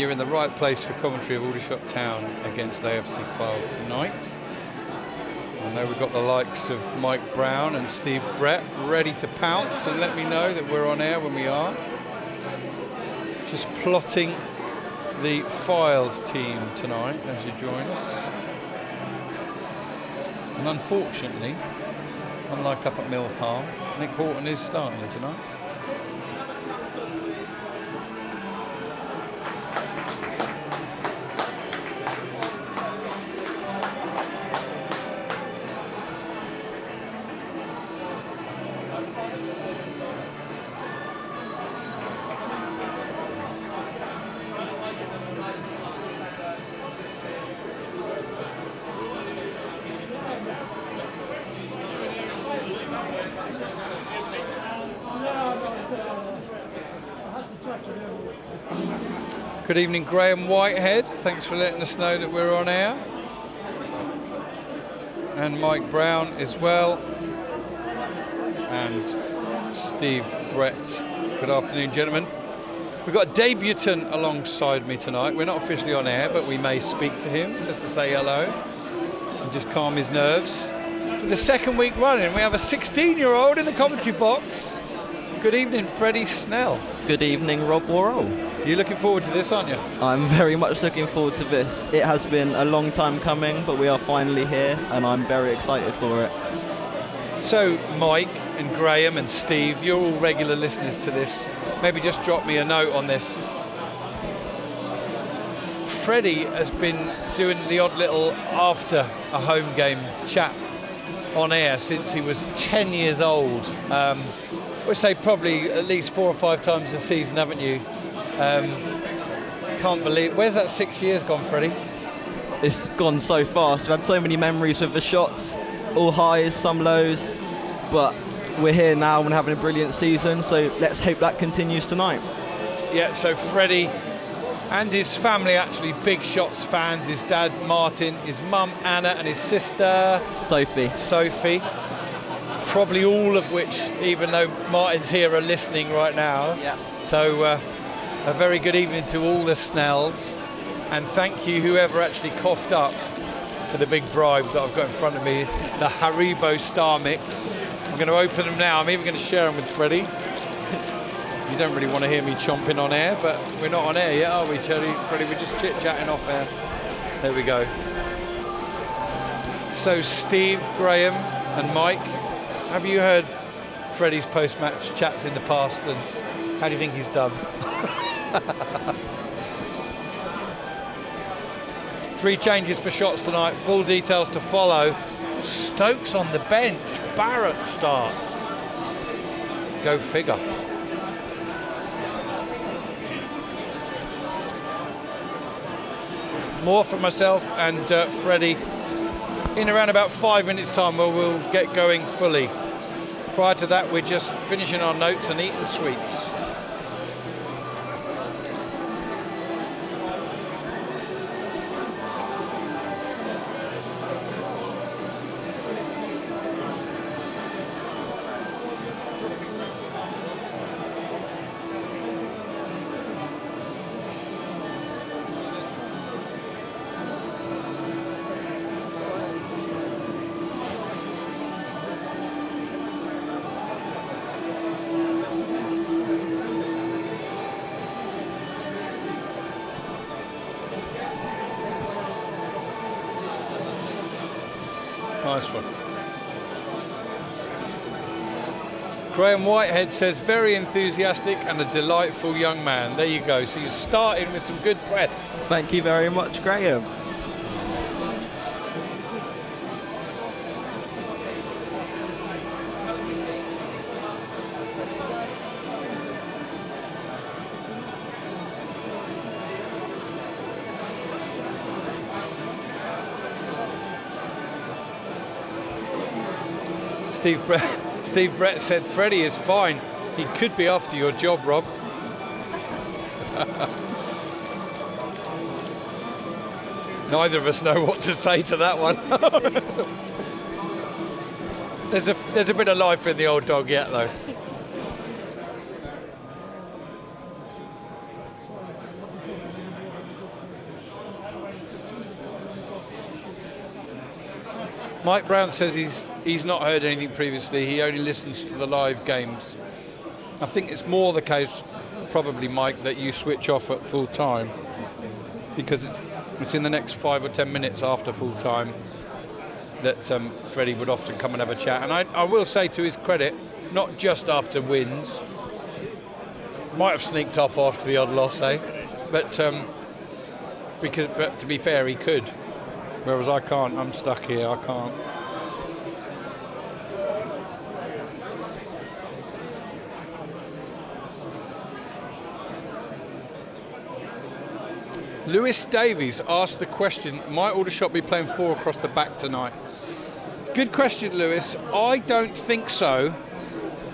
and you're in the right place for commentary of Aldershot Town against AFC Fylde tonight. I know we've got the likes of Mike Brown and Steve Brett ready to pounce and let me know that we're on air when we are. Just plotting the Fylde team tonight as you join us. And unfortunately, unlike up at Mill Farm, Nick Horton is starting tonight. Good evening, Graham Whitehead. Thanks for letting us know that we're on air. And Mike Brown as well. And Steve Brett. Good afternoon, gentlemen. We've got a debutant alongside me tonight. We're not officially on air, but we may speak to him just to say hello and just calm his nerves. For the second week running, we have a 16-year-old in the commentary box. Good evening, Freddie Snell. Good evening, Rob Worrell. You're looking forward to this, aren't you? I'm very much looking forward to this. It has been a long time coming, but we are finally here, and I'm very excited for it. So, Mike and Graham and Steve, you're all regular listeners to this. Maybe just drop me a note on this. Freddie has been doing the odd little after a home game chat on air since he was 10 years old. Which say probably at least 4 or 5 times a season, haven't you? Can't believe, where's that 6 years gone, Freddie? It's gone so fast. We've had so many memories with the shots, all highs, some lows, but we're here now and having a brilliant season, so let's hope that continues tonight. Yeah, so Freddie and his family actually big Shots fans. His dad Martin, his mum Anna, and his sister Sophie. Probably all of which, even though Martin's here, are listening right now. Yeah. So a very good evening to all the Snells, and thank you whoever actually coughed up for the big bribe that I've got in front of me, the Haribo Star Mix. I'm going to open them now. I'm even going to share them with Freddie. You don't really want to hear me chomping on air, but we're not on air yet, are we, Freddie? We're just chit-chatting off air. There we go. So Steve, Graham and Mike, have you heard Freddie's post-match chats in the past, and how do you think he's done? 3 changes for Shots tonight, full details to follow. Stokes on the bench, Barrett starts. Go figure. More from myself and Freddie in around about 5 minutes time, where we'll get going fully. Prior to that, we're just finishing our notes and eating sweets. Nice one. Graham Whitehead says, very enthusiastic and a delightful young man. There you go. So you're starting with some good breath. Thank you very much, Graham. Steve Brett said, Freddie is fine. He could be after your job, Rob. Neither of us know what to say to that one. There's a bit of life in the old dog yet, though. Mike Brown says he's not heard anything previously. He only listens to the live games. I think it's more the case, probably, Mike, that you switch off at full time, because it's in the next 5 or 10 minutes after full time that Freddie would often come and have a chat. And I will say, to his credit, not just after wins, might have sneaked off after the odd loss, but to be fair, he could, whereas I can't. I'm stuck here. I can't. Lewis Davies asked the question, might Aldershot be playing 4 across the back tonight? Good question, Lewis. I don't think so.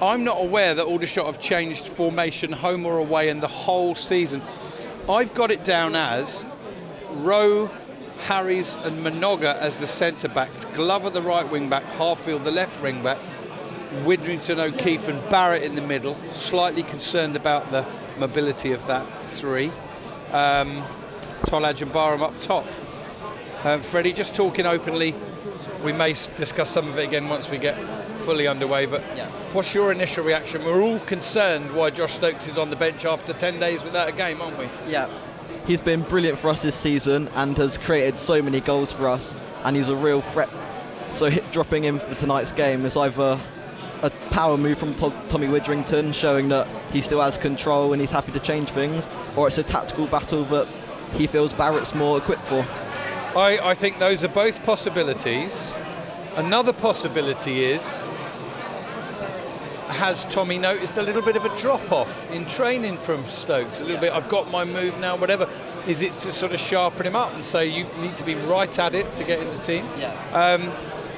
I'm not aware that Aldershot have changed formation home or away in the whole season. I've got it down as Rowe, Harries and Minoga as the centre backs, Glover the right wing back, Harfield the left wing back, Widrington, O'Keefe and Barrett in the middle. Slightly concerned about the mobility of that 3. Tolaj and Barham up top. Freddie, just talking openly, we may discuss some of it again once we get fully underway, but what's your initial reaction? We're all concerned why Josh Stokes is on the bench after 10 days without a game, aren't we? Yeah, he's been brilliant for us this season and has created so many goals for us, and he's a real threat. So dropping him for tonight's game is either a power move from Tommy Widrington, showing that he still has control and he's happy to change things, or it's a tactical battle that he feels Barrett's more equipped for. I think those are both possibilities. Another possibility is, has Tommy noticed a little bit of a drop-off in training from Stokes? A little bit, I've got my move now, whatever. Is it to sort of sharpen him up and say you need to be right at it to get in the team?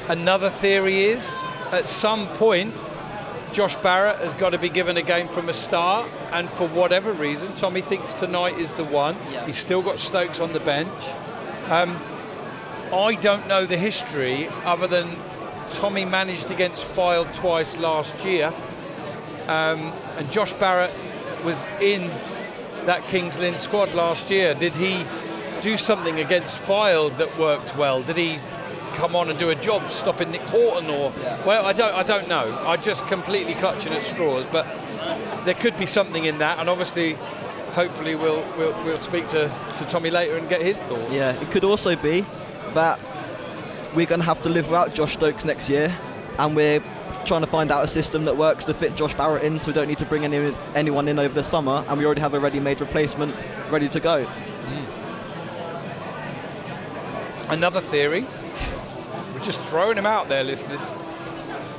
Another theory is, at some point, Josh Barrett has got to be given a game from a start, and for whatever reason, Tommy thinks tonight is the one. He's still got Stokes on the bench. I don't know the history other than Tommy managed against Fylde twice last year, and Josh Barrett was in that Kings Lynn squad last year. Did he do something against Fylde that worked well? Did he come on and do a job stopping Nick Horton, or well, I don't know. I'm just completely clutching at straws, but there could be something in that, and obviously hopefully we'll speak to Tommy later and get his thoughts. Yeah, it could also be that we're going to have to live without Josh Stokes next year, and we're trying to find out a system that works to fit Josh Barrett in, so we don't need to bring anyone in over the summer, and we already have a ready-made replacement ready to go. Another theory, we're just throwing them out there, listeners,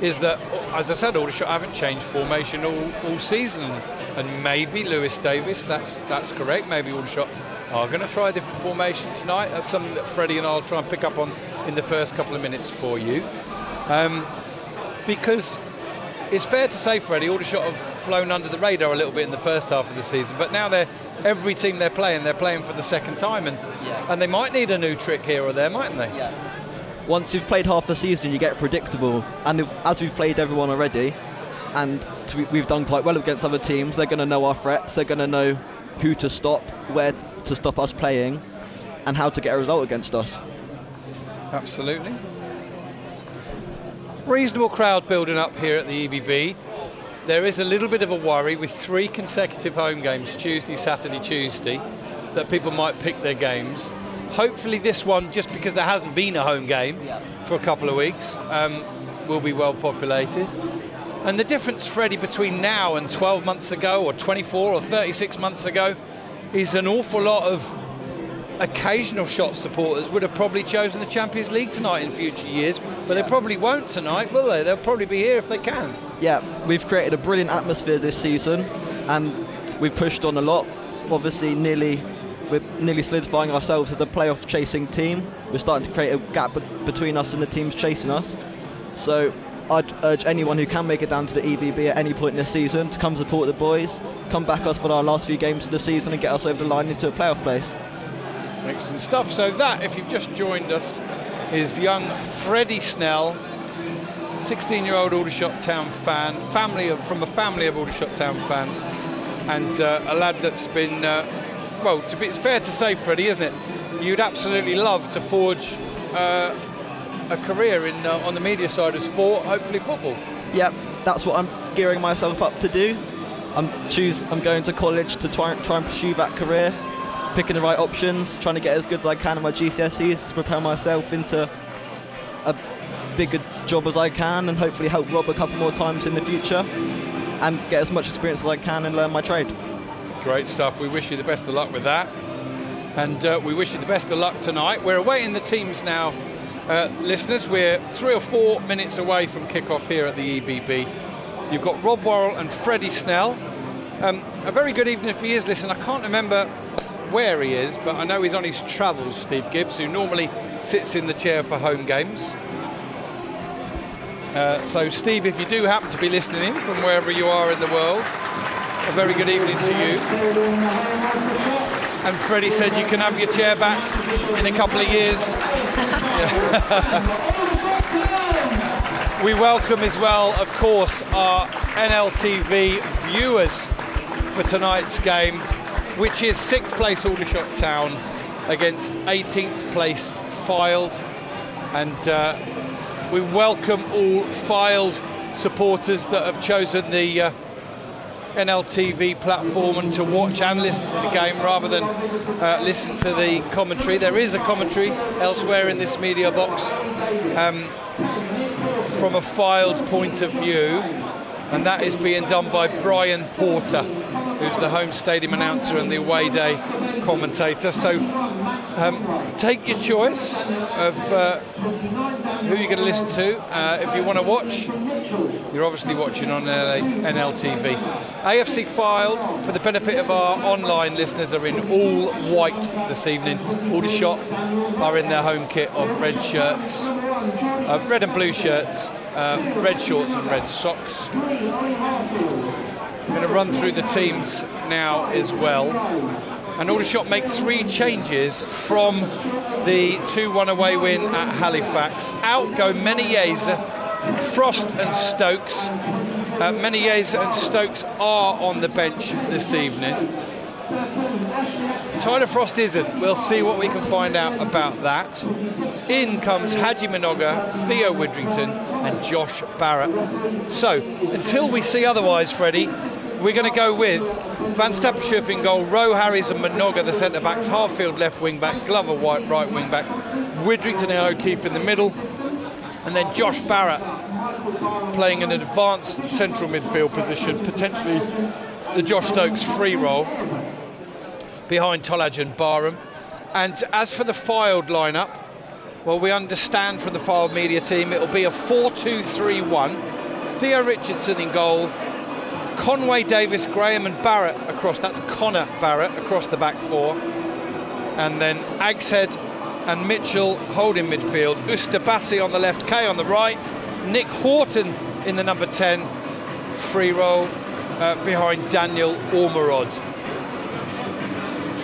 is that, as I said, Aldershot haven't changed formation all season, and maybe Lewis Davis, that's correct, maybe Aldershot are going to try a different formation tonight. That's something that Freddie and I'll try and pick up on in the first couple of minutes for you, because it's fair to say, Freddie, Aldershot have flown under the radar a little bit in the first half of the season, but now every team they're playing for the second time, and they might need a new trick here or there, mightn't they? Once you've played half a season, you get predictable, and as we've played everyone already, and we've done quite well against other teams, they're going to know our threats, they're going to know who to stop, where to stop us playing, and how to get a result against us. Absolutely. Reasonable crowd building up here at the EBB. There is a little bit of a worry with 3 consecutive home games, Tuesday, Saturday, Tuesday, that people might pick their games. Hopefully this one, just because there hasn't been a home game for a couple of weeks, will be well populated. And the difference, Freddie, between now and 12 months ago, or 24 or 36 months ago, is an awful lot of occasional Shot supporters would have probably chosen the Champions League tonight in future years, but they probably won't tonight, will they? They'll probably be here if they can. Yeah, we've created a brilliant atmosphere this season, and we've pushed on a lot. Obviously, we're nearly solidifying ourselves as a playoff chasing team. We're starting to create a gap between us and the teams chasing us. So I'd urge anyone who can make it down to the EBB at any point in the season to come support the boys, come back us for our last few games of the season and get us over the line into a playoff place. Excellent stuff. So that, if you've just joined us, is young Freddie Snell, 16-year-old Aldershot Town fan, from a family of Aldershot Town fans, and a lad that's been, it's fair to say, Freddie, isn't it? You'd absolutely love to forge a career in on the media side of sport, hopefully football. Yep, that's what I'm gearing myself up to do. I'm going to college to try and pursue that career, picking the right options, trying to get as good as I can in my GCSEs to prepare myself into a bigger job as I can, and hopefully help Rob a couple more times in the future and get as much experience as I can and learn my trade. Great stuff. We wish you the best of luck with that, and we wish you the best of luck tonight. We're awaiting the teams now, listeners. We're 3 or 4 minutes away from kick-off here at the EBB. You've got Rob Worrell and Freddie Snell. A very good evening if he is listening. I can't remember where he is, but I know he's on his travels, Steve Gibbs, who normally sits in the chair for home games. So Steve, if you do happen to be listening in from wherever you are in the world, a very good evening to you. And Freddie said you can have your chair back in a couple of years. We welcome as well, of course, our NLTV viewers for tonight's game, which is 6th place Aldershot Town against 18th place Fylde. And we welcome all Fylde supporters that have chosen the NLTV platform and to watch and listen to the game rather than listen to the commentary. There is a commentary elsewhere in this media box from a Fylde point of view, and that is being done by Brian Porter, who's the home stadium announcer and the away day commentator. So take your choice of who you're going to listen to. If you want to watch, you're obviously watching on NLTV. AFC Fylde, for the benefit of our online listeners, are in all white this evening. Aldershot are in their home kit of red shirts, red and blue shirts, red shorts and red socks. I'm going to run through the teams now as well. And Aldershot make 3 changes from the 2-1 away win at Halifax. Out go Menezes, Frost and Stokes. Menezes and Stokes are on the bench this evening. Tyler Frost isn't. We'll see what we can find out about that. In comes Haji Minoga, Theo Widrington and Josh Barrett. So, until we see otherwise, Freddie, we're going to go with Van Stappenschurp in goal, Rowe, Harries and Minoga the centre-backs, Harfield left wing-back, Glover White right wing-back, Widrington and O'Keefe in the middle, and then Josh Barrett playing an advanced central midfield position, potentially the Josh Stokes free role behind Tolaj and Barham. And as for the Fylde lineup, well, we understand from the Fylde media team it'll be a 4-2-3-1. Theo Richardson in goal, Conway, Davis, Graham and Barrett across, that's Connor Barrett across the back 4. And then Agshead and Mitchell holding midfield, Ustabasi on the left, Kay on the right, Nick Horton in the number 10, free role behind Daniel Ormerod.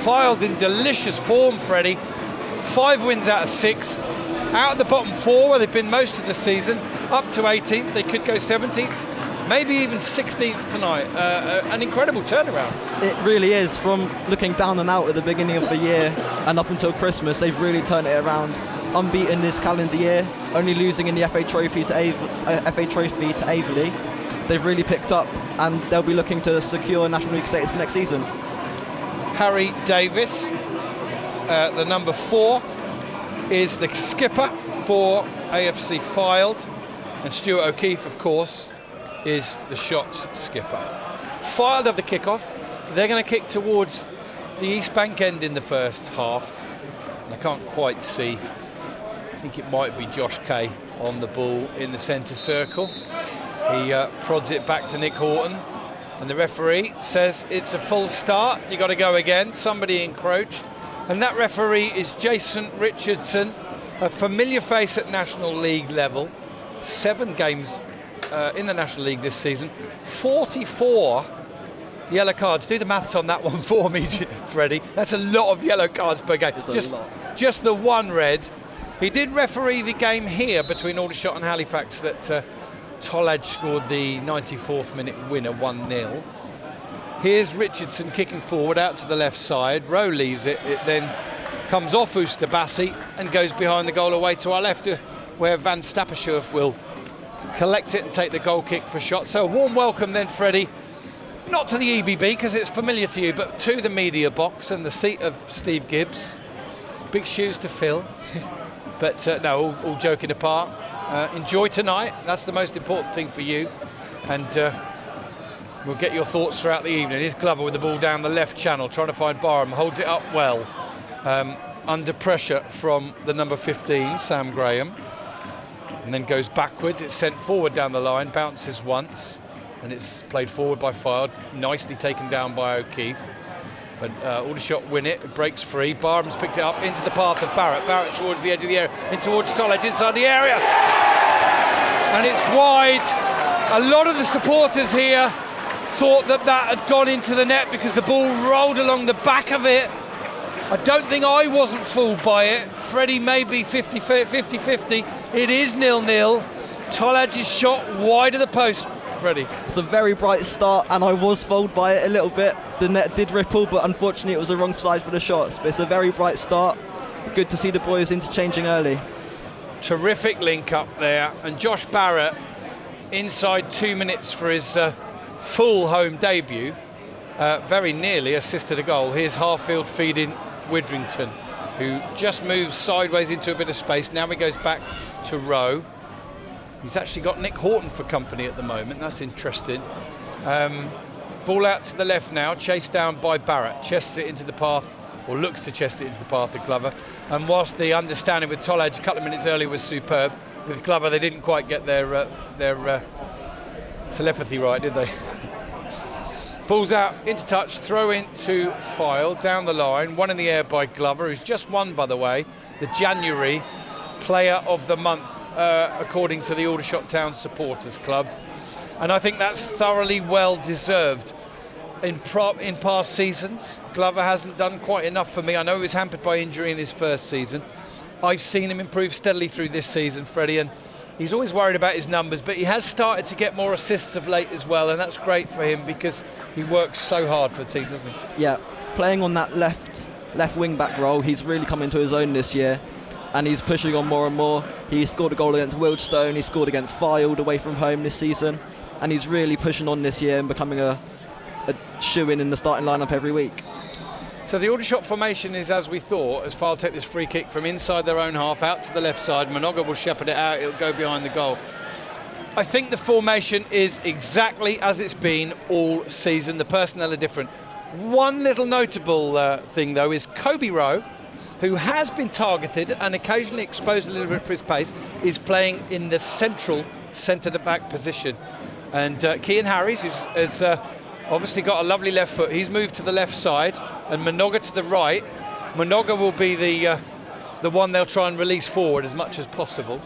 Fylde in delicious form, Freddie. 5 wins out of 6. Out of the bottom 4 where they've been most of the season, up to 18th. They could go 17th, maybe even 16th tonight. An incredible turnaround. It really is. From looking down and out at the beginning of the year and up until Christmas, they've really turned it around. Unbeaten this calendar year, only losing in the FA Trophy to Averley. They've really picked up and they'll be looking to secure National League status for next season. Harry Davis, the number 4, is the skipper for AFC Fylde, and Stuart O'Keefe, of course, is the shots skipper. Fylde have the kick-off. They're going to kick towards the East Bank end in the first half. And I can't quite see. I think it might be Josh Kay on the ball in the centre circle. He prods it back to Nick Horton. And the referee says it's a full start, you got to go again. Somebody encroached, and that referee is Jason Richardson, a familiar face at National League level. 7 games in the National League this season, 44 yellow cards. Do the maths on that one for me, Freddie. That's a lot of yellow cards per game. Just the 1 red. He did referee the game here between Aldershot and Halifax that Tolaj scored the 94th minute winner, 1-0. Here's Richardson kicking forward out to the left side. Rowe leaves it. It then comes off Ustabasi and goes behind the goal away to our left. where Van Stappershoef will collect it and take the goal kick for shot. So a warm welcome then, Freddie, not to the EBB because it's familiar to you, but to the media box and the seat of Steve Gibbs. Big shoes to fill. But no, all joking apart. Enjoy tonight. That's the most important thing for you. And we'll get your thoughts throughout the evening. Here's Glover with the ball down the left channel, trying to find Barham. Holds it up well. Under pressure from the number 15, Sam Graham. And then goes backwards. It's sent forward down the line, bounces once. And it's played forward by Fylde. Nicely taken down by O'Keefe. But Aldershot win it. It breaks free. Barham's picked it up into the path of Barrett. Barrett towards the edge of the area. In towards Stollage inside the area. And it's wide. A lot of the supporters here thought that had gone into the net because the ball rolled along the back of it. I don't think I wasn't fooled by it. Freddie may be 50-50. It is 0-0. Tollage's shot wide of the post. Freddie. It's a very bright start, and I was fooled by it a little bit. The net did ripple, but unfortunately it was the wrong side for the shots. But it's a very bright start. Good to see the boys interchanging early. Terrific link up there, and Josh Barrett inside 2 minutes for his full home debut. Very nearly assisted a goal. Here's Harfield feeding Widrington, who just moves sideways into a bit of space. Now he goes back to Rowe. He's actually got Nick Horton for company at the moment. That's interesting. Ball out to the left now, chased down by Barrett. Chests it into the path, or looks to chest it into the path of Glover. And whilst the understanding with Tollage a couple of minutes earlier was superb, with Glover they didn't quite get their telepathy right, did they? Ball's out into touch, throw into Fylde, down the line, one in the air by Glover, who's just won, by the way, the January Player of the Month, according to the Aldershot Town Supporters Club. And I think that's thoroughly well deserved. In past seasons, Glover hasn't done quite enough for me. I know he was hampered by injury in his first season. I've seen him improve steadily through this season, Freddie, and he's always worried about his numbers, but he has started to get more assists of late as well, and that's great for him because he works so hard for the team, doesn't he? Yeah, playing on that left wing back role, he's really come into his own this year, and he's pushing on more and more. He scored a goal against Wealdstone, he scored against Fylde away from home this season, and he's really pushing on this year and becoming a shoe-in in the starting lineup every week. So the Aldershot formation is as we thought, as Fylde take this free kick from inside their own half out to the left side. Monoga will shepherd it out, it'll go behind the goal. I think the formation is exactly as it's been all season. The personnel are different. One little notable thing though is Kobe Rowe, who has been targeted and occasionally exposed a little bit for his pace, is playing in the central centre-back position. And Cian Harries, who's obviously got a lovely left foot, he's moved to the left side, and Monoga to the right. Monoga will be the one they'll try and release forward as much as possible.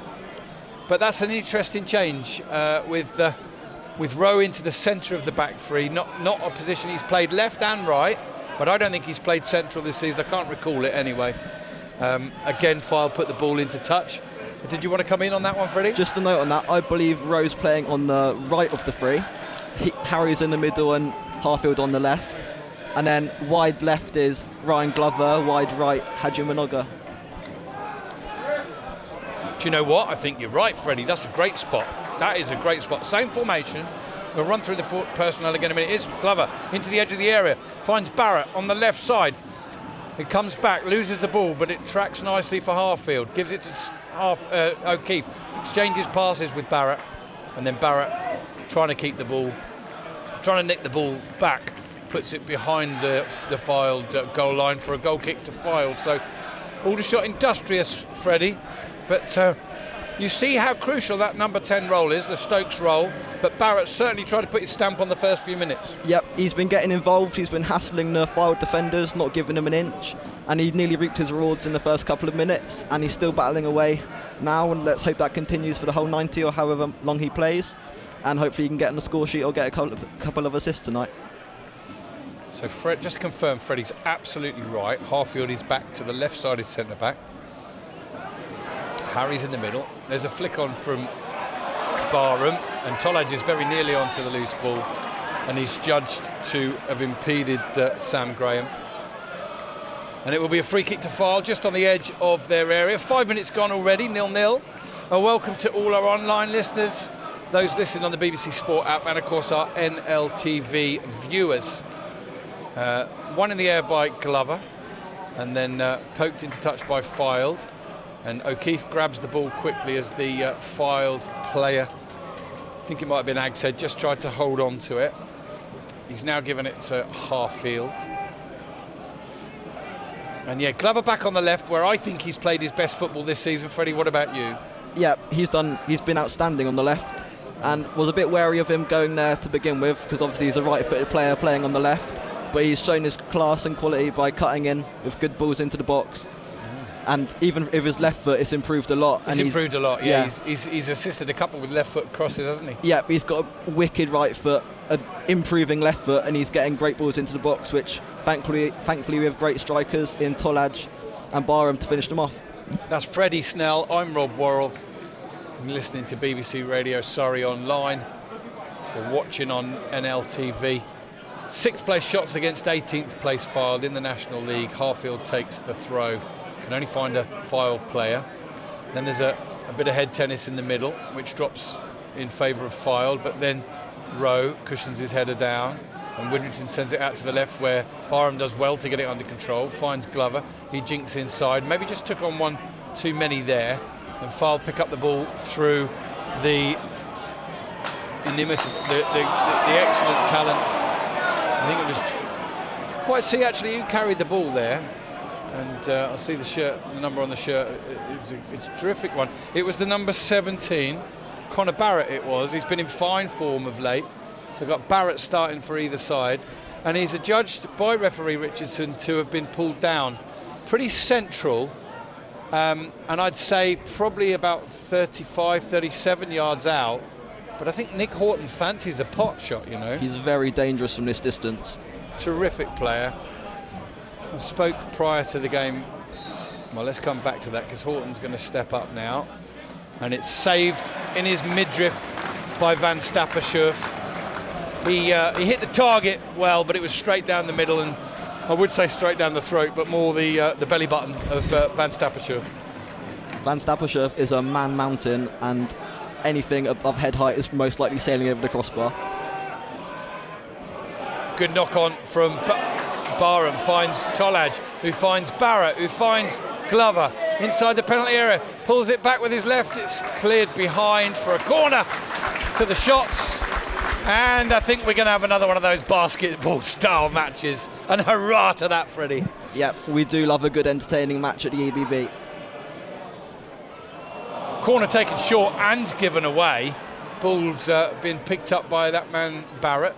But that's an interesting change with Rowe into the centre of the back three, not a position he's played left and right, but I don't think he's played central this season. I can't recall it anyway. Again, Fylde put the ball into touch. Did you want to come in on that one, Freddie? Just a note on that, I believe Rowe's playing on the right of the three. Harry's in the middle and Harfield on the left. And then wide left is Ryan Glover, wide right, Haji Monoga. Do you know what? I think you're right, Freddie. That's a great spot. That is a great spot. Same formation. We'll run through the personnel again in a minute. It's Glover into the edge of the area. Finds Barrett on the left side. He comes back, loses the ball, but it tracks nicely for Harfield. Gives it to O'Keefe. Exchanges passes with Barrett. And then Barrett trying to keep the ball, trying to nick the ball back, puts it behind the Fylde goal line for a goal kick to Fylde. So Aldershot industrious, Freddie, but you see how crucial that number 10 role is, the Stokes role, but Barrett certainly tried to put his stamp on the first few minutes. Yep, he's been getting involved, he's been hassling the Fylde defenders, not giving them an inch, and he nearly reaped his rewards in the first couple of minutes, and he's still battling away now, and let's hope that continues for the whole 90 or however long he plays, and hopefully he can get on the score sheet or get a couple of assists tonight. So Fred, just to confirm, Freddie's absolutely right. Harfield is back to the left side of centre-back. Harry's in the middle. There's a flick on from Barham, and Tollage is very nearly onto the loose ball, and he's judged to have impeded Sam Graham. And it will be a free kick to Fylde just on the edge of their area. 5 minutes gone already, 0-0. Welcome to all our online listeners, those listening on the BBC Sport app, and of course our NLTV viewers. One in the air by Glover, and then poked into touch by Fylde, and O'Keefe grabs the ball quickly as the Fylde player, I think it might have been Agshead, just tried to hold on to it. He's now given it to Harfield. And yeah, Glover back on the left, where I think he's played his best football this season. Freddie, what about you? Yeah, he's been outstanding on the left, and was a bit wary of him going there to begin with, because obviously he's a right-footed player playing on the left, but he's shown his class and quality by cutting in with good balls into the box. And even with his left foot, it's improved a lot. It's improved a lot, yeah. He's assisted a couple with left foot crosses, hasn't he? Yeah, he's got a wicked right foot, an improving left foot, and he's getting great balls into the box, which thankfully we have great strikers in Tolaj and Barham to finish them off. That's Freddie Snell. I'm Rob Worrell. You're listening to BBC Radio Surrey Online. You're watching on NLTV. 6th place shots against 18th place Fylde in the National League. Harfield takes the throw. Can only find a Fylde player. Then there's a bit of head tennis in the middle, which drops in favour of Fylde, but then Rowe cushions his header down, and Widrington sends it out to the left, where Barham does well to get it under control, finds Glover, he jinks inside, maybe just took on one too many there, and Fylde pick up the ball through the inimitable, the excellent talent. I think it was quite see actually who carried the ball there, and I see the shirt, the number on the shirt. It's a terrific one. It was the number 17, Connor Barrett. It was. He's been in fine form of late. So got Barrett starting for either side, and he's adjudged by referee Richardson to have been pulled down pretty central, and I'd say probably about 35, 37 yards out. But I think Nick Horton fancies a pot shot, you know. He's very dangerous from this distance. Terrific player. I spoke prior to the game. Well, let's come back to that, because Horton's going to step up now. And it's saved in his midriff by Van Stappershoef. He hit the target well, but it was straight down the middle, and I would say straight down the throat, but more the belly button of Van Stappershoef. Van Stappershoef is a man mountain, and anything above head height is most likely sailing over the crossbar. Good knock on from Barham, finds Tolaj, who finds Barrett, who finds Glover inside the penalty area, pulls it back with his left, it's cleared behind for a corner to the shots, and I think we're going to have another one of those basketball style matches, and hurrah to that, Freddie. Yep, we do love a good entertaining match at the EBB. Corner taken short and given away. Ball's been picked up by that man Barrett,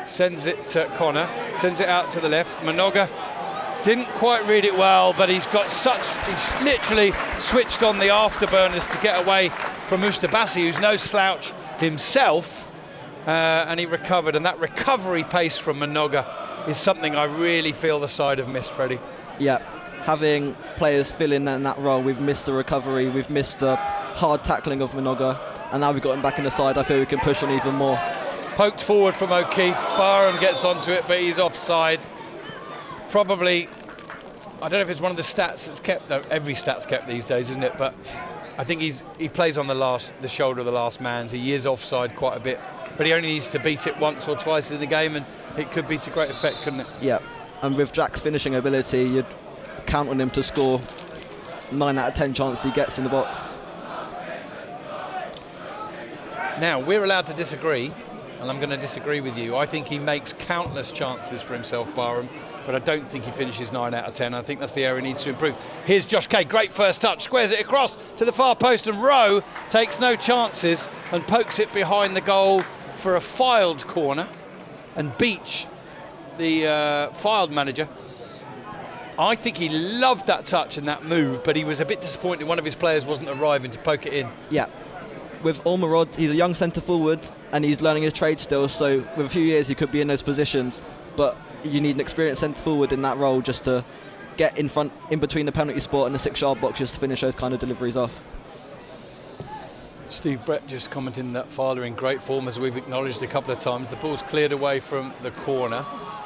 sends it to Connor, sends it out to the left. Minoga didn't quite read it well, but he's literally switched on the afterburners to get away from Ustabasi, who's no slouch himself, and he recovered, and that recovery pace from Minoga is something I really feel the side have missed, Freddie. Yeah, having players fill in that role, we've missed the recovery, we've missed the hard tackling of Minoga, and now we've got him back in the side. I feel we can push on even more. Poked forward from O'Keefe, Barham gets onto it, but he's offside. Probably, I don't know if it's one of the stats that's kept, though every stat's kept these days, isn't it? But I think he plays on the shoulder of the last man, so he is offside quite a bit. But he only needs to beat it once or twice in the game, and it could be to great effect, couldn't it? Yeah, and with Jack's finishing ability, you'd count on him to score 9 out of 10 chances he gets in the box. Now, we're allowed to disagree, and I'm going to disagree with you. I think he makes countless chances for himself, Barham, but I don't think he finishes 9 out of 10. I think that's the area he needs to improve. Here's Josh Kay, great first touch, squares it across to the far post, and Rowe takes no chances and pokes it behind the goal for a Fylde corner. And Beach, the Fylde manager, I think he loved that touch and that move, but he was a bit disappointed one of his players wasn't arriving to poke it in. Yeah. With Ormerod, he's a young centre forward and he's learning his trade still, so with a few years he could be in those positions, but you need an experienced centre forward in that role just to get in front, in between the penalty spot and the 6-yard box, just to finish those kind of deliveries off. Steve Brett just commenting that Fylde are in great form, as we've acknowledged a couple of times. The ball's cleared away from the corner.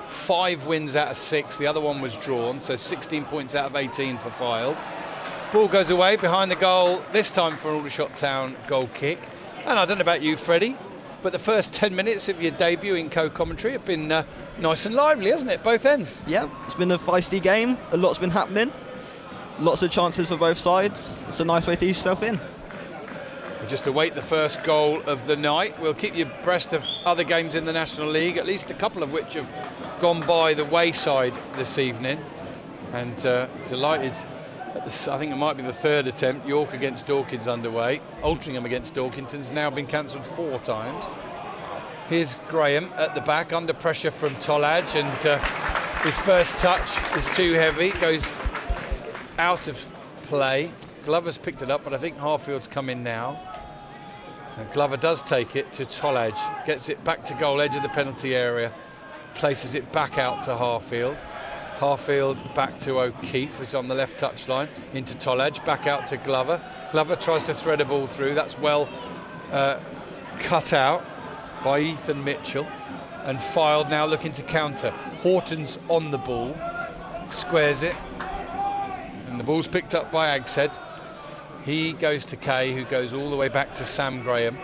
5 wins out of 6, the other one was drawn, so 16 points out of 18 for Fylde. Ball goes away behind the goal, this time for an Aldershot Town goal kick. And I don't know about you, Freddie, but the first 10 minutes of your debut in co-commentary have been nice and lively, hasn't it? Both ends. Yeah, it's been a feisty game. A lot's been happening. Lots of chances for both sides. It's a nice way to ease yourself in. We'll just await the first goal of the night. We'll keep you abreast of other games in the National League, at least a couple of which have gone by the wayside this evening. And delighted at this, I think it might be the third attempt. York against Dawkins underway. Altrincham against Dorkington's now been cancelled 4 times. Here's Graham at the back under pressure from Tolaj, and his first touch is too heavy, goes out of play. Glover's picked it up, but I think Harfield's come in now. And Glover does take it to Tolaj, gets it back to goal edge of the penalty area, places it back out to Harfield. Harfield back to O'Keefe, who's on the left touchline, into Tolaj, back out to Glover. Glover tries to thread a ball through, that's well cut out by Ethan Mitchell. And Fylde now looking to counter. Horton's on the ball, squares it, and the ball's picked up by Agshead. He goes to Kay, who goes all the way back to Sam Graham.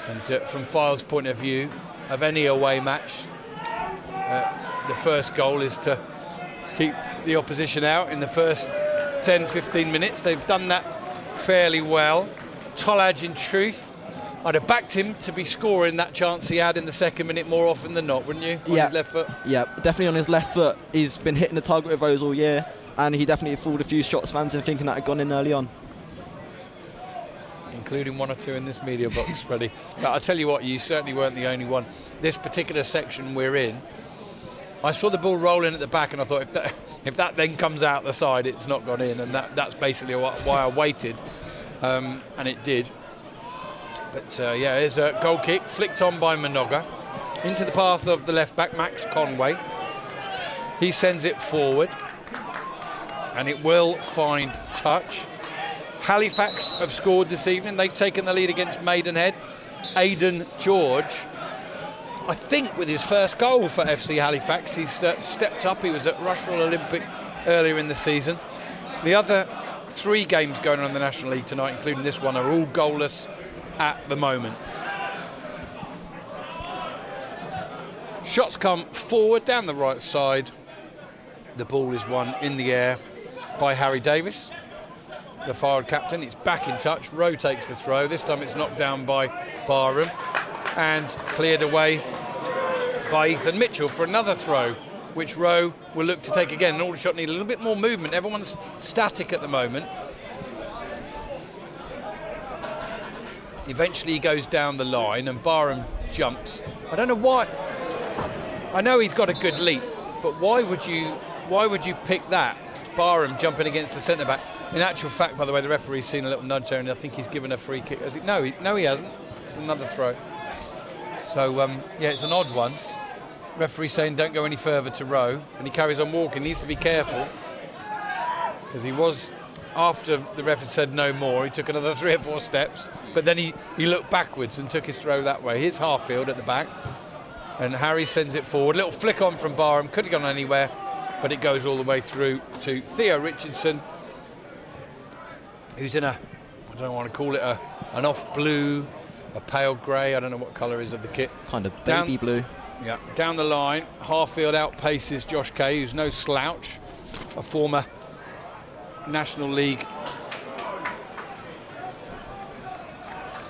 And from Fylde's point of view, of any away match, the first goal is to keep the opposition out in the first 10-15 minutes. They've done that fairly well. Tolaj, in truth, I'd have backed him to be scoring that chance he had in the second minute more often than not, wouldn't you? On his left foot? Yeah, definitely on his left foot. He's been hitting the target with those all year, and he definitely fooled a few Shots fans in thinking that had gone in early on. Including 1 or 2 in this media box, Freddie. But I'll tell you what, you certainly weren't the only one. This particular section we're in, I saw the ball roll in at the back, and I thought if that then comes out the side, it's not gone in, and that's basically why I waited, and it did. But yeah, here's a goal kick, flicked on by Minoga, into the path of the left back, Max Conway. He sends it forward, and it will find touch. Halifax have scored this evening. They've taken the lead against Maidenhead. Aidan George, I think with his first goal for FC Halifax, he's stepped up. He was at Rushall Olympic earlier in the season. The other 3 games going on in the National League tonight, including this one, are all goalless at the moment. Shots come forward down the right side. The ball is won in the air by Harry Davis, the forward captain. It's back in touch. Rowe takes the throw. This time it's knocked down by Barham and cleared away by Ethan Mitchell for another throw, which Rowe will look to take again. And Aldershot need a little bit more movement. Everyone's static at the moment. Eventually he goes down the line and Barham jumps. I don't know why. I know he's got a good leap, but why would you pick that? Barham jumping against the centre back. In actual fact, by the way, the referee's seen a little nudge there, and I think he's given a free kick. No, he hasn't. It's another throw. So yeah, it's an odd one. Referee saying don't go any further to Rowe, and he carries on walking. Needs to be careful, because he was, after the ref had said no more, he took another 3 or 4 steps, but then he looked backwards and took his throw that way. Here's Harfield at the back, and Harry sends it forward. Little flick on from Barham, could have gone anywhere, but it goes all the way through to Theo Richardson, who's in I don't want to call it an off blue, a pale grey, I don't know what colour is of the kit. Kind of baby blue. Yeah, down the line, Harfield outpaces Josh Kay, who's no slouch, a former National League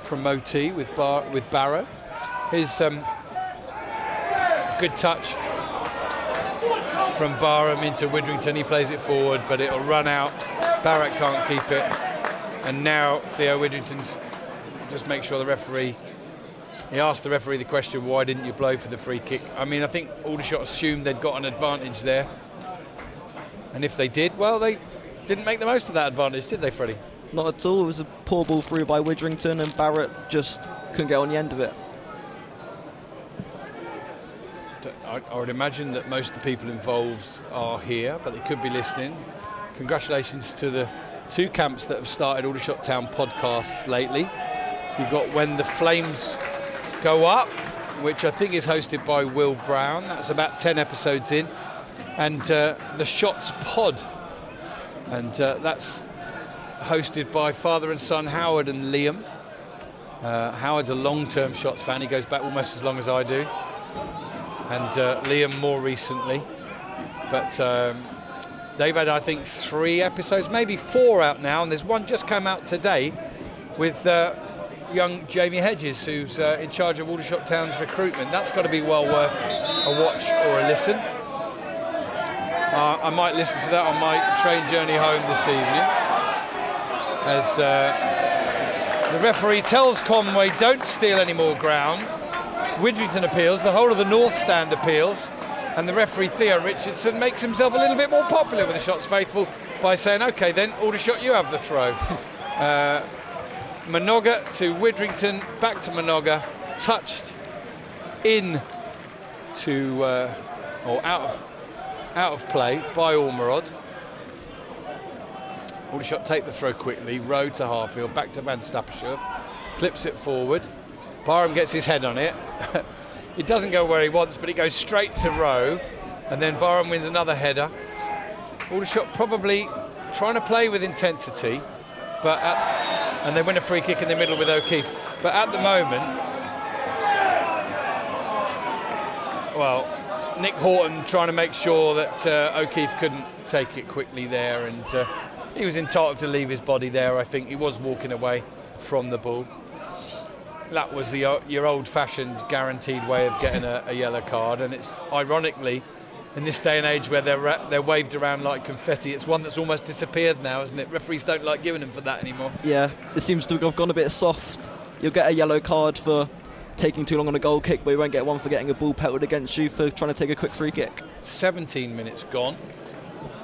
promotee with Barrow. His good touch from Barham into Widrington. He plays it forward, but it'll run out. Barrett can't keep it, and now Theo Widrington's just make sure the referee. He asked the referee the question, why didn't you blow for the free kick? I mean, I think Aldershot assumed they'd got an advantage there, and if they did, well, they didn't make the most of that advantage, did they, Freddie? Not at all. It was a poor ball through by Widrington, and Barrett just couldn't get on the end of it. I would imagine that most of the people involved are here, but they could be listening. Congratulations to the 2 camps that have started Aldershot Town podcasts lately. You've got When the Flames Go Up, which I think is hosted by Will Brown. That's about 10 episodes in. And the Shots Pod, And that's hosted by father and son Howard and Liam. Howard's a long-term Shots fan. He goes back almost as long as I do. And Liam more recently. But they've had, I think, 3 episodes, maybe 4 out now, and there's one just come out today with young Jamie Hedges, who's in charge of Aldershot Town's recruitment. That's got to be well worth a watch or a listen. I might listen to that on my train journey home this evening, as the referee tells Conway don't steal any more ground. Widrington appeals, the whole of the North Stand appeals, and the referee Theo Richardson makes himself a little bit more popular with the Shots faithful by saying, OK then, Aldershot, you have the throw. Minoga to Widrington, back to Minoga, touched in to, or out of play by Ormerod. Aldershot take the throw quickly, Rowe to Harfield, back to Van Stappershoef, clips it forward. Barham gets his head on it. It doesn't go where he wants, but it goes straight to Rowe, and then Barham wins another header. Aldershot probably trying to play with intensity, but and they win a free kick in the middle with O'Keefe. But at the moment, well, Nick Horton trying to make sure that O'Keefe couldn't take it quickly there, and he was entitled to leave his body there. I think he was walking away from the ball. That was your old-fashioned guaranteed way of getting a yellow card, and it's ironically, in this day and age where they're waved around like confetti, it's one that's almost disappeared now, isn't it? Referees don't like giving them for that anymore. Yeah, it seems to have gone a bit soft. You'll get a yellow card for taking too long on a goal kick, but you won't get one for getting a ball pelted against you for trying to take a quick free kick. 17 minutes gone,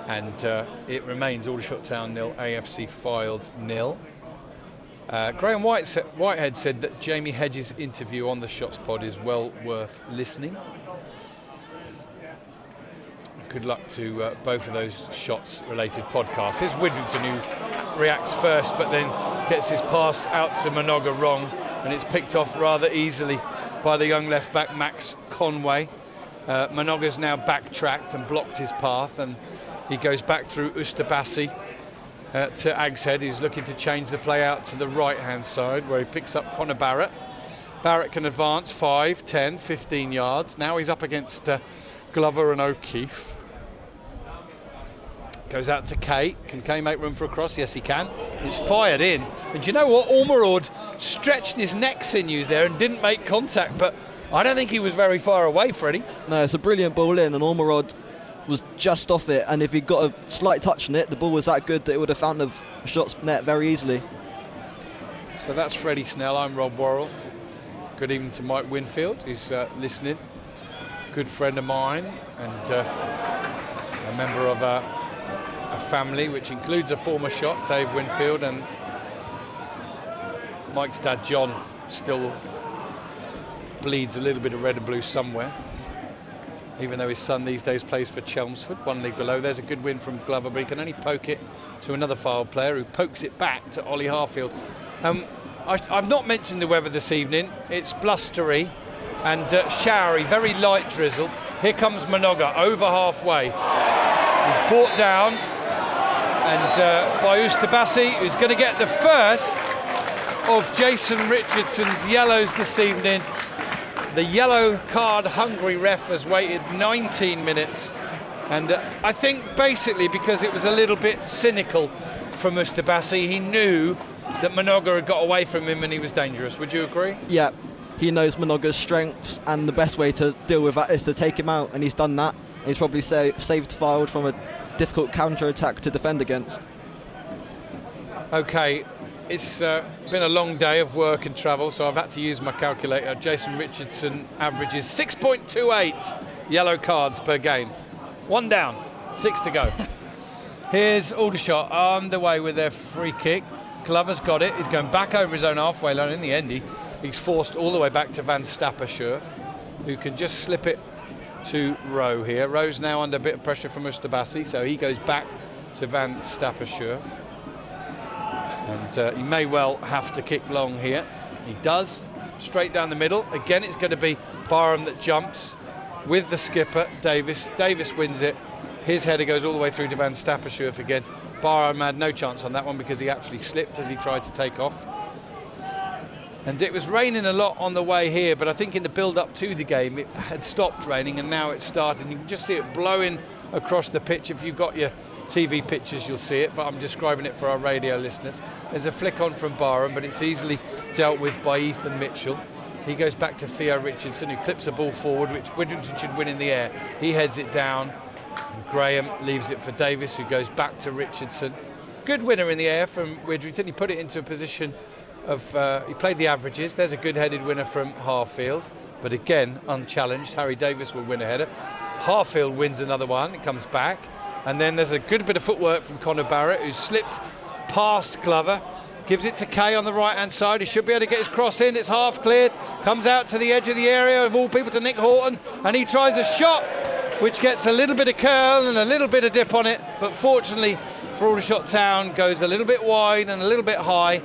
and it remains Aldershot Town 0, AFC Fylde 0. Graham Whitehead said that Jamie Hedges' interview on the Shots pod is well worth listening. Good luck to both of those Shots-related podcasts. Here's Widrington, who reacts first, but then gets his pass out to Minoga wrong, and it's picked off rather easily by the young left-back Max Conway. Minoga's now backtracked and blocked his path, and he goes back through Ustabasi to Agshead, who's looking to change the play out to the right-hand side, where he picks up Connor Barrett. Barrett can advance 5, 10, 15 yards. Now he's up against Glover and O'Keefe. Goes out to Kay. Can Kay make room for a cross? Yes, he can. It's fired in. And do you know what? Ormerod stretched his neck sinews there and didn't make contact, but I don't think he was very far away, Freddie. No, it's a brilliant ball in, and Ormerod was just off it, and if he got a slight touch on it, the ball was that good that it would have found the Shots net very easily. So that's Freddie Snell. I'm Rob Worrell. Good evening to Mike Winfield, who's listening. Good friend of mine, and a member of a family which includes a former Shot, Dave Winfield, and Mike's dad John still bleeds a little bit of red and blue somewhere, even though his son these days plays for Chelmsford, 1 league below. There's a good win from Glover, but he can only poke it to another Fylde player, who pokes it back to Ollie Harfield. I've not mentioned the weather this evening. It's blustery and showery, very light drizzle. Here comes Minoga over halfway. He's brought down, and by Ustabasi, who's going to get the first of Jason Richardson's yellows this evening. The yellow card hungry ref has waited 19 minutes, and I think basically because it was a little bit cynical from Ustabasi. He knew that Minoga had got away from him and he was dangerous. Would you agree? Yeah, he knows Minoga's strengths, and the best way to deal with that is to take him out, and he's done that. He's probably saved Fylde from a difficult counter-attack to defend against. Okay, it's been a long day of work and travel, so I've had to use my calculator. Jason Richardson averages 6.28 yellow cards per game. 1 down, 6 to go. Here's Aldershot underway with their free kick. Glover's got it. He's going back over his own halfway line. In the end, he's forced all the way back to Van Stappershoef, who can just slip it to Rowe here. Rowe's now under a bit of pressure from Ustabasi, so he goes back to Van Stappershoef. And he may well have to kick long here. He does, straight down the middle. Again, it's going to be Barham that jumps with the skipper, Davis. Davis wins it. His header goes all the way through to Van Stappershoef again. Barham had no chance on that one because he actually slipped as he tried to take off. And it was raining a lot on the way here, but I think in the build-up to the game it had stopped raining and now it's started. You can just see it blowing across the pitch. If you've got your TV pictures you'll see it, but I'm describing it for our radio listeners. There's a flick on from Barham, but it's easily dealt with by Ethan Mitchell. He goes back to Theo Richardson, who clips a ball forward, which Widrington should win in the air. He heads it down, and Graham leaves it for Davis, who goes back to Richardson. Good winner in the air from Widrington. He put it into a position of, he played the averages. There's a good headed winner from Harfield, but again, unchallenged. Harry Davis will win a header. Harfield wins another one, it comes back. And then there's a good bit of footwork from Conor Barrett, who's slipped past Glover. Gives it to Kay on the right-hand side. He should be able to get his cross in. It's half cleared. Comes out to the edge of the area, of all people, to Nick Horton. And he tries a shot, which gets a little bit of curl and a little bit of dip on it. But fortunately for Aldershot Town, goes a little bit wide and a little bit high.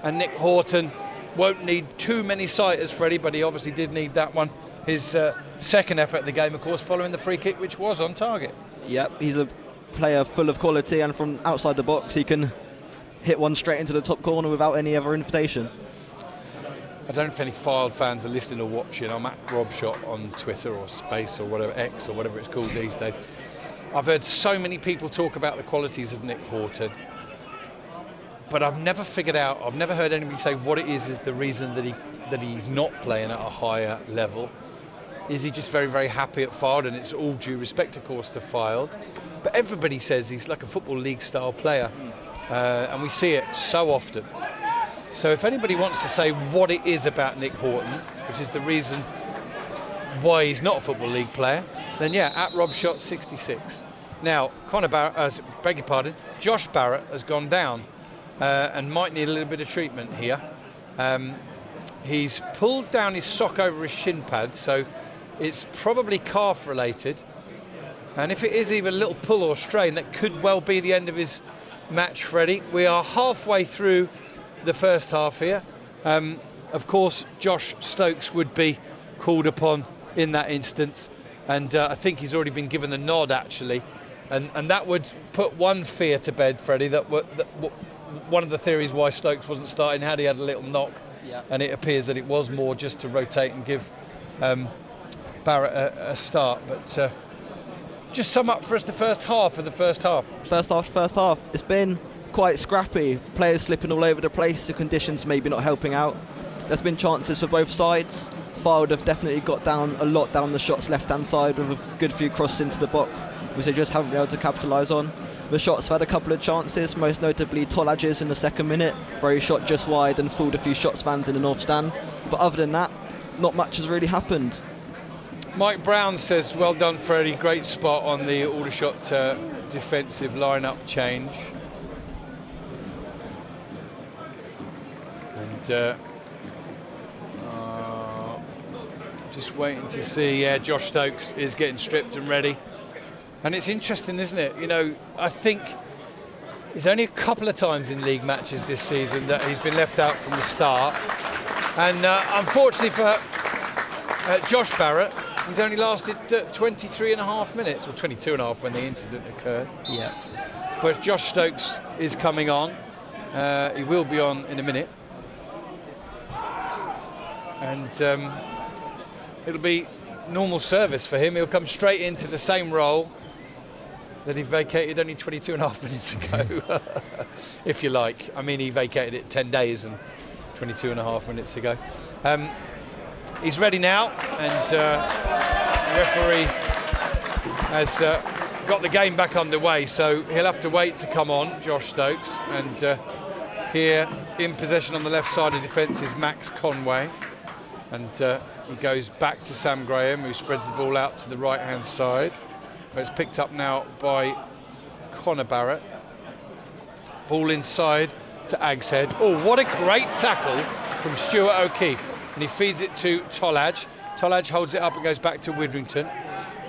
And Nick Horton won't need too many sighters, Freddie, but he obviously did need that one. His second effort at the game, of course, following the free kick, which was on target. Yep, he's a player full of quality, and from outside the box he can hit one straight into the top corner without any other invitation. I don't know if any Fylde fans are listening or watching. I'm at Robshot on Twitter or Space or whatever, X or whatever it's called these days. I've heard so many people talk about the qualities of Nick Horton, but I've never heard anybody say what it is the reason that he's not playing at a higher level. Is he just very, very happy at Fylde? And it's all due respect, of course, to Fylde. But everybody says he's like a Football League style player. And we see it so often. So if anybody wants to say what it is about Nick Horton, which is the reason why he's not a Football League player, then yeah, at Robshot 66. Now, Josh Barrett has gone down and might need a little bit of treatment here. He's pulled down his sock over his shin pad, so it's probably calf related. And if it is even a little pull or strain, that could well be the end of his match, Freddie. We are halfway through the first half here. Of course, Josh Stokes would be called upon in that instance, and I think he's already been given the nod, actually. And that would put one fear to bed, Freddie, that one of the theories why Stokes wasn't starting had he had a little knock. Yeah. And it appears that it was more just to rotate and give Barrett a start. But just sum up for us the first half of the first half. First half. It's been quite scrappy. Players slipping all over the place. The conditions maybe not helping out. There's been chances for both sides. Fylde have definitely got down a lot down the shots left-hand side with a good few crosses into the box, which they just haven't been able to capitalise on. The shots have had a couple of chances, most notably Tollage's in the second minute, where he shot just wide and fooled a few shots fans in the north stand. But other than that, not much has really happened. Mike Brown says, well done, Freddie, great spot on the Aldershot defensive line-up change. And just waiting to see, Josh Stokes is getting stripped and ready. And it's interesting, isn't it? You know, I think there's only a couple of times in league matches this season that he's been left out from the start. And unfortunately for Josh Barrett, he's only lasted 23 and a half minutes, or 22 and a half when the incident occurred. Yeah. But Josh Stokes is coming on. He will be on in a minute. And it'll be normal service for him. He'll come straight into the same role that he vacated only 22 and a half minutes ago, if you like. I mean, he vacated it 10 days and 22 and a half minutes ago. He's ready now, and the referee has got the game back underway, so he'll have to wait to come on, Josh Stokes. And here in possession on the left side of defence is Max Conway, and he goes back to Sam Graham, who spreads the ball out to the right hand side. It's picked up now by Conor Barrett. Ball inside to Agshead. Oh, what a great tackle from Stuart O'Keefe. And he feeds it to Tollage. Tollage holds it up and goes back to Widrington.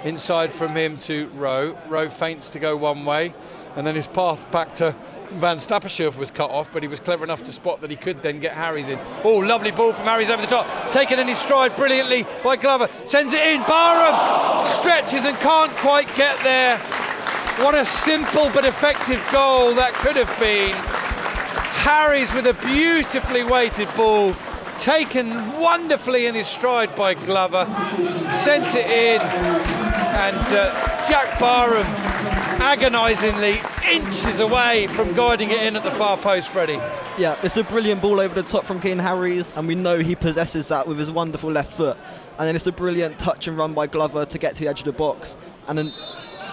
Inside from him to Rowe. Rowe feints to go one way. And then his path back to Van Stappershoef was cut off, but he was clever enough to spot that he could then get Harries in. Oh, lovely ball from Harries over the top. Taken in his stride brilliantly by Glover. Sends it in. Barham stretches and can't quite get there. What a simple but effective goal that could have been. Harries with a beautifully weighted ball, taken wonderfully in his stride by Glover, sent it in, and Jack Barham agonisingly inches away from guiding it in at the far post, Freddie. Yeah, it's a brilliant ball over the top from Keane Harries, and we know he possesses that with his wonderful left foot. And then it's a brilliant touch and run by Glover to get to the edge of the box, and then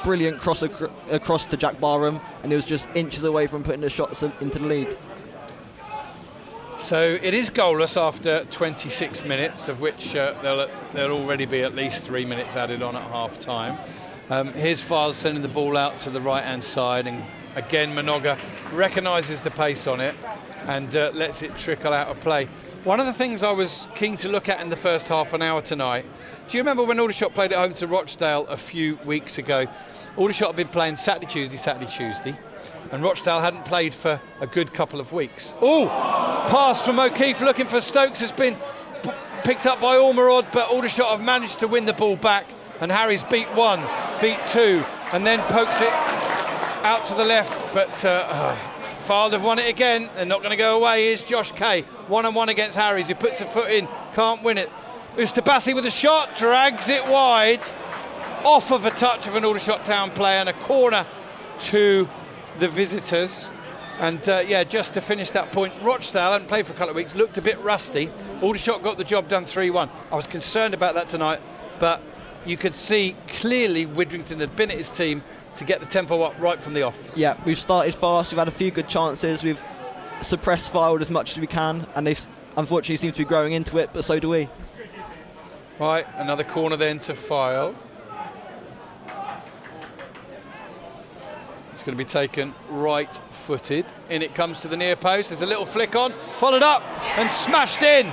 brilliant cross across to Jack Barham, and he was just inches away from putting the shots into the lead. So it is goalless after 26 minutes, of which there'll already be at least 3 minutes added on at half time. Here's Fylde sending the ball out to the right hand side, and again Minoga recognises the pace on it and lets it trickle out of play. One of the things I was keen to look at in the first half an hour tonight, do you remember when Aldershot played at home to Rochdale a few weeks ago? Aldershot had been playing Saturday, Tuesday, and Rochdale hadn't played for a good couple of weeks. Oh, pass from O'Keefe looking for Stokes has been picked up by Ormerod, but Aldershot have managed to win the ball back, and Harry's beat one, beat two, and then pokes it out to the left, but Fylde have won it again. They're not going to go away. Here's Josh Kay, one-on-one against Harries, who puts a foot in, can't win it. Ustabasi with a shot, drags it wide, off of a touch of an Aldershot Town player, and a corner to the visitors. And just to finish that point, Rochdale hadn't played for a couple of weeks, looked a bit rusty. Aldershot got the job done 3-1. I was concerned about that tonight, but you could see clearly Widrington had been at his team to get the tempo up right from the off. Yeah, we've started fast, we've had a few good chances, we've suppressed Fylde as much as we can, and they unfortunately seem to be growing into it, but so do we. Right, another corner then to Fylde. It's going to be taken right-footed. In it comes to the near post. There's a little flick on, followed up and smashed in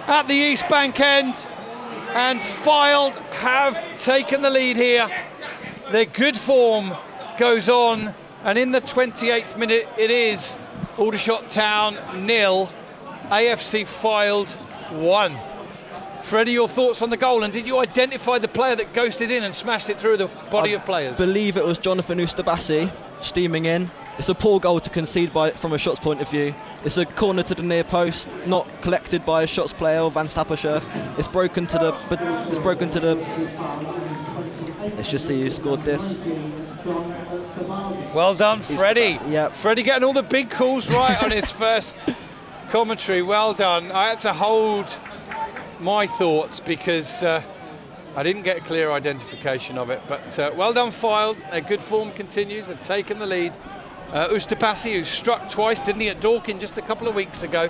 at the East Bank end. And Fylde have taken the lead here. Their good form goes on, and in the 28th minute it is Aldershot Town 0, AFC Fylde 1. Freddie, your thoughts on the goal, and did you identify the player that ghosted in and smashed it through the body of players? I believe it was Jonathan Ustabasi steaming in. It's a poor goal to concede from a shots point of view. It's a corner to the near post, not collected by a shots player or Van Stapperscher. It's broken to the. Let's just see who scored this. Well done, Freddie. Yep. Freddie getting all the big calls right on his first commentary. Well done. I had to hold my thoughts because I didn't get a clear identification of it, but well done Fylde. Their good form continues. They've taken the lead. Ustabasi, who struck twice, didn't he, at Dorking just a couple of weeks ago.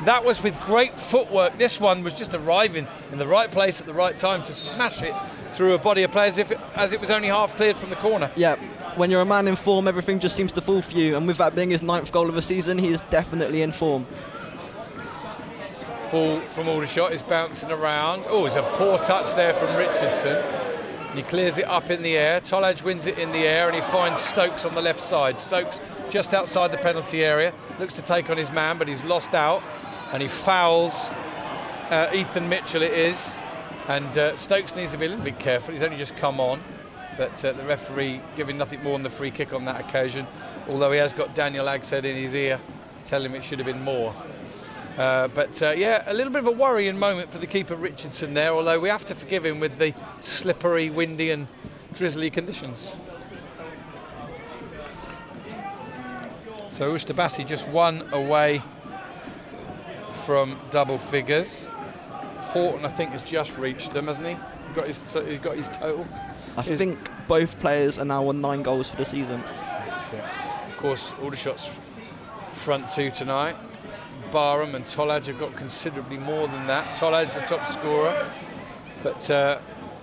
That was with great footwork. This one was just arriving in the right place at the right time to smash it through a body of players as it was only half cleared from the corner. Yeah, when you're a man in form, everything just seems to fall for you, and with that being his 9th goal of the season, he is definitely in form. Ball from Aldershot is bouncing around. Oh, it's a poor touch there from Richardson. He clears it up in the air. Tolaj wins it in the air, and he finds Stokes on the left side. Stokes just outside the penalty area, looks to take on his man, but he's lost out, and he fouls Ethan Mitchell it is, and Stokes needs to be a little bit careful. He's only just come on, but the referee giving nothing more than the free kick on that occasion, although he has got Daniel Agshead in his ear telling him it should have been more. A little bit of a worrying moment for the keeper Richardson there, although we have to forgive him with the slippery, windy and drizzly conditions. So Ustabasi just one away from double figures. Horton, I think, has just reached them, hasn't he? He got his total. I think both players are now on 9 goals for the season. That's it. Of course, Aldershot's front two tonight. Barham and Tolaj have got considerably more than that. Tolaj the top scorer, but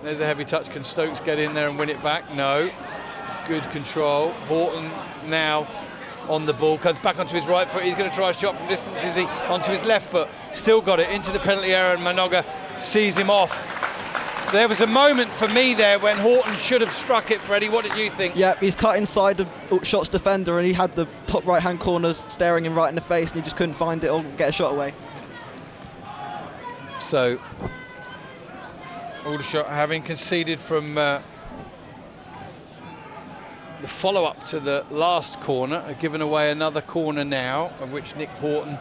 there's a heavy touch. Can Stokes get in there and win it back? No. Good control. Horton now on the ball, comes back onto his right foot. He's going to try a shot from distance, is he? Onto his left foot. Still got it into the penalty area, and Minoga sees him off. There was a moment for me there when Horton should have struck it, Freddie. What did you think? Yeah, he's cut inside the Aldershot's defender, and he had the top right-hand corners staring him right in the face, and he just couldn't find it or get a shot away. So, Aldershot having conceded from the follow-up to the last corner, are giving away another corner now, of which Nick Horton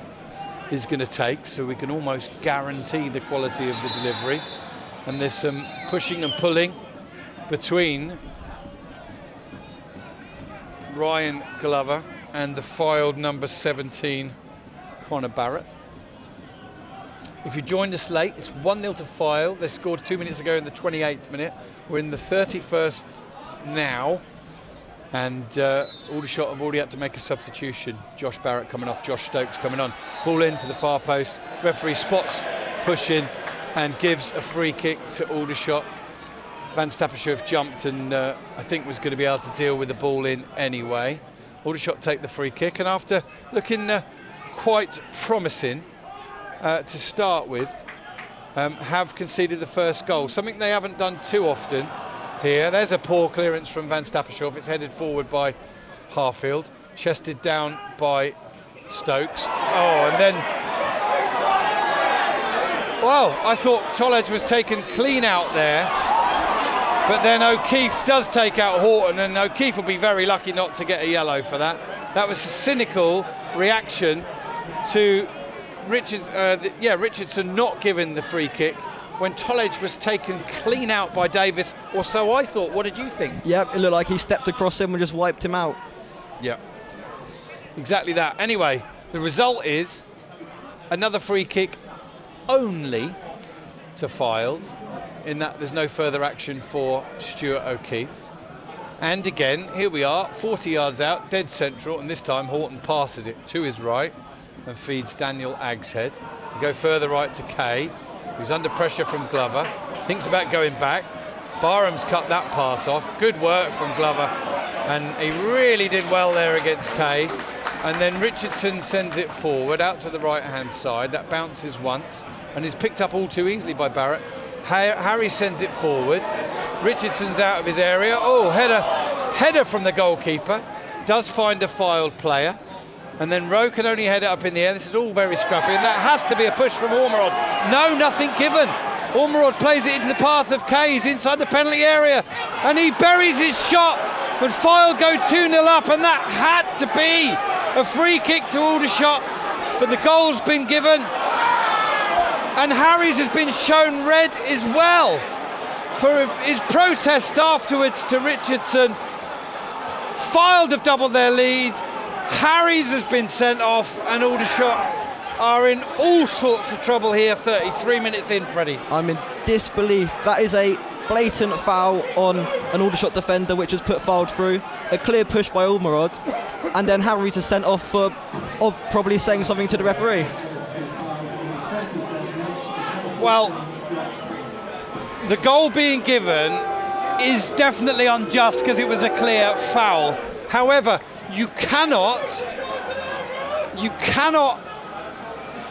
is going to take, so we can almost guarantee the quality of the delivery. And there's some pushing and pulling between Ryan Glover and the Fylde number 17, Connor Barrett. If you joined us late, it's 1-0 to Fylde. They scored 2 minutes ago in the 28th minute. We're in the 31st now, and Aldershot have already had to make a substitution. Josh Barrett coming off, Josh Stokes coming on. Ball into the far post. Referee spots pushing and gives a free kick to Aldershot. Van Stappershoef jumped and I think was going to be able to deal with the ball in anyway. Aldershot take the free kick, and after looking quite promising to start with, have conceded the first goal, something they haven't done too often here. There's a poor clearance from Van Stappershoef. It's headed forward by Harfield, chested down by Stokes. And then, well, I thought Tollage was taken clean out there, but then O'Keefe does take out Horton, and O'Keefe will be very lucky not to get a yellow for that. That was a cynical reaction to Richardson not giving the free kick when Tollage was taken clean out by Davis, or so I thought. What did you think? Yep, it looked like he stepped across him and just wiped him out. Yeah, exactly that. Anyway, the result is another free kick only to Fylde, in that there's no further action for Stuart O'Keefe. And again, here we are, 40 yards out, dead central, and this time Horton passes it to his right and feeds Daniel Agshead. We go further right to Kay, who's under pressure from Glover, thinks about going back. Barham's cut that pass off. Good work from Glover, and he really did well there against Kay. And then Richardson sends it forward out to the right hand side. That bounces once and is picked up all too easily by Barrett. Harry sends it forward. Richardson's out of his area. Header from the goalkeeper. Does find a Fylde player, and then Rowe can only head it up in the air. This is all very scrappy, and that has to be a push from Ormerod. No, nothing given. Ormerod plays it into the path of Kays inside the penalty area, and he buries his shot, but Fylde go 2-0 up, and that had to be a free kick to Aldershot, but the goal's been given, and Harries has been shown red as well for his protest afterwards to Richardson. Fylde have doubled their lead. Harries has been sent off, and Aldershot are in all sorts of trouble here 33 minutes in, Freddie. I'm in disbelief. That is a blatant foul on an Aldershot defender, which has put Fylde through. A clear push by Ormerod, and then Harries is sent off for probably saying something to the referee. Well, the goal being given is definitely unjust because it was a clear foul. However, you cannot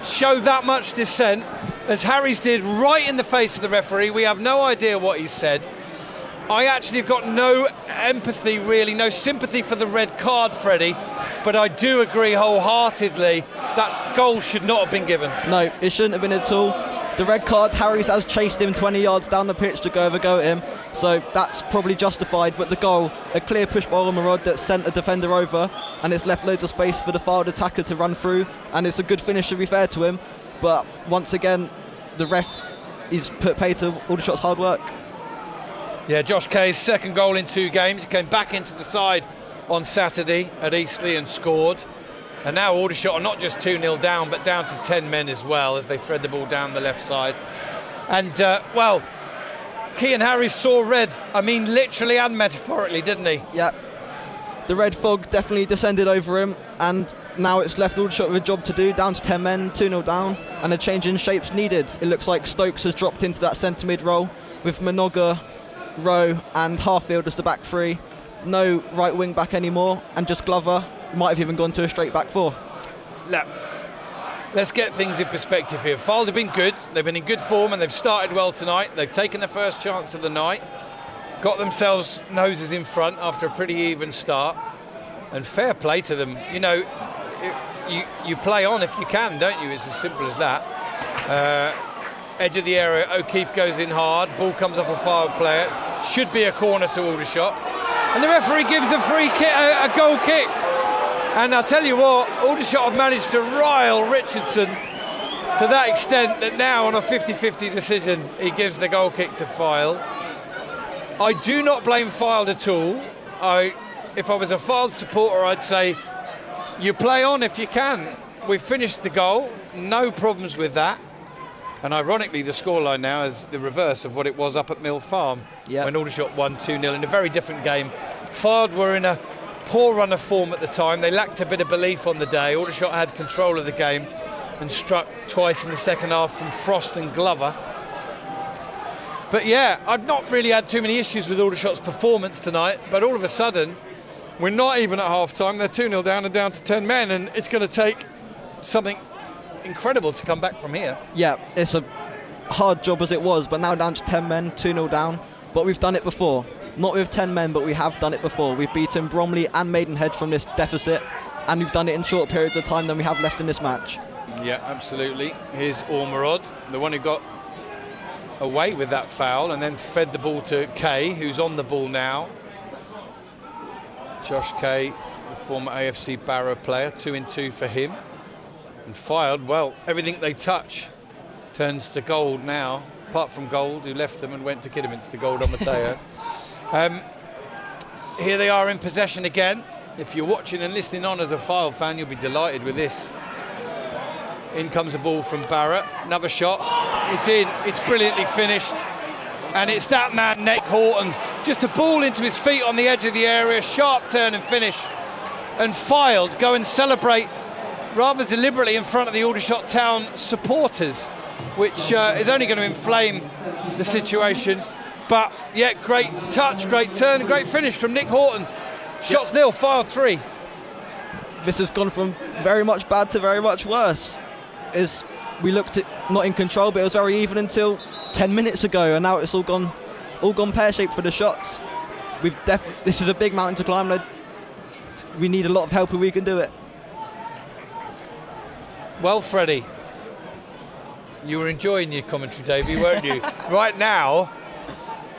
show that much dissent as Harries did right in the face of the referee. We have no idea what he said. I actually have got no empathy, really, no sympathy for the red card, Freddie, but I do agree wholeheartedly that goal should not have been given. No, it shouldn't have been at all. The red card, Harries has chased him 20 yards down the pitch to go at him, so that's probably justified, but the goal, a clear push by Ormerod that sent a defender over, and it's left loads of space for the Fylde attacker to run through, and it's a good finish, to be fair to him, but once again, the ref is put pay to Aldershot's hard work. Yeah, Josh Kay's second goal in 2 games. He came back into the side on Saturday at Eastleigh and scored. And now Aldershot are not just 2-0 down, but down to 10 men as well as they thread the ball down the left side. And, Kean Harries saw red. I mean, literally and metaphorically, didn't he? Yeah. The red fog definitely descended over him, and now it's left Aldershot with a job to do, down to 10 men, 2-0 down, and a change in shapes needed. It looks like Stokes has dropped into that centre mid role with Minoga, Rowe and Harfield as the back three. No right wing back anymore, and just Glover. Might have even gone to a straight back four. Look, let's get things in perspective here. Fylde have been good, they've been in good form, and they've started well tonight. They've taken the first chance of the night, got themselves noses in front after a pretty even start, and fair play to them. You know, you play on if you can, don't you? It's as simple as that. Edge of the area, O'Keefe goes in hard, ball comes off a Fylde player, should be a corner to Aldershot. And the referee gives a free kick, a goal kick. And I'll tell you what, Aldershot have managed to rile Richardson to that extent that now on a 50-50 decision, he gives the goal kick to Fylde. I do not blame Fylde at all. If I was a Fylde supporter, I'd say, you play on if you can. We've finished the goal, no problems with that. And ironically, the scoreline now is the reverse of what it was up at Mill Farm when Aldershot won 2-0 in a very different game. Fylde were in a poor run of form at the time. They lacked a bit of belief on the day. Aldershot had control of the game and struck twice in the second half from Frost and Glover. But yeah, I've not really had too many issues with Aldershot's performance tonight, but all of a sudden, we're not even at half-time. They're 2-0 down and down to 10 men, and it's going to take something incredible to come back from here. Yeah, it's a hard job as it was, but now down to 10 men, 2-0 down. But we've done it before. Not with 10 men, but we have done it before. We've beaten Bromley and Maidenhead from this deficit, and we've done it in short periods of time than we have left in this match. Yeah, absolutely. Here's Ormerod, the one who got away with that foul and then fed the ball to Kay, who's on the ball now. Josh Kay, the former AFC Barrow player, 2-2 for him. And Fylde, well, everything they touch turns to gold now, apart from Gold, who left them and went to Kidderminster, Gold on Mateo. Here they are in possession again. If you're watching and listening on as a Fylde fan, you'll be delighted with this. In comes the ball from Barrett, another shot, it's in, it's brilliantly finished, and it's that man, Nick Horton, just a ball into his feet on the edge of the area, sharp turn and finish, and Fylde go and celebrate rather deliberately in front of the Aldershot Town supporters, which is only going to inflame the situation. But yeah, great touch, great turn, great finish from Nick Horton. Shots nil, Fylde 3. This has gone from very much bad to very much worse. We looked at not in control, but it was very even until 10 minutes ago, and now it's all gone pear-shaped for the shots. This is a big mountain to climb. We need a lot of help if we can do it. Well, Freddie, you were enjoying your commentary, Davey, weren't you? Right now,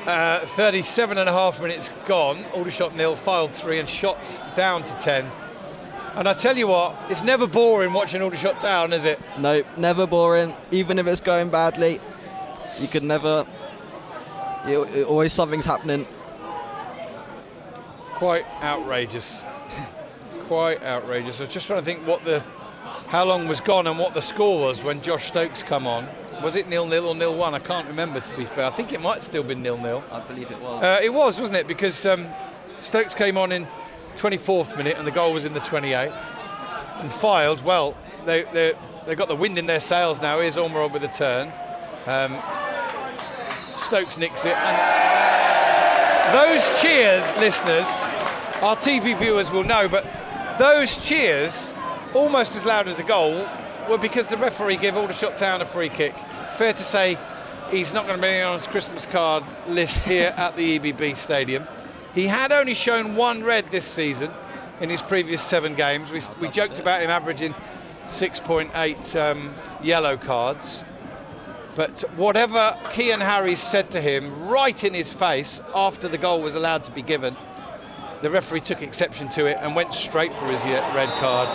37 and a half minutes gone, Aldershot nil, Fylde 3, and shots down to 10. And I tell you what, it's never boring watching Aldershot Town, is it? No, never boring. Even if it's going badly, you could never. Always something's happening. Quite outrageous. Quite outrageous. I was just trying to think how long was gone and what the score was when Josh Stokes come on. Was it 0-0 or 0-1? I can't remember, to be fair. I think it might still been 0-0. I believe it was. It was, wasn't it? Because Stokes came on in 24th minute and the goal was in the 28th. And Fylde, well, they've got the wind in their sails now. Here's Ormerod with a turn. Stokes nicks it. And those cheers, listeners, our TV viewers will know, but those cheers, almost as loud as the goal, were because the referee gave Aldershot Town a free kick. Fair to say he's not going to be on his Christmas card list here at the EBB Stadium. He had only shown one red this season in his previous 7 games. We joked about him averaging 6.8 yellow cards. But whatever Kean Harries said to him right in his face after the goal was allowed to be given, the referee took exception to it and went straight for his red card.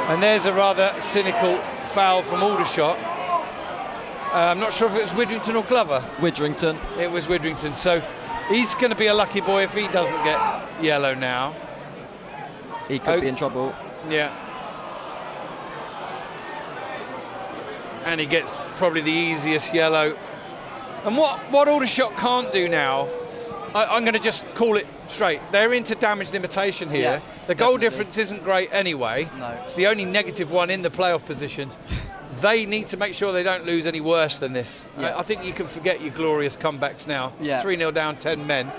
And there's a rather cynical foul from Aldershot. I'm not sure if it was Widrington or Glover. Widrington. It was Widrington. So he's going to be a lucky boy if he doesn't get yellow now. He could be in trouble. Yeah. And he gets probably the easiest yellow. And what Aldershot can't do now, I'm going to just call it straight. They're into damage limitation here. Yeah, the goal difference isn't great anyway. No. It's the only negative one in the playoff positions. They need to make sure they don't lose any worse than this. Yeah. I think you can forget your glorious comebacks now. Yeah. 3-0 down, 10 men.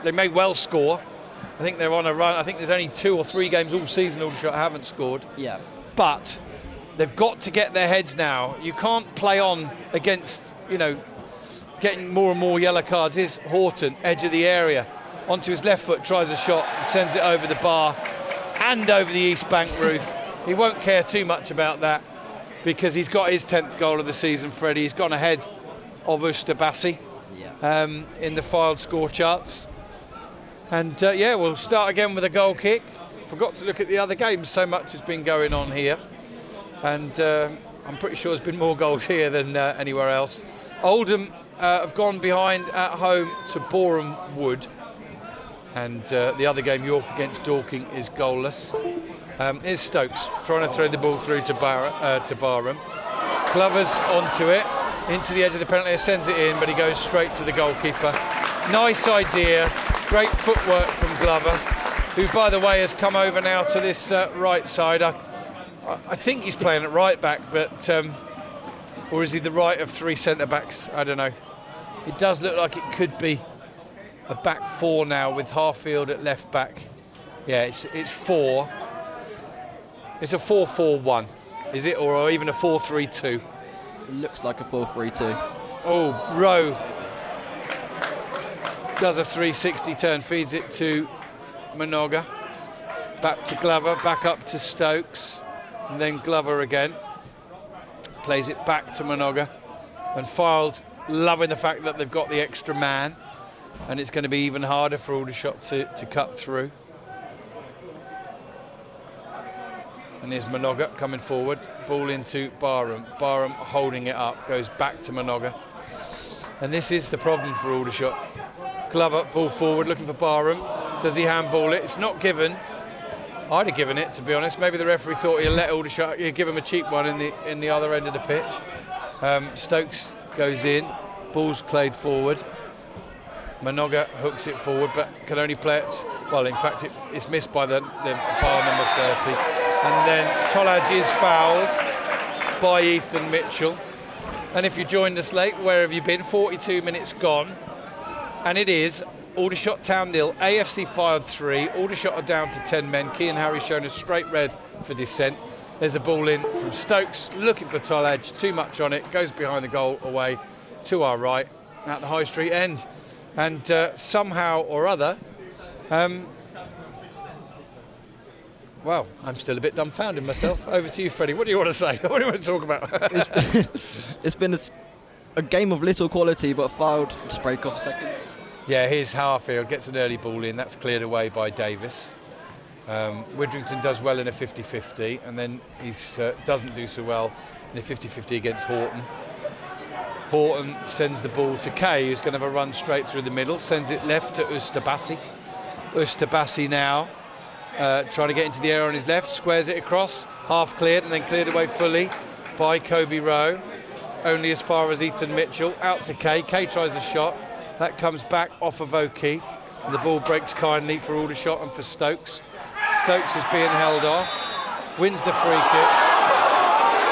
They may well score. I think they're on a run. I think there's only 2 or 3 games all season Aldershot haven't scored. Yeah. But they've got to get their heads now. You can't play on against, getting more and more yellow cards. Here's Horton, edge of the area, onto his left foot, tries a shot and sends it over the bar and over the East Bank roof. He won't care too much about that because he's got his 10th goal of the season, Freddie. He's gone ahead of Ustabassi in the Fylde score charts. And yeah, we'll start again with a goal kick. Forgot to look at the other games, so much has been going on here. And I'm pretty sure there's been more goals here than anywhere else. Oldham have gone behind at home to Boreham Wood. And the other game, York against Dorking, is goalless. Here's Stokes trying to throw the ball through to Barham. Glover's onto it, into the edge of the penalty, sends it in, but he goes straight to the goalkeeper. Nice idea, great footwork from Glover, who, by the way, has come over now to this right side. I think he's playing at right back, but or is he the right of three centre backs? I don't know. It does look like it could be a back four now with Harfield at left back. Yeah, it's four. It's a 4-4-1, is it, or even a 4-3-2? Looks like a 4-3-2. Oh, Rowe does a 360 turn, feeds it to Minoga, back to Glover, back up to Stokes, and then Glover again, plays it back to Minoga, and Fylde loving the fact that they've got the extra man, and it's going to be even harder for Aldershot to cut through. And here's Minoga coming forward, ball into Barham. Barham holding it up, goes back to Minoga. And this is the problem for Aldershot. Glover, ball forward, looking for Barham. Does he handball it? It's not given. I'd have given it, to be honest. Maybe the referee thought he'd let Aldershot, he'd give him a cheap one in the other end of the pitch. Stokes goes in, ball's played forward. Minoga hooks it forward, but can only play it. Well, in fact, it's missed by the file number 30. And then Tolaj is fouled by Ethan Mitchell. And if you joined us late, where have you been? 42 minutes gone. And it is Aldershot Town 0, AFC Fylde 3. Aldershot are down to 10 men. Kean Harry shown a straight red for dissent. There's a ball in from Stokes, looking for Tolaj, too much on it, goes behind the goal away to our right at the High Street end. And somehow or other, well, I'm still a bit dumbfounded myself. Over to you, Freddie. What do you want to say? What do you want to talk about? It's been a game of little quality, but Fylde just break off a second. Yeah, here's Harfield, gets an early ball in. That's cleared away by Davis. Widrington does well in a 50-50, and then he doesn't do so well in a 50-50 against Horton. Horton sends the ball to Kay, who's going to have a run straight through the middle, sends it left to Ustabasi. Ustabasi now trying to get into the air on his left, squares it across, half cleared and then cleared away fully by Kobe Rowe, only as far as Ethan Mitchell, out to Kay. Kay tries a shot, that comes back off of O'Keefe, and the ball breaks kindly for Aldershot and for Stokes. Stokes is being held off, wins the free kick.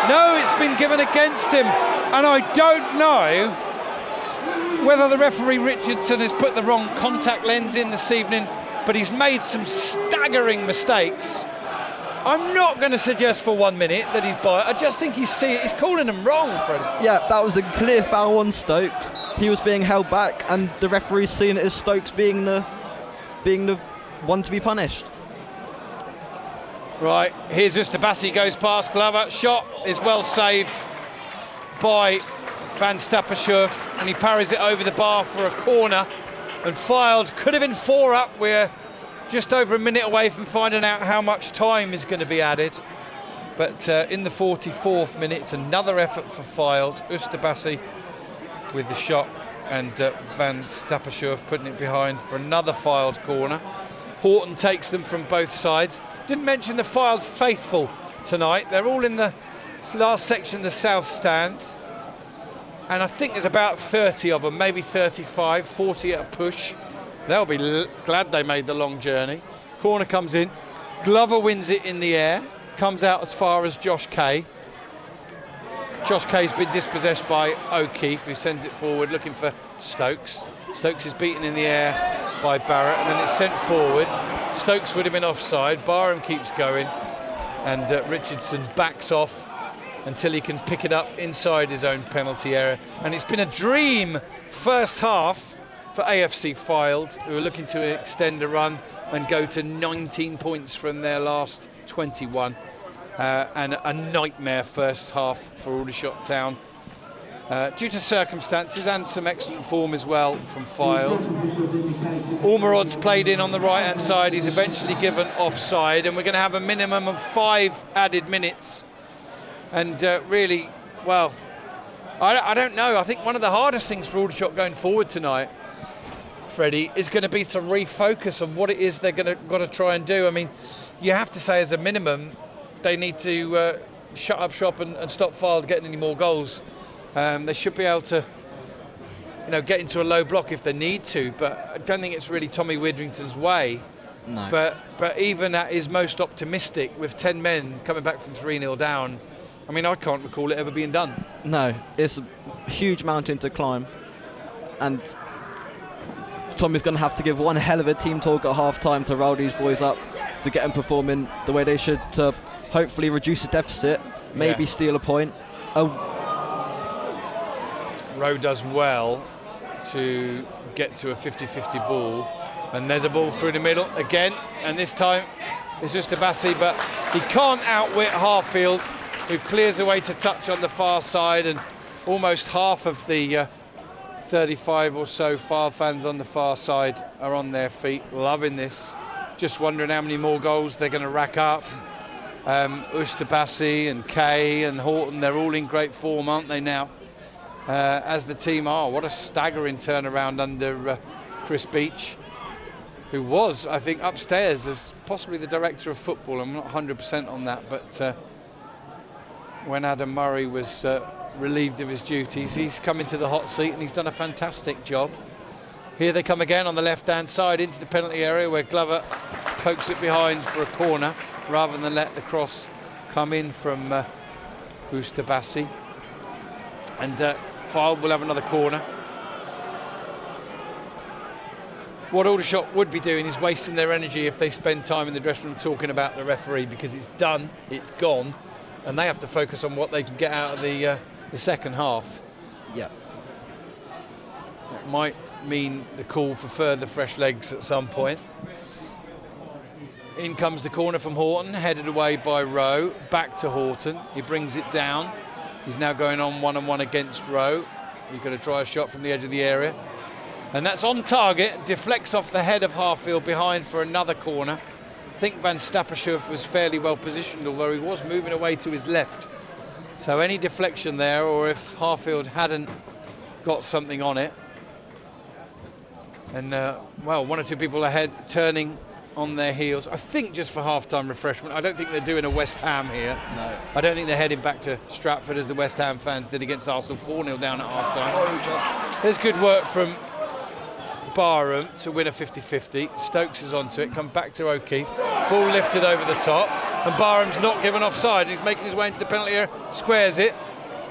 No, it's been given against him, and I don't know whether the referee Richardson has put the wrong contact lens in this evening, but he's made some staggering mistakes. I'm not going to suggest for 1 minute that he's biased. I just think he's calling them wrong, Fred. Yeah, that was a clear foul on Stokes. He was being held back, and the referee's seen it as Stokes being the one to be punished. Right, here's Ustabasi, goes past Glover. Shot is well saved by Van Stappershoef, and he parries it over the bar for a corner. And Fylde could have been 4 up. We're just over a minute away from finding out how much time is going to be added. But in the 44th minute, it's another effort for Fylde. Ustabasi with the shot, and Van Stappershoef putting it behind for another Fylde corner. Horton takes them from both sides. Didn't mention the Fylde faithful tonight. They're all in the last section of the south stands. And I think there's about 30 of them, maybe 35, 40 at a push. They'll be glad they made the long journey. Corner comes in. Glover wins it in the air. Comes out as far as Josh Kay. Josh Kay's been dispossessed by O'Keefe, who sends it forward looking for Stokes. Stokes is beaten in the air by Barrett, and then it's sent forward. Stokes would have been offside. Barham keeps going, and Richardson backs off until he can pick it up inside his own penalty area. And it's been a dream first half for AFC Fylde, who are looking to extend a run and go to 19 points from their last 21. And a nightmare first half for Aldershot Town. due to circumstances and some excellent form as well from Fylde. Ormerod's played in on the right hand side. He's eventually given offside, and we're going to have a minimum of 5 added minutes. And really, well, I don't know. I think one of the hardest things for Aldershot going forward tonight, Freddie, is going to be to refocus on what it is they're got to try and do. I mean, you have to say as a minimum they need to shut up shop and stop Fylde getting any more goals. They should be able to, get into a low block if they need to, but I don't think it's really Tommy Widrington's way. No. But even at his most optimistic, with 10 men coming back from 3-0 down, I mean, I can't recall it ever being done. No, it's a huge mountain to climb, and Tommy's going to have to give one hell of a team talk at half-time to roll these boys up, to get them performing the way they should, to hopefully reduce the deficit, maybe steal a point. Rowe does well to get to a 50-50 ball, and there's a ball through the middle again, and this time it's just Abassi, but he can't outwit Harfield, who clears away to touch on the far side, and almost half of the 35 or so Fylde fans on the far side are on their feet, loving this, just wondering how many more goals they're going to rack up. Ustabassi and Kay and Horton, they're all in great form, aren't they now? As the team are. What a staggering turnaround under Chris Beach, who was, I think, upstairs as possibly the director of football. I'm not 100% on that, but when Adam Murray was relieved of his duties, he's come into the hot seat and he's done a fantastic job. Here they come again on the left-hand side into the penalty area, where Glover pokes it behind for a corner rather than let the cross come in from Ustabassi. And Fylde will have another corner. What Aldershot would be doing is wasting their energy if they spend time in the dressing room talking about the referee, because it's done, it's gone, and they have to focus on what they can get out of the second half. Yeah. It might mean the call for further fresh legs at some point. In comes the corner from Horton, headed away by Rowe, back to Horton. He brings it down. He's now going on one-on-one against Rowe. He's going to try a shot from the edge of the area. And that's on target, deflects off the head of Harfield behind for another corner. I think Van Stappershoef was fairly well positioned, although he was moving away to his left. So any deflection there, or if Harfield hadn't got something on it. And, one or two people ahead turning on their heels, I think just for half-time refreshment. I don't think they're doing a West Ham here. No. I don't think they're heading back to Stratford as the West Ham fans did against Arsenal, 4-0 down at half-time. There's good work from Barham to win a 50-50. Stokes is onto it, come back to O'Keefe. Ball lifted over the top, and Barham's not given offside. He's making his way into the penalty area, squares it.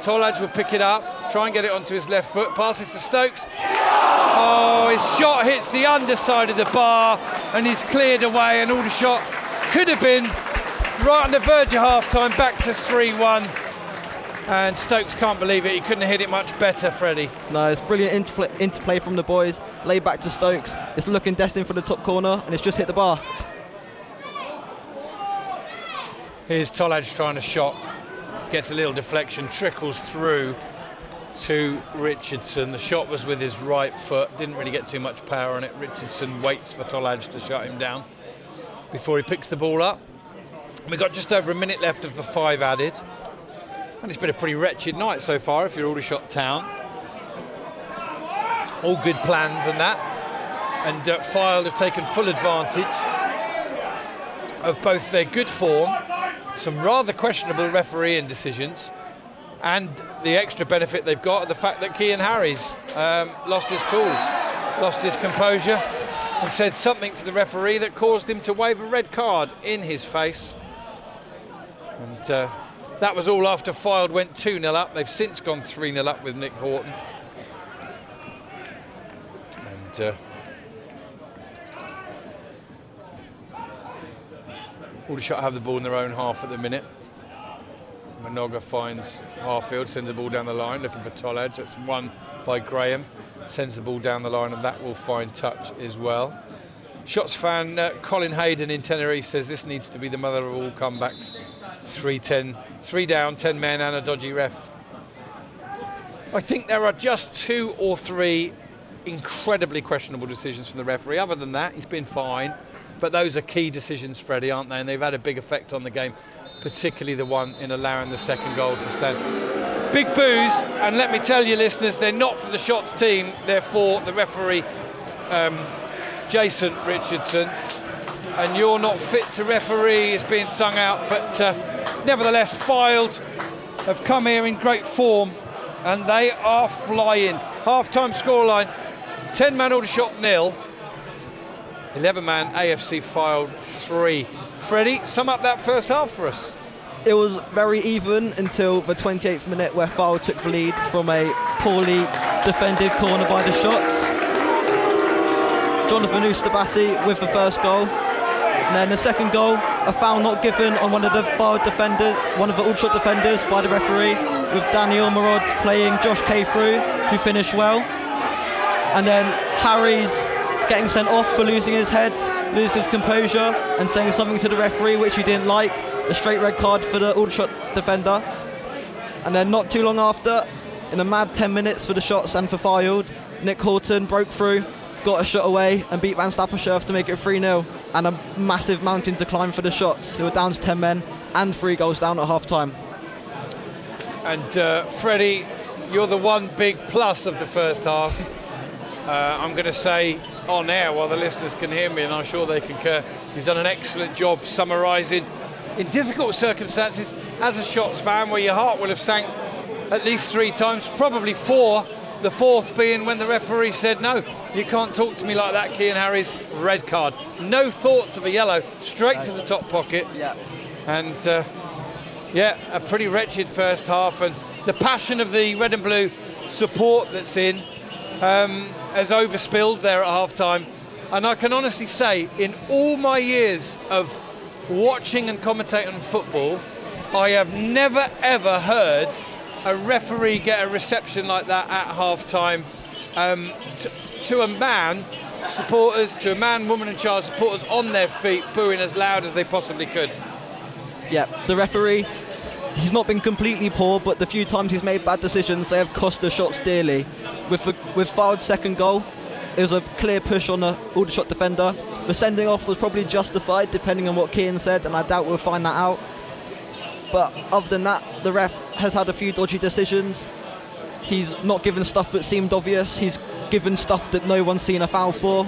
Tolaj will pick it up, try and get it onto his left foot, passes to Stokes. Oh, his shot hits the underside of the bar and he's cleared away, and Aldershot could have been right on the verge of half-time, back to 3-1. And Stokes can't believe it, he couldn't have hit it much better, Freddie. No, it's brilliant interplay from the boys, lay back to Stokes, it's looking destined for the top corner and it's just hit the bar. Here's Tolaj trying a shot, gets a little deflection, trickles through to Richardson. The shot was with his right foot, didn't really get too much power on it. Richardson waits for Tolaj to shut him down before he picks the ball up. We've got just over a minute left of the 5 added, and it's been a pretty wretched night so far if you're Aldershot Town. All good plans and that, and Fylde have taken full advantage of both their good form, some rather questionable refereeing decisions, and the extra benefit they've got of the fact that Kean Harries lost his cool, lost his composure, and said something to the referee that caused him to wave a red card in his face. And that was all after Fylde went 2-0 up. They've since gone 3-0 up with Nick Horton. And Aldershot have the ball in their own half at the minute. Manoga finds Harfield, sends the ball down the line, looking for Tolaj. That's won by Graham, sends the ball down the line, and that will find touch as well. Shots fan Colin Hayden in Tenerife says this needs to be the mother of all comebacks. 3 down, 10 men and a dodgy ref. I think there are just 2 or 3 incredibly questionable decisions from the referee. Other than that, he's been fine. But those are key decisions, Freddie, aren't they? And they've had a big effect on the game, particularly the one in allowing the second goal to stand. Big boos, and let me tell you, listeners, they're not for the Shots team. They're for the referee, Jason Richardson. And you're not fit to referee is being sung out. But nevertheless, Fylde have come here in great form, and they are flying. Half-time scoreline, 10-man Aldershot 0. 11-man AFC Fylde 3. Freddie, sum up that first half for us. It was very even until the 28th minute, where Fylde took the lead from a poorly defended corner by the Shots. Jonathan Ustabasi with the first goal. And then the second goal, a foul not given on one of the Fylde defenders, one of the Aldershot defenders by the referee, with Daniel Marod playing Josh Kay through, who finished well. And then Harry's getting sent off for losing his head, losing his composure, and saying something to the referee which he didn't like. A straight red card for the Aldershot defender. And then not too long after, in a mad 10 minutes for the Shots and for Fylde, Nick Horton broke through, got a shot away and beat Van Stapperscherf to make it 3-0, and a massive mountain to climb for the Shots, who were down to 10 men and 3 goals down at half time. And Freddie, you're the one big plus of the first half. I'm going to say on air while the listeners can hear me, and I'm sure they concur, you've done an excellent job summarising in difficult circumstances as a Shots fan, where your heart will have sank at least 3 times, probably 4, the 4th being when the referee said, no, you can't talk to me like that, Cian Harry's red card. No thoughts of a yellow, straight to the top pocket. Yeah. And yeah, a pretty wretched first half, and the passion of the red and blue support that's in has overspilled there at half time. And I can honestly say, in all my years of watching and commentating on football, I have never ever heard a referee get a reception like that at half time. To a man, supporters, to a man, woman and child, supporters on their feet, booing as loud as they possibly could. Yeah, the referee, he's not been completely poor, but the few times he's made bad decisions, they have cost the Shots dearly. With Fylde's second goal, it was a clear push on the Aldershot defender. The sending off was probably justified, depending on what Cian said, and I doubt we'll find that out. But other than that, the ref has had a few dodgy decisions. He's not given stuff that seemed obvious. He's given stuff that no one's seen a foul for.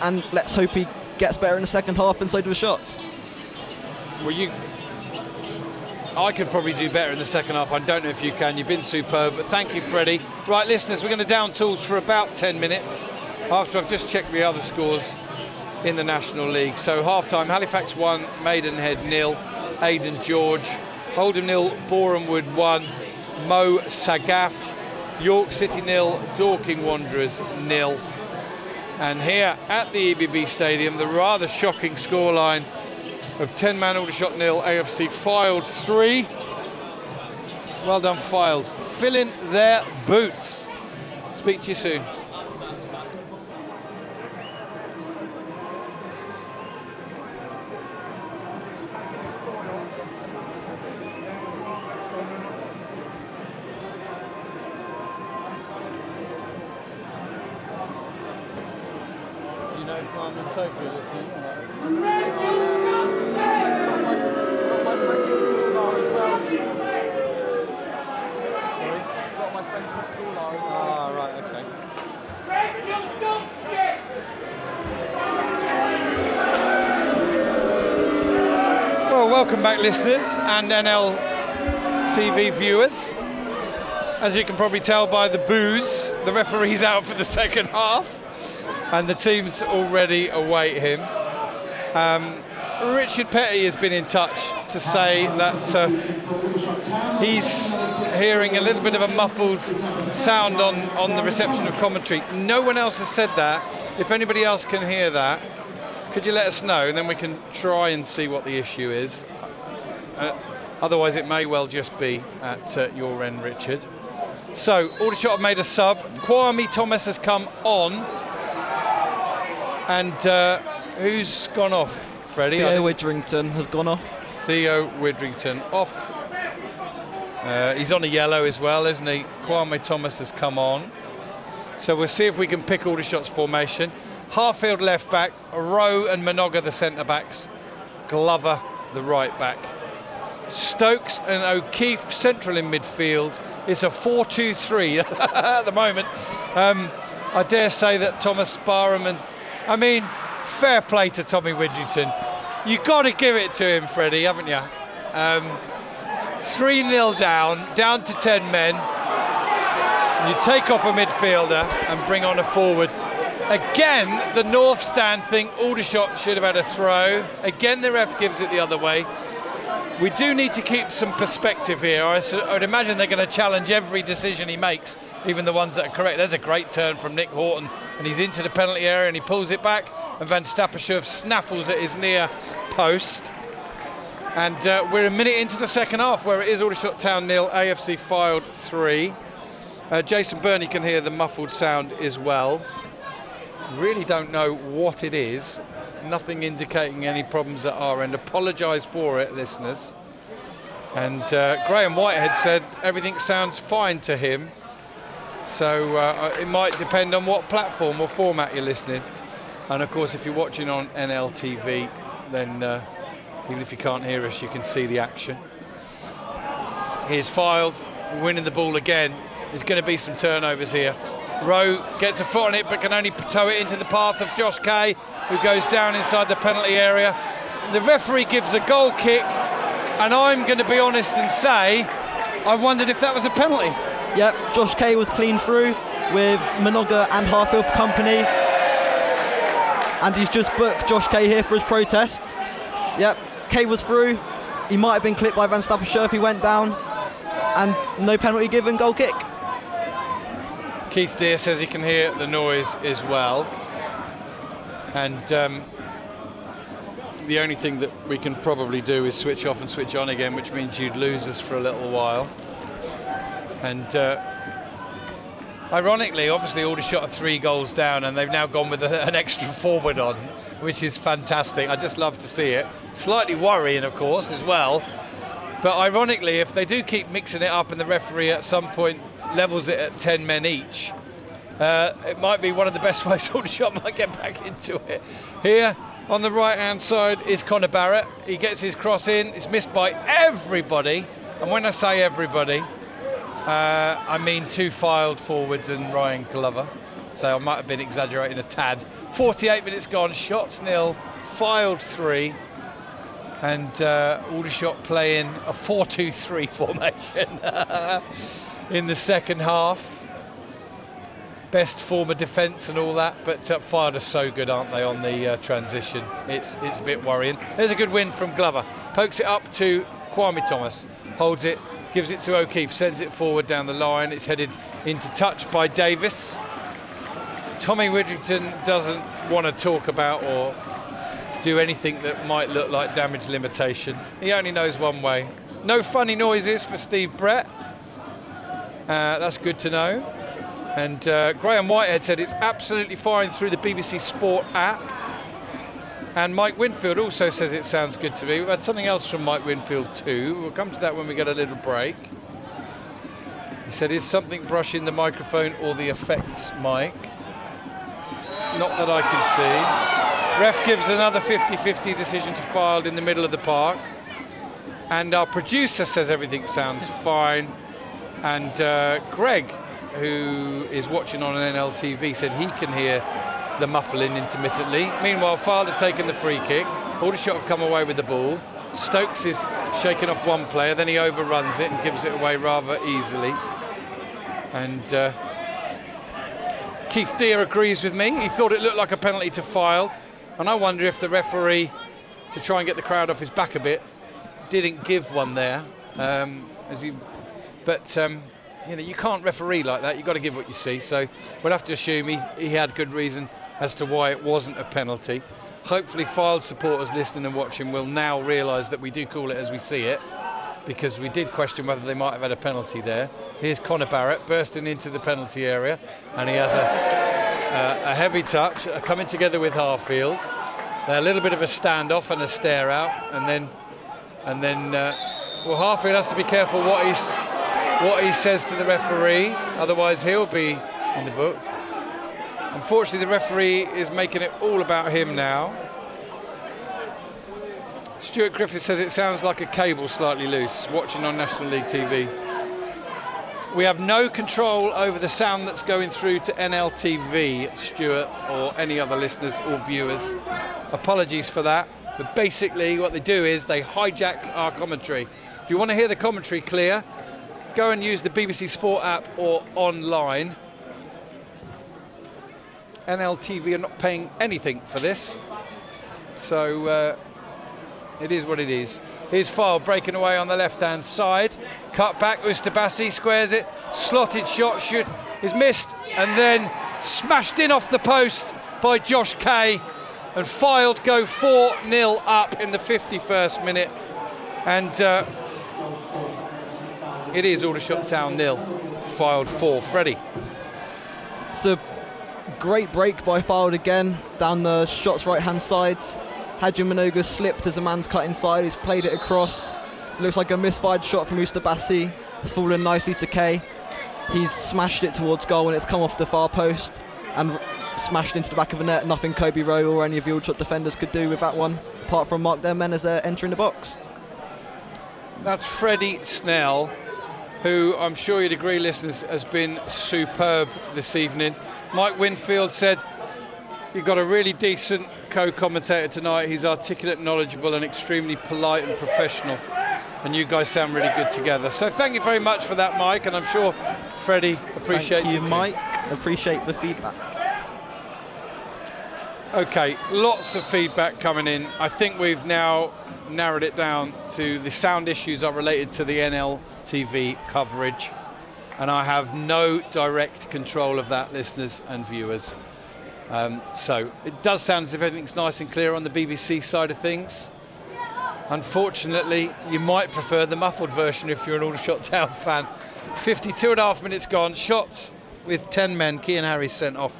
And let's hope he gets better in the second half, and so do the Shots. Well, I could probably do better in the second half. I don't know if you can. You've been superb, but thank you, Freddie. Right, listeners, we're going to down tools for about 10 minutes after I've just checked the other scores in the National League. So half-time, Halifax 1, Maidenhead 0, Aidan George, Oldham 0, Borehamwood 1, Mo Sagaf, York City 0, Dorking Wanderers 0. And here at the EBB Stadium, the rather shocking scoreline of 10-man Aldershot 0, AFC Fylde 3. Well done, Fylde. Fill in their boots. Speak to you soon. Do you know Carmen Sophie listening? Well, welcome back, listeners and NL TV viewers. As you can probably tell by the boos, the referee's out for the second half, and the teams already await him. Richard Petty has been in touch to say that he's hearing a little bit of a muffled sound on the reception of commentary. No one else has said that. If anybody else can hear that, could you let us know, and then we can try and see what the issue is. Otherwise it may well just be at your end, Richard. So Aldershot have made a sub. Kwame Thomas has come on, and who's gone off, Freddie? Theo Widrington has gone off. Theo Widrington off He's on a yellow as well, isn't he? Kwame Thomas has come on. So we'll see if we can pick Aldershot's formation. Harfield left back, Rowe and Minoga the centre backs, Glover the right back. Stokes and O'Keefe central in midfield. It's a 4-2-3 at the moment. I dare say that Thomas Barham fair play to Tommy Widrington. You've got to give it to him, Freddie, haven't you? 3-0 down to 10 men. You take off a midfielder and bring on a forward. Again, the North Stand think Aldershot should have had a throw. Again, the ref gives it the other way. We do need to keep some perspective here. I would imagine they're going to challenge every decision he makes, even the ones that are correct. There's a great turn from Nick Horton, and he's into the penalty area and he pulls it back, and Van Stappershoef snaffles at his near post. And we're a minute into the second half, where it is Aldershot Town 0, AFC Fylde 3. Jason Burney can hear the muffled sound as well. Really don't know what it is. Nothing indicating any problems at our end. Apologise for it, listeners. And Graham Whitehead said everything sounds fine to him. So it might depend on what platform or format you're listening. And of course, if you're watching on NLTV, then even if you can't hear us, you can see the action. Here's Fylde winning the ball again. There's going to be some turnovers here. Rowe gets a foot on it, but can only tow it into the path of Josh Kay, who goes down inside the penalty area. The referee gives a goal kick, and I'm going to be honest and say I wondered if that was a penalty. Yep, Josh Kay was clean through with Minoga and Harfield for company, and he's just booked Josh Kay here for his protest. Yep, Kay was through. He might have been clipped by Van Stappershoef. He went down, and no penalty given, goal kick. Keith Deere says he can hear the noise as well, and the only thing that we can probably do is switch off and switch on again, which means you'd lose us for a little while. And ironically, obviously Aldershot are 3 goals down, and they've now gone with an extra forward on, which is fantastic. I just love to see it. Slightly worrying, of course, as well. But ironically, if they do keep mixing it up and the referee at some point levels it at 10 men each, it might be one of the best ways Aldershot might get back into it. Here on the right hand side is Connor Barrett. He gets his cross in. It's missed by everybody, and when I say everybody, I mean 2 Fylde forwards and Ryan Glover, so I might have been exaggerating a tad. 48 minutes gone, Shots 0, Fylde 3, and Aldershot playing a 4-2-3 formation in the second half. Best form of defence and all that, but Fylde are so good, aren't they, on the transition? It's a bit worrying. There's a good win from Glover. Pokes it up to Kwame Thomas, holds it, gives it to O'Keefe, sends it forward down the line. It's headed into touch by Davis. Tommy Widrington doesn't want to talk about or do anything that might look like damage limitation. He only knows one way. No funny noises for Steve Brett. That's good to know. And Graham Whitehead said it's absolutely fine through the BBC Sport app. And Mike Winfield also says it sounds good to me. We've had something else from Mike Winfield too. We'll come to that when we get a little break. He said, is something brushing the microphone or the effects mic? Not that I can see. Ref gives another 50-50 decision to Fylde in the middle of the park. And our producer says everything sounds fine. And Greg, who is watching on NLTV, said he can hear the muffling intermittently. Meanwhile, Fylde have taken the free kick. Aldershot have come away with the ball. Stokes is shaking off one player, then he overruns it and gives it away rather easily. And Keith Deere agrees with me. He thought it looked like a penalty to Fylde. And I wonder if the referee, to try and get the crowd off his back a bit, didn't give one there. You know, you can't referee like that. You've got to give what you see. So we'll have to assume he had good reason as to why it wasn't a penalty. Hopefully Fylde supporters listening and watching will now realise that we do call it as we see it, because we did question whether they might have had a penalty there. Here's Connor Barrett bursting into the penalty area, and he has a heavy touch, coming together with Harfield. A little bit of a standoff and a stare out, and then Harfield has to be careful what he's what he says to the referee, otherwise he'll be in the book. Unfortunately, the referee is making it all about him now. Stuart Griffith says it sounds like a cable slightly loose, watching on National League TV. We have no control over the sound that's going through to NLTV, Stuart, or any other listeners or viewers. Apologies for that. But basically what they do is they hijack our commentary. If you want to hear the commentary clear, go and use the BBC Sport app or online. NLTV are not paying anything for this. So it is what it is. Here's Fylde breaking away on the left-hand side. Cut back, Ustabasi squares it. Slotted shot is missed and then smashed in off the post by Josh Kay. And Fylde go 4-0 up in the 51st minute. And it is Aldershot Town 0, Fylde 4. Freddie. It's a great break by Fylde again, down the Shot's right-hand side. Hadji Minoga slipped as a man's cut inside. He's played it across. It looks like a misfired shot from Ustabasi. It's fallen nicely to Kay. He's smashed it towards goal and it's come off the far post and smashed into the back of the net. Nothing Kobe Rowe or any of the Aldershot defenders could do with that one, apart from mark their men as they're entering the box. That's Freddie Snell, who I'm sure you'd agree, listeners, has been superb this evening. Mike Winfield said, "You've got a really decent co-commentator tonight. He's articulate, knowledgeable and extremely polite and professional. And you guys sound really good together." So thank you very much for that, Mike, and I'm sure Freddie appreciates it. Thank you, Mike. Appreciate the feedback. Okay, lots of feedback coming in. I think we've now narrowed it down to the sound issues are related to the NLTV coverage, and I have no direct control of that, listeners and viewers. So it does sound as if everything's nice and clear on the BBC side of things. Unfortunately, you might prefer the muffled version if you're an Aldershot Town fan. 52.5 minutes gone. Shots with 10 men. Kean Harris sent off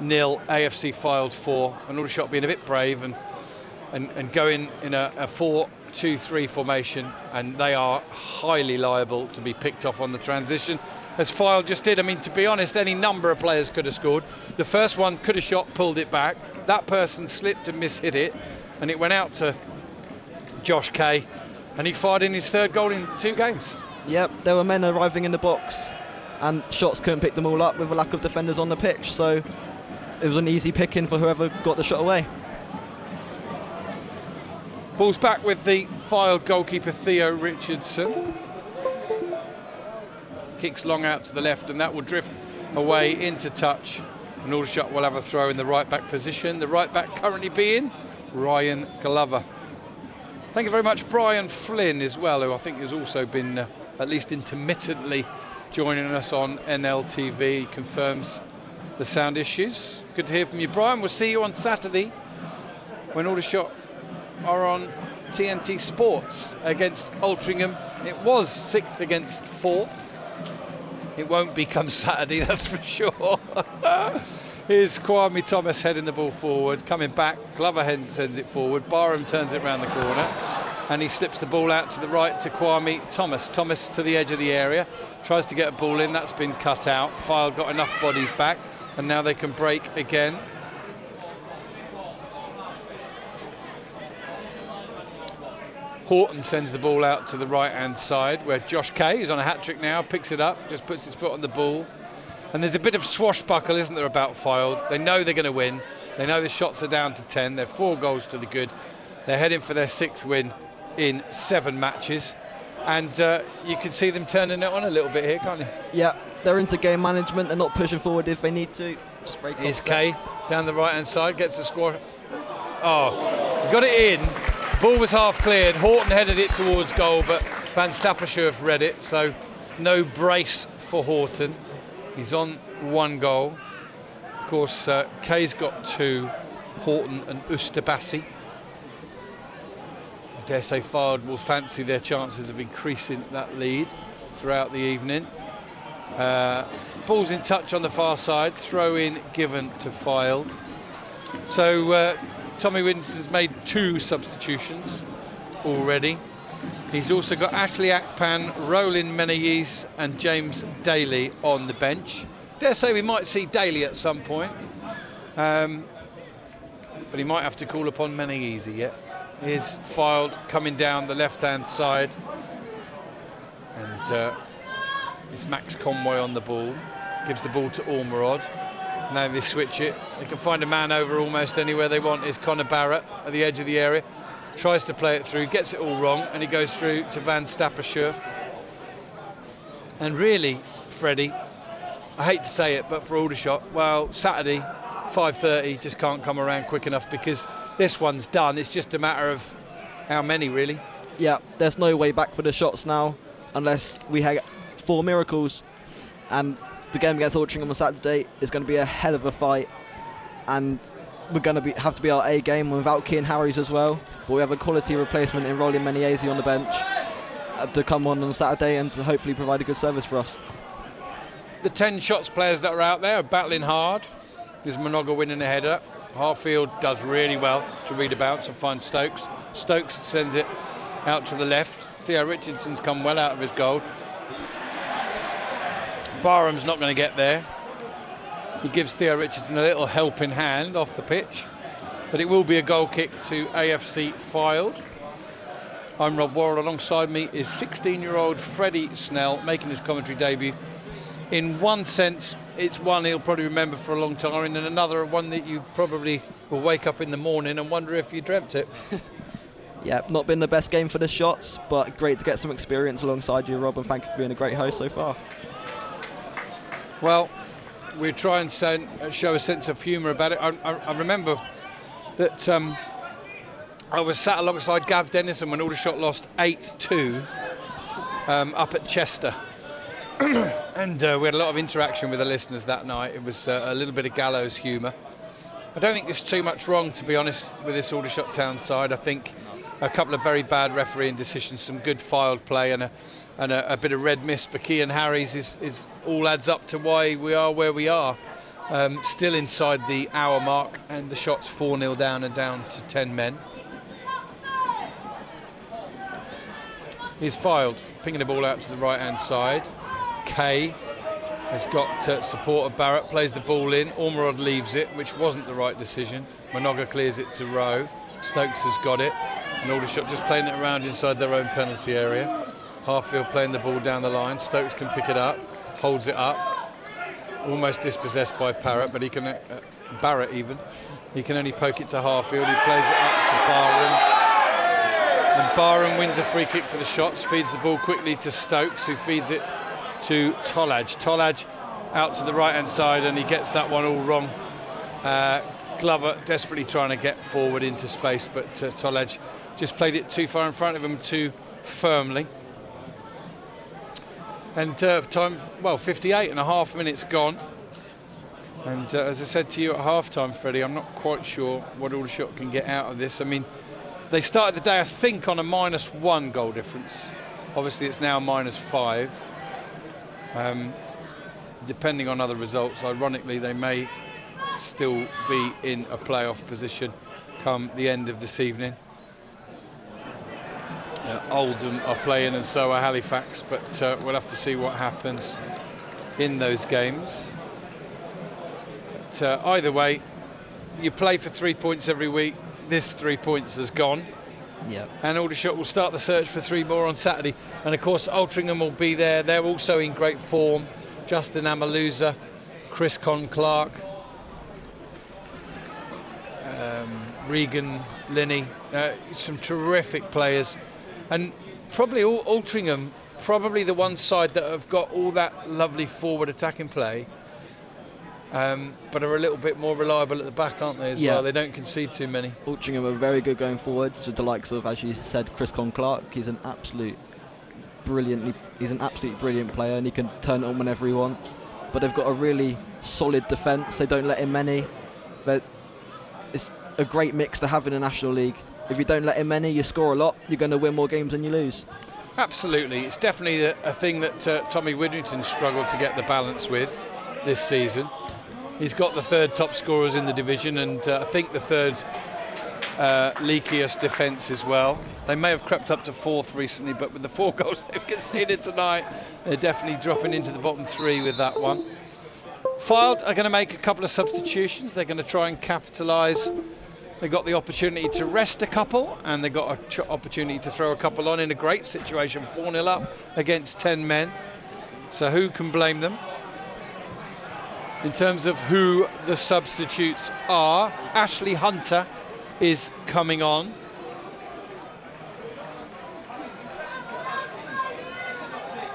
0. AFC Fylde 4. And Aldershot being a bit brave and going in a 4-2-3 formation. And they are highly liable to be picked off on the transition, as Fylde just did. I mean, to be honest, any number of players could have scored. The first one could have shot, pulled it back. That person slipped and mishit it, and it went out to Josh Kay, and he fired in his third goal in 2 games. Yep, there were men arriving in the box, and Shots couldn't pick them all up with a lack of defenders on the pitch, so it was an easy picking for whoever got the shot away. Ball's back with the Fylde goalkeeper Theo Richardson. Kicks long out to the left, and that will drift away into touch, and Aldershot will have a throw in the right back position. The right back currently being Ryan Glover. Thank you very much, Brian Flynn, as well, who I think has also been at least intermittently joining us on NLTV. He confirms the sound issues. Good to hear from you, Brian. We'll see you on Saturday when Aldershot are on TNT Sports against Altrincham. It was 6th against 4th. It won't become Saturday, that's for sure. Here's Kwame Thomas heading the ball forward, coming back. Glover sends it forward. Barham turns it round the corner, and he slips the ball out to the right to Kwame Thomas. Thomas to the edge of the area, tries to get a ball in. That's been cut out. Fylde got enough bodies back, and now they can break again. Horton sends the ball out to the right-hand side, where Josh Kay, who's on a hat-trick now, picks it up, just puts his foot on the ball. And there's a bit of swashbuckle, isn't there, about Fylde? They know they're going to win. They know the shots are down to 10. They're 4 goals to the good. They're heading for their 6th win in 7 matches. And you can see them turning it on a little bit here, can't you? Yeah, they're into game management. They're not pushing forward if they need to. Just break. Here's Kay down the right-hand side, gets the squash. Oh, got it in. Ball was half cleared. Horton headed it towards goal, but Van Stappershoef read it, so no brace for Horton. He's on 1 goal. Of course, Kay's got 2, Horton and Ustabasi. I dare say Fylde will fancy their chances of increasing that lead throughout the evening. Ball's in touch on the far side, throw in given to Fylde. So Tommy Winton's made 2 substitutions already. He's also got Ashley Akpan, Roland Menayes and James Daly on the bench. Dare say we might see Daly at some point, but he might have to call upon Menayes yet. Here's Fylde coming down the left-hand side, and it's Max Conway on the ball. Gives the ball to Ormerod. Now they switch it. They can find a man over almost anywhere they want. Is Connor Barrett at the edge of the area. Tries to play it through, gets it all wrong, and he goes through to Van Stapperschurf. And really, Freddie, I hate to say it, but for Aldershot, well, Saturday, 5:30, just can't come around quick enough because this one's done. It's just a matter of how many, really. Yeah, there's no way back for the shots now unless we have 4 miracles. And the game against Altrincham on Saturday is going to be a hell of a fight. And we're going to have to be our A game without Kean Harries as well. But we have a quality replacement in Roland Menayes on the bench to come on Saturday and to hopefully provide a good service for us. The 10 shots players that are out there are battling hard. There's Monoga winning a header. Harfield does really well to read a bounce and find Stokes. Stokes sends it out to the left. Theo Richardson's come well out of his goal. Barham's not going to get there. He gives Theo Richardson a little helping hand off the pitch, but it will be a goal kick to AFC Fylde. I'm Rob Worrell. Alongside me is 16-year-old Freddie Snell making his commentary debut. In one sense, it's one he'll probably remember for a long time, and in another, one that you probably will wake up in the morning and wonder if you dreamt it. Yeah, not been the best game for the shots, but great to get some experience alongside you, Rob, and thank you for being a great host so far. Well, we try and show a sense of humour about it. I remember that I was sat alongside Gav Dennison when Aldershot lost 8-2 up at Chester. And we had a lot of interaction with the listeners that night. It was a little bit of gallows humour. I don't think there's too much wrong, to be honest, with this Aldershot town side. I think a couple of very bad refereeing decisions, some good Fylde play, and a bit of red mist for Kean Harries is all adds up to why we are where we are. Still inside the hour mark, and the shot's 4-0 down and down to 10 men. Here's Fylde pinging the ball out to the right hand side. Kay has got support of Barrett, plays the ball in. Ormerod leaves it, which wasn't the right decision. Monoga clears it to Rowe. Stokes has got it, and Aldershot just playing it around inside their own penalty area. Harfield playing the ball down the line. Stokes can pick it up, holds it up, almost dispossessed by Barrett, but he can Barrett even. He can only poke it to Harfield. He plays it up to Barham, and Barham wins a free kick for the shots. Feeds the ball quickly to Stokes, who feeds it to Tolaj. Tolaj out to the right hand side, and he gets that one all wrong. Glover desperately trying to get forward into space, but Tolaj just played it too far in front of him, too firmly. And time, well, 58 and a half minutes gone. And as I said to you at half-time, Freddie, I'm not quite sure what Aldershot can get out of this. I mean, they started the day, I think, on a -1 goal difference. Obviously, it's now -5. Depending on other results, ironically, they may still be in a playoff position come the end of this evening. Oldham are playing, and so are Halifax, but we'll have to see what happens in those games. But either way, you play for 3 points every week. This 3 points has gone. Yeah. And Aldershot will start the search for 3 more on Saturday. And of course, Altrincham will be there. They're also in great form. Justin Amaluza, Chris Clark, Regan Linney, some terrific players. And probably Altrincham, probably the one side that have got all that lovely forward attacking play, but are a little bit more reliable at the back, aren't they, as well? They don't concede too many. Altrincham are very good going forwards with the likes of, as you said, Chris Clark. He's an absolute brilliant player, and he can turn it on whenever he wants. But they've got a really solid defence. They don't let in many. But it's a great mix to have in the National League. If you don't let in many, you score a lot. You're going to win more games than you lose. Absolutely. It's definitely a thing that Tommy Widdrington struggled to get the balance with this season. He's got the 3rd top scorers in the division, and I think the 3rd leakiest defence as well. They may have crept up to 4th recently, but with the 4 goals they've conceded tonight, they're definitely dropping into the bottom 3 with that one. Fylde are going to make a couple of substitutions. They're going to try and capitalise. They got the opportunity to rest a couple, and they got an opportunity to throw a couple on in a great situation, 4-0 up against 10 men. So who can blame them? In terms of who the substitutes are, Ashley Hunter is coming on.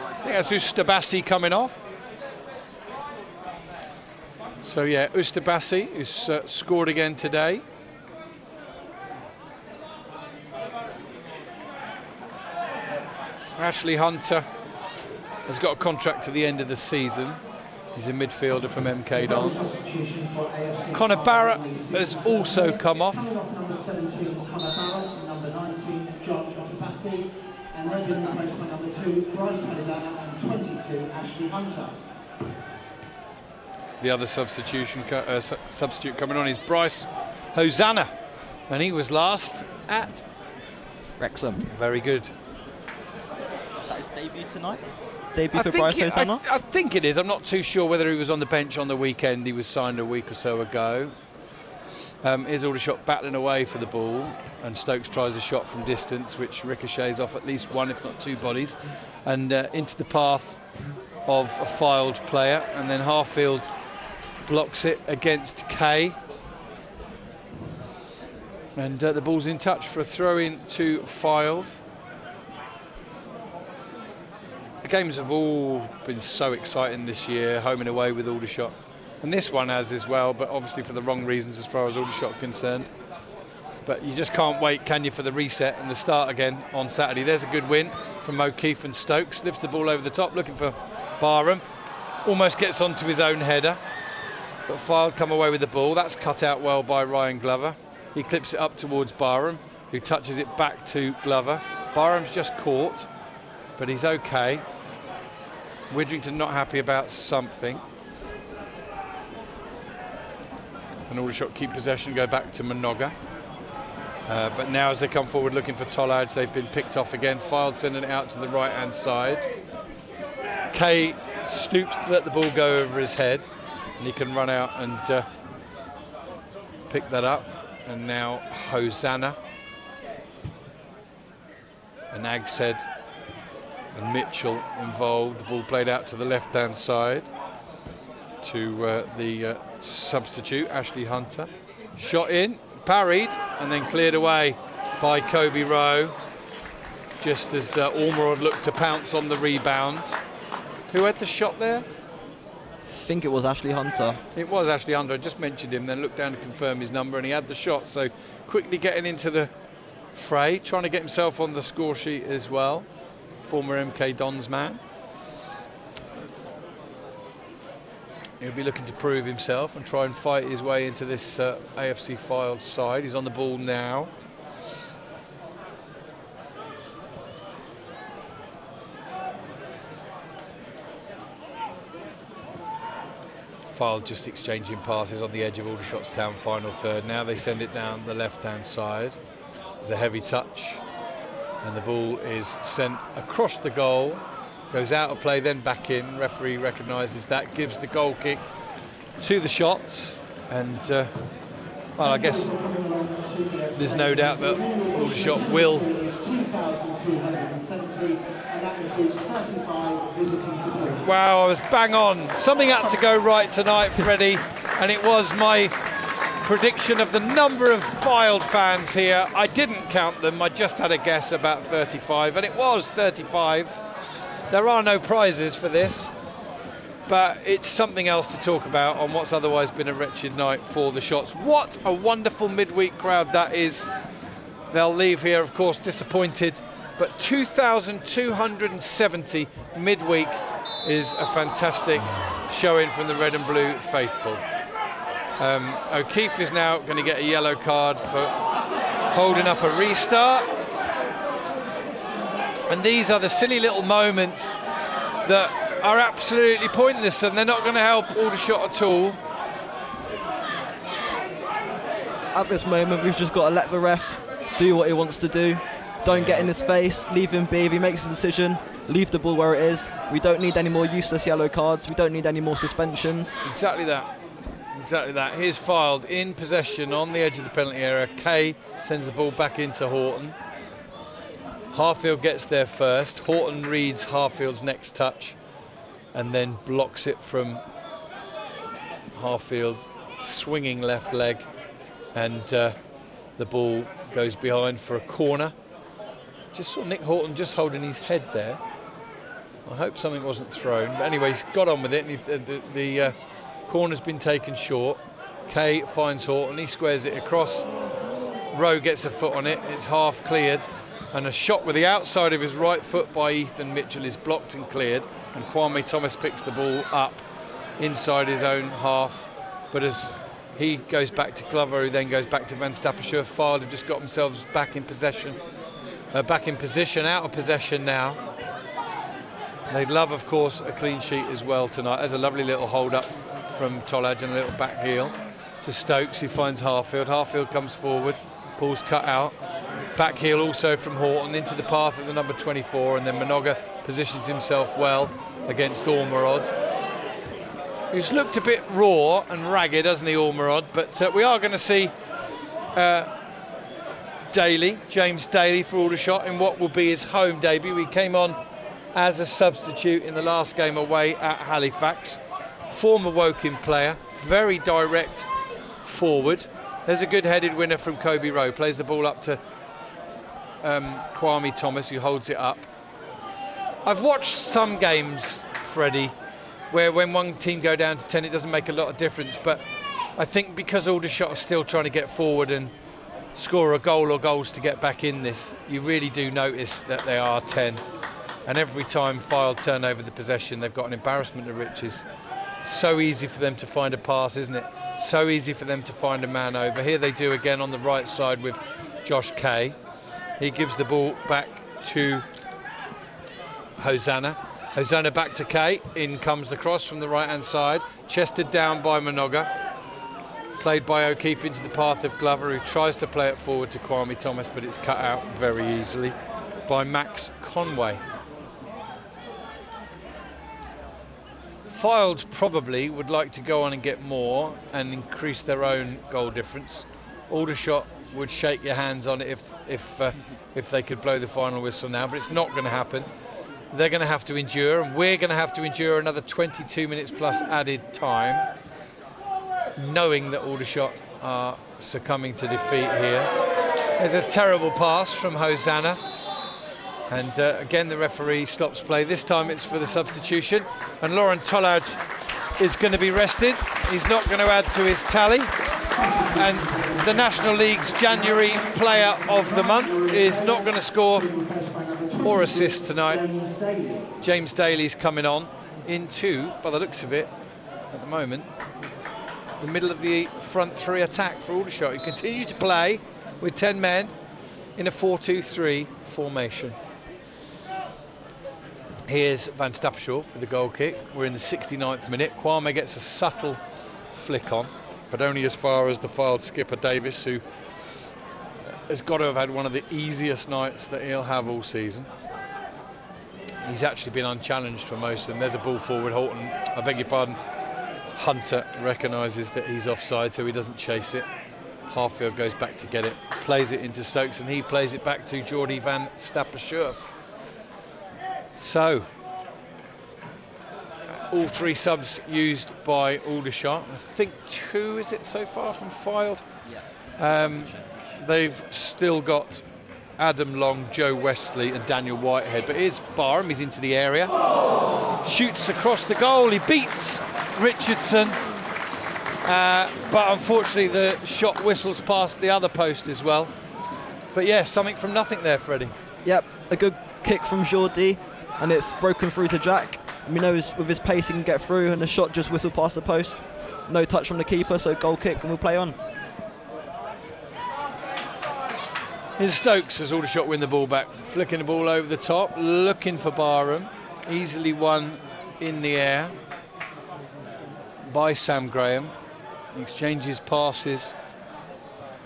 I think that's Ustabasi coming off. So yeah, Ustabasi who's scored again today. Ashley Hunter has got a contract to the end of the season. He's a midfielder from MK Dons. Connor Barrett has also come off. Number 17, Connor Barrett, number 19, John Ustabasi, and those in replaced by number 2, Bryce Hosanna, and 22, Ashley Hunter. The other substitute coming on is Bryce Hosanna, and he was last at Wrexham. Very good. Is that his debut tonight? Debut for Bryce Hosanna? I think it is. I'm not too sure whether he was on the bench on the weekend. He was signed a week or so ago. Here's Aldershot battling away for the ball, and Stokes tries a shot from distance, which ricochets off at least 1, if not 2 bodies, and into the path of a Fylde player, and then Harfield blocks it against Kay. And the ball's in touch for a throw-in to Fylde. The games have all been so exciting this year, home and away with Aldershot. And this one has as well, but obviously for the wrong reasons as far as Aldershot are concerned. But you just can't wait, can you, for the reset and the start again on Saturday. There's a good win from O'Keefe and Stokes. Lifts the ball over the top, looking for Barham. Almost gets onto his own header. But Fylde come away with the ball. That's cut out well by Ryan Glover. He clips it up towards Barham, who touches it back to Glover. Barham's just caught, but he's okay. Widrington not happy about something. And Aldershot keep possession, go back to Minoga. But now as they come forward looking for Tollards, they've been picked off again. Fylde sending it out to the right hand side. Kay stoops to let the ball go over his head, and he can run out and pick that up. And now Hosanna and Agshead and Mitchell involved. The ball played out to the left hand side to the substitute Ashley Hunter. Shot in, parried, and then cleared away by Kobe Rowe, just as Ormerod looked to pounce on the rebound. Who had the shot there? I think it was Ashley Hunter. It was Ashley Hunter. I just mentioned him, then looked down to confirm his number, and he had the shot. So quickly getting into the fray, trying to get himself on the score sheet as well. Former MK Dons man. He'll be looking to prove himself and try and fight his way into this AFC Fylde side. He's on the ball now. Fylde just exchanging passes on the edge of Aldershot's town final third. Now they send it down the left-hand side. There's a heavy touch, and the ball is sent across the goal. Goes out of play, then back in. Referee recognises that, gives the goal kick to the shots, and well, I guess there's no doubt that Aldershot will. Wow, I was bang on. Something had to go right tonight, Freddie, and it was my prediction of the number of Fylde fans here. I didn't count them, I just had a guess about 35, and it was 35. There are no prizes for this, but it's something else to talk about on what's otherwise been a wretched night for the Shots. What a wonderful midweek crowd that is. They'll leave here, of course, disappointed, but 2,270 midweek is a fantastic showing from the red and blue faithful. O'Keefe is now going to get a yellow card for holding up a restart. And these are the silly little moments that are absolutely pointless, and they're not going to help Aldershot at all. at this moment we've just got to let the ref do what he wants to do. Don't get in his face, leave him be. If he makes a decision, leave the ball where it is. We don't need any more useless yellow cards. We don't need any more suspensions. Exactly that. Exactly that. Here's Fylde in possession on the edge of the penalty area. Kay sends the ball back into Horton. Harfield gets there first. Horton reads Harfield's next touch and then blocks it from Harfield's swinging left leg, and the ball goes behind for a corner. Just saw Nick Horton just holding his head there. I hope something wasn't thrown, but anyway, he's got on with it, and the corner's been taken short. Kay finds Horton, he squares it across. Rowe gets a foot on it, it's half cleared, and a shot with the outside of his right foot by Ethan Mitchell is blocked and cleared, and Kwame Thomas picks the ball up inside his own half, but as he goes back to Glover, who then goes back to Van Stappershoef, Fylde have just got themselves back in possession, out of possession now. They'd love, of course, a clean sheet as well tonight. There's a lovely little hold up from Tollage and a little back heel to Stokes, who finds Harfield. Harfield comes forward, ball's cut out. Back heel also from Horton into the path of the number 24, and then Minoga positions himself well against Ormerod, who's looked a bit raw and ragged, hasn't he, Ormerod? But we are going to see James Daly for Aldershot in what will be his home debut. He came on as a substitute in the last game away at Halifax. Former Woking player, very direct forward. There's a good headed winner from Kobe Rowe, plays the ball up to Kwame Thomas, who holds it up. I've watched some games, Freddie, where when one team go down to 10 it doesn't make a lot of difference, but I think because Aldershot are still trying to get forward and score a goal or goals to get back in this, you really do notice that they are 10, and every time Fylde turn over the possession they've got an embarrassment of riches. So easy for them to find a pass, isn't it? So easy for them to find a man over. Here they do again on the right side with Josh Kay. He gives the ball back to Hosanna. Hosanna back to Kay. In comes the cross from the right hand side, chested down by Minoga, played by O'Keefe into the path of Glover, who tries to play it forward to Kwame Thomas, but it's cut out very easily by Max Conway. Fylde probably would like to go on and get more and increase their own goal difference. Aldershot would shake your hands on it if they could blow the final whistle now, but it's not going to happen. They're going to have to endure, and we're going to have to endure another 22 minutes plus added time, knowing that Aldershot are succumbing to defeat here. There's a terrible pass from Hosanna, and again the referee stops play. This time it's for the substitution, and Lauren Tollage is going to be rested. He's not going to add to his tally, and the National League's January Player of the Month is not going to score or assist tonight. James Daly's coming on into, by the looks of it at the moment, the middle of the front three attack for Aldershot, who continue to play with 10 men in a 4-2-3 formation. Here's Van Stappershoef with the goal kick. We're in the 69th minute. Kwame gets a subtle flick on, but only as far as the Fylde skipper Davis, who has got to have had one of the easiest nights that he'll have all season. He's actually been unchallenged for most of them. There's a ball forward. Horton, I beg your pardon, Hunter recognises that he's offside, so he doesn't chase it. Harfield goes back to get it, plays it into Stokes, and he plays it back to Geordie Van Stappershoef. So, all three subs used by Aldershot. I think 2, is it, so far from Fylde? Yeah. They've still got Adam Long, Joe Westley and Daniel Whitehead. But here's Barham, he's into the area. Shoots across the goal, he beats Richardson. But unfortunately the shot whistles past the other post as well. But yeah, something from nothing there, Freddie. Yep, a good kick from Geordie, and it's broken through to Jack. We know with his pace he can get through, and the shot just whistled past the post. No touch from the keeper, so goal kick, and we'll play on. Here's Stokes as Aldershot win the ball back, flicking the ball over the top, looking for Barham. Easily won in the air by Sam Graham. He exchanges passes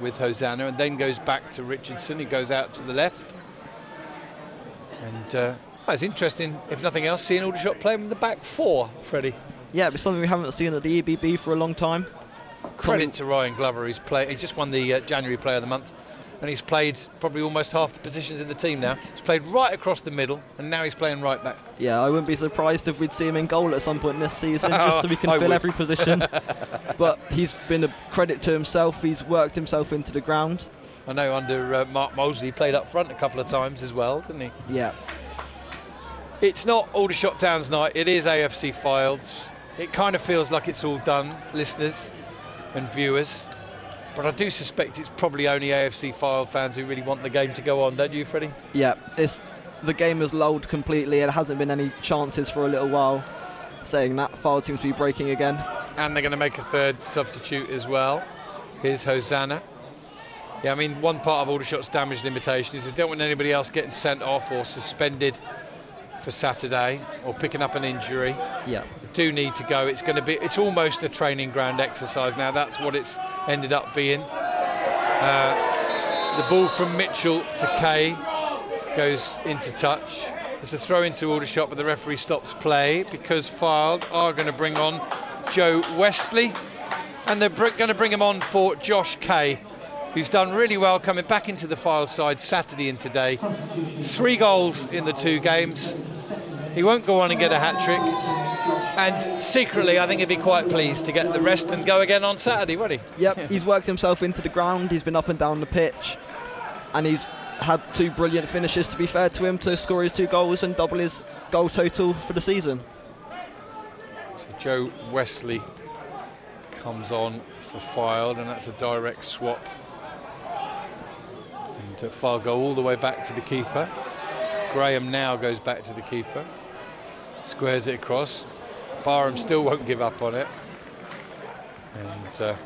with Hosanna, and then goes back to Richardson, who goes out to the left. And it's interesting, if nothing else, seeing Aldershot play with the back four, Freddie. Yeah, it's something we haven't seen at the EBB for a long time. Credit to Ryan Glover, he's just won the January Player of the Month, and he's played probably almost half the positions in the team now. He's played right across the middle, and now he's playing right back. Yeah, I wouldn't be surprised if we'd see him in goal at some point this season, just so we can fill every position. But he's been a credit to himself. He's worked himself into the ground. I know under Mark Mosley, he played up front a couple of times as well, didn't he? Yeah. It's not Aldershot Town's night, it is AFC Fylde's. It kind of feels like it's all done, listeners and viewers. But I do suspect it's probably only AFC Fylde fans who really want the game to go on, don't you, Freddie? Yeah, the game has lulled completely. There hasn't been any chances for a little while. Saying that, Fylde seems to be breaking again. And they're going to make a third substitute as well. Here's Hosanna. Yeah, I mean, one part of Aldershot's damage limitation is they don't want anybody else getting sent off or suspended for Saturday or picking up an injury. Yeah. They do need to go. It's almost a training ground exercise now. That's what it's ended up being. The ball from Mitchell to Kay goes into touch. There's a throw into Aldershot, but the referee stops play because Fylde are going to bring on Joe Wesley, and they're going to bring him on for Josh Kay, who's done really well coming back into the Fylde side Saturday and today. 3 goals in the 2 games. He won't go on and get a hat-trick. And secretly, I think he'd be quite pleased to get the rest and go again on Saturday, won't he? Yep, He's worked himself into the ground. He's been up and down the pitch. And he's had 2 brilliant finishes, to be fair to him, to score his 2 goals and double his goal total for the season. So Joe Wesley comes on for Fylde, and that's a direct swap. And Fylde go all the way back to the keeper. Graham now goes back to the keeper. Squares it across. Barham still won't give up on it. And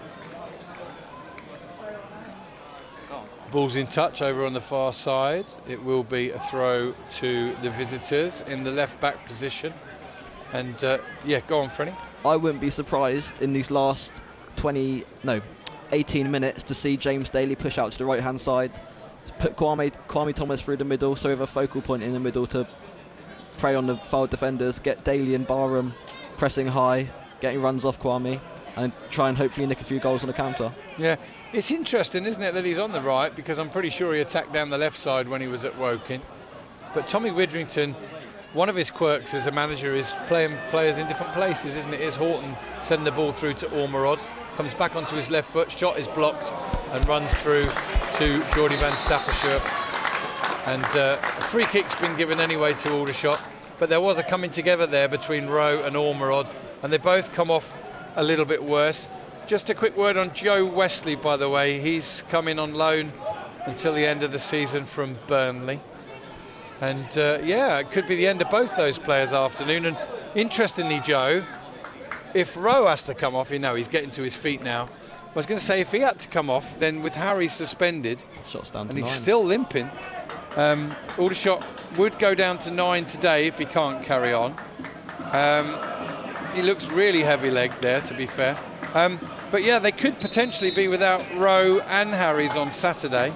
ball's in touch over on the far side. It will be a throw to the visitors in the left back position. And yeah, go on, Freddie. I wouldn't be surprised in these last 18 minutes to see James Daly push out to the right hand side, put Kwame Thomas through the middle, so we have a focal point in the middle to prey on the Fylde defenders, get Daly and Barham pressing high, getting runs off Kwame, and try and hopefully nick a few goals on the counter. Yeah, it's interesting, isn't it, that he's on the right, because I'm pretty sure he attacked down the left side when he was at Woking. But Tommy Widrington, one of his quirks as a manager is playing players in different places, isn't it? Is Horton sending the ball through to Ormerod, comes back onto his left foot, shot is blocked and runs through to Geordie van Staffordshire. And a free kick's been given anyway to Aldershot, but there was a coming together there between Rowe and Ormerod, and they both come off a little bit worse. Just a quick word on Joe Wesley, by the way. He's coming on loan until the end of the season from Burnley. And yeah, it could be the end of both those players' afternoon. And interestingly, Joe, if Rowe has to come off, he's getting to his feet now. I was going to say, if he had to come off, then with Harry suspended, shots down to and he's 9. still limping, Aldershot would go down to 9 today if he can't carry on. He looks really heavy-legged there, to be fair. But yeah, they could potentially be without Rowe and Harries on Saturday.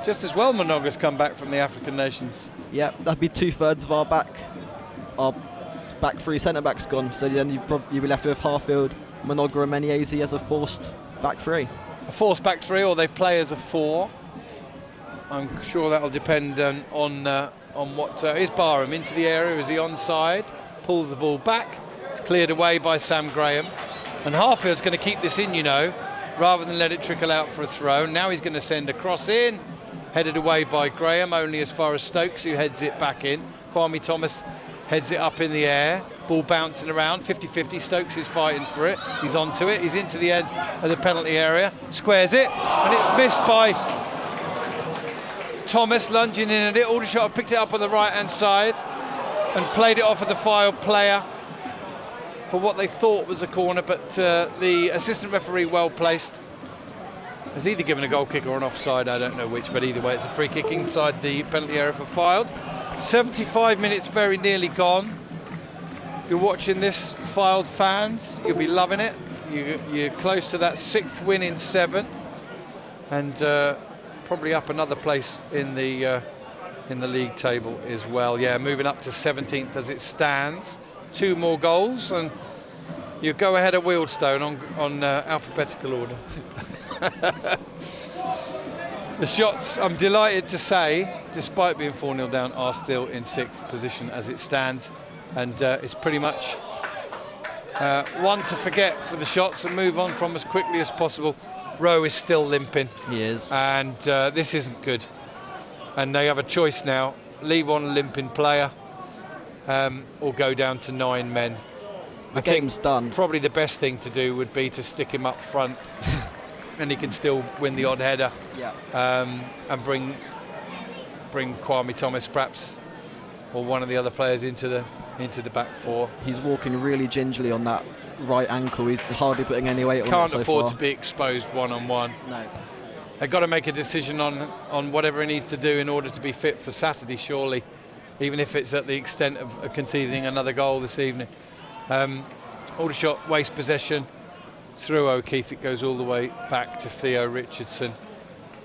Just as well, Monoga's come back from the African Nations. Yeah, that'd be 2/3 of our back 3 centre-backs gone. So then you'd be left with Harfield, Monoga and Menzies as a forced back 3. A forced back 3, or they play as a 4. I'm sure that'll depend on what is Barham into the area. Is he onside? Pulls the ball back. It's cleared away by Sam Graham. And Harfield's going to keep this in, rather than let it trickle out for a throw. Now he's going to send a cross in, headed away by Graham, only as far as Stokes, who heads it back in. Kwame Thomas heads it up in the air. Ball bouncing around, 50-50. Stokes is fighting for it. He's onto it. He's into the end of the penalty area. Squares it, and it's missed by Thomas, lunging in at it. Aldershot have picked it up on the right-hand side and played it off of the Fylde player for what they thought was a corner, but the assistant referee, well placed, has either given a goal kick or an offside, I don't know which, but either way it's a free kick inside the penalty area for Fylde. 75 minutes very nearly gone. You're watching this, Fylde fans, you'll be loving it. You're close to that 6th win in 7. and probably up another place in the league table as well. Yeah, moving up to 17th as it stands. 2 more goals and you go ahead of Wealdstone on alphabetical order. The Shots, I'm delighted to say, despite being 4-0 down, are still in 6th position as it stands, and it's pretty much one to forget for the Shots and move on from as quickly as possible. Rowe is still limping. He is. And this isn't good. And they have a choice now: leave on a limping player, or go down to 9 men. The game's done. Probably the best thing to do would be to stick him up front, and he can still win the odd header. Yeah. And bring Kwame Thomas perhaps, or one of the other players into the back 4. He's walking really gingerly on that right ankle. He's hardly putting any weight on it Can't so afford far. to be exposed one-on-one. No. They've got to make a decision on whatever he needs to do in order to be fit for Saturday, surely, even if it's at the extent of conceding another goal this evening. Aldershot waste possession through O'Keefe. It goes all the way back to Theo Richardson.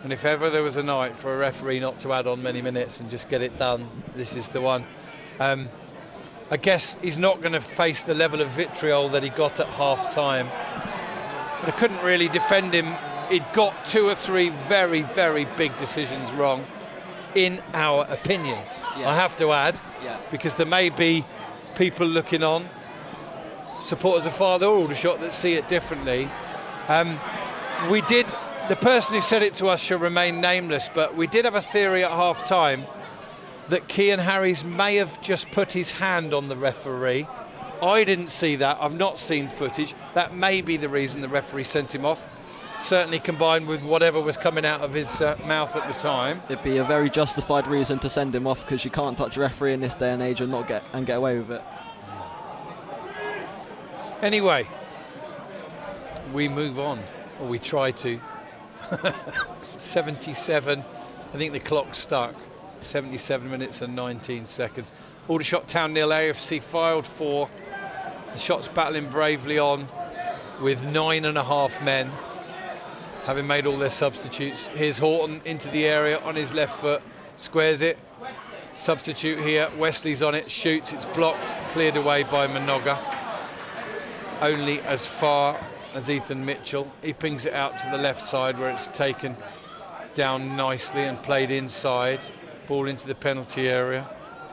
And if ever there was a night for a referee not to add on many minutes and just get it done, this is the one. I guess he's not going to face the level of vitriol that he got at half-time. But I couldn't really defend him. He'd got 2 or 3 very, very big decisions wrong, in our opinion. Yeah. I have to add, Yeah. because there may be people looking on, supporters of Father Aldershot, that see it differently. The person who said it to us shall remain nameless, but we did have a theory at half-time that Cian Harries may have just put his hand on the referee. I didn't see that. I've not seen footage. That may be the reason the referee sent him off. Certainly combined with whatever was coming out of his mouth at the time. It'd be a very justified reason to send him off, because you can't touch a referee in this day and age and get away with it. Anyway, we move on, or we try to. 77, I think the clock's stuck. 77 minutes and 19 seconds. Aldershot Town 0, AFC Fylde 4. The Shots battling bravely on with 9.5 men, having made all their substitutes. Here's Horton into the area on his left foot, squares it. Substitute here, Wesley's on it, shoots, it's blocked, cleared away by Minoga. Only as far as Ethan Mitchell. He pings it out to the left side where it's taken down nicely and played inside. Ball into the penalty area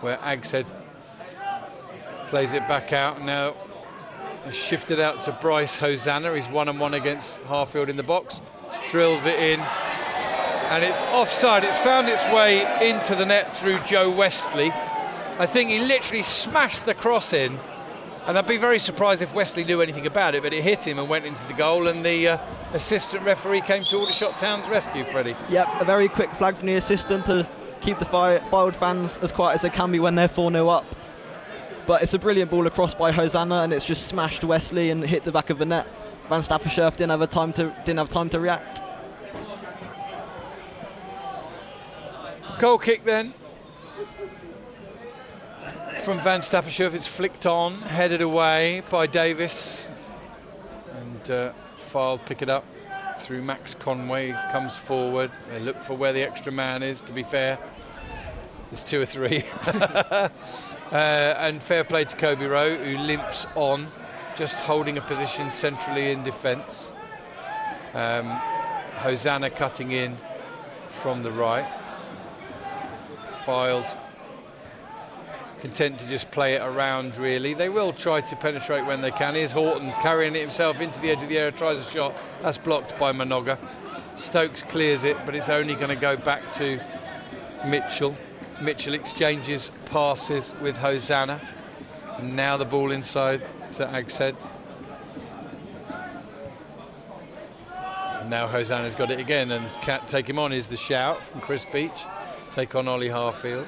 where Agshead plays it back out. Now shifted out to Bryce Hosanna. He's 1-on-1 against Harfield in the box. Drills it in and it's offside. It's found its way into the net through Joe Wesley. I think he literally smashed the cross in, and I'd be very surprised if Wesley knew anything about it, but it hit him and went into the goal, and the assistant referee came to Aldershot Town's rescue, Freddie. Yep, a very quick flag from the assistant to keep the Fylde fans as quiet as they can be when they're 4-0 up. But it's a brilliant ball across by Hosanna, and it's just smashed Wesley and hit the back of the net. Van Stapperscherf didn't have time to react. Goal kick then from Van Stapperscherf. It's flicked on, headed away by Davis, and Fylde pick it up through Max Conway. Comes forward. They look for where the extra man is. To be fair, there's 2 or 3. And fair play to Kobe Rowe, who limps on, just holding a position centrally in defence. Hosanna cutting in from the right. Fylde content to just play it around, really. They will try to penetrate when they can. Here's Horton carrying it himself into the edge of the area, tries a shot. That's blocked by Minoga. Stokes clears it, but it's only going to go back to Mitchell. Mitchell exchanges passes with Hosanna. And now the ball inside to Agshead. And now Hosanna's got it again, and can't take him on is the shout from Chris Beach. Take on Ollie Harfield.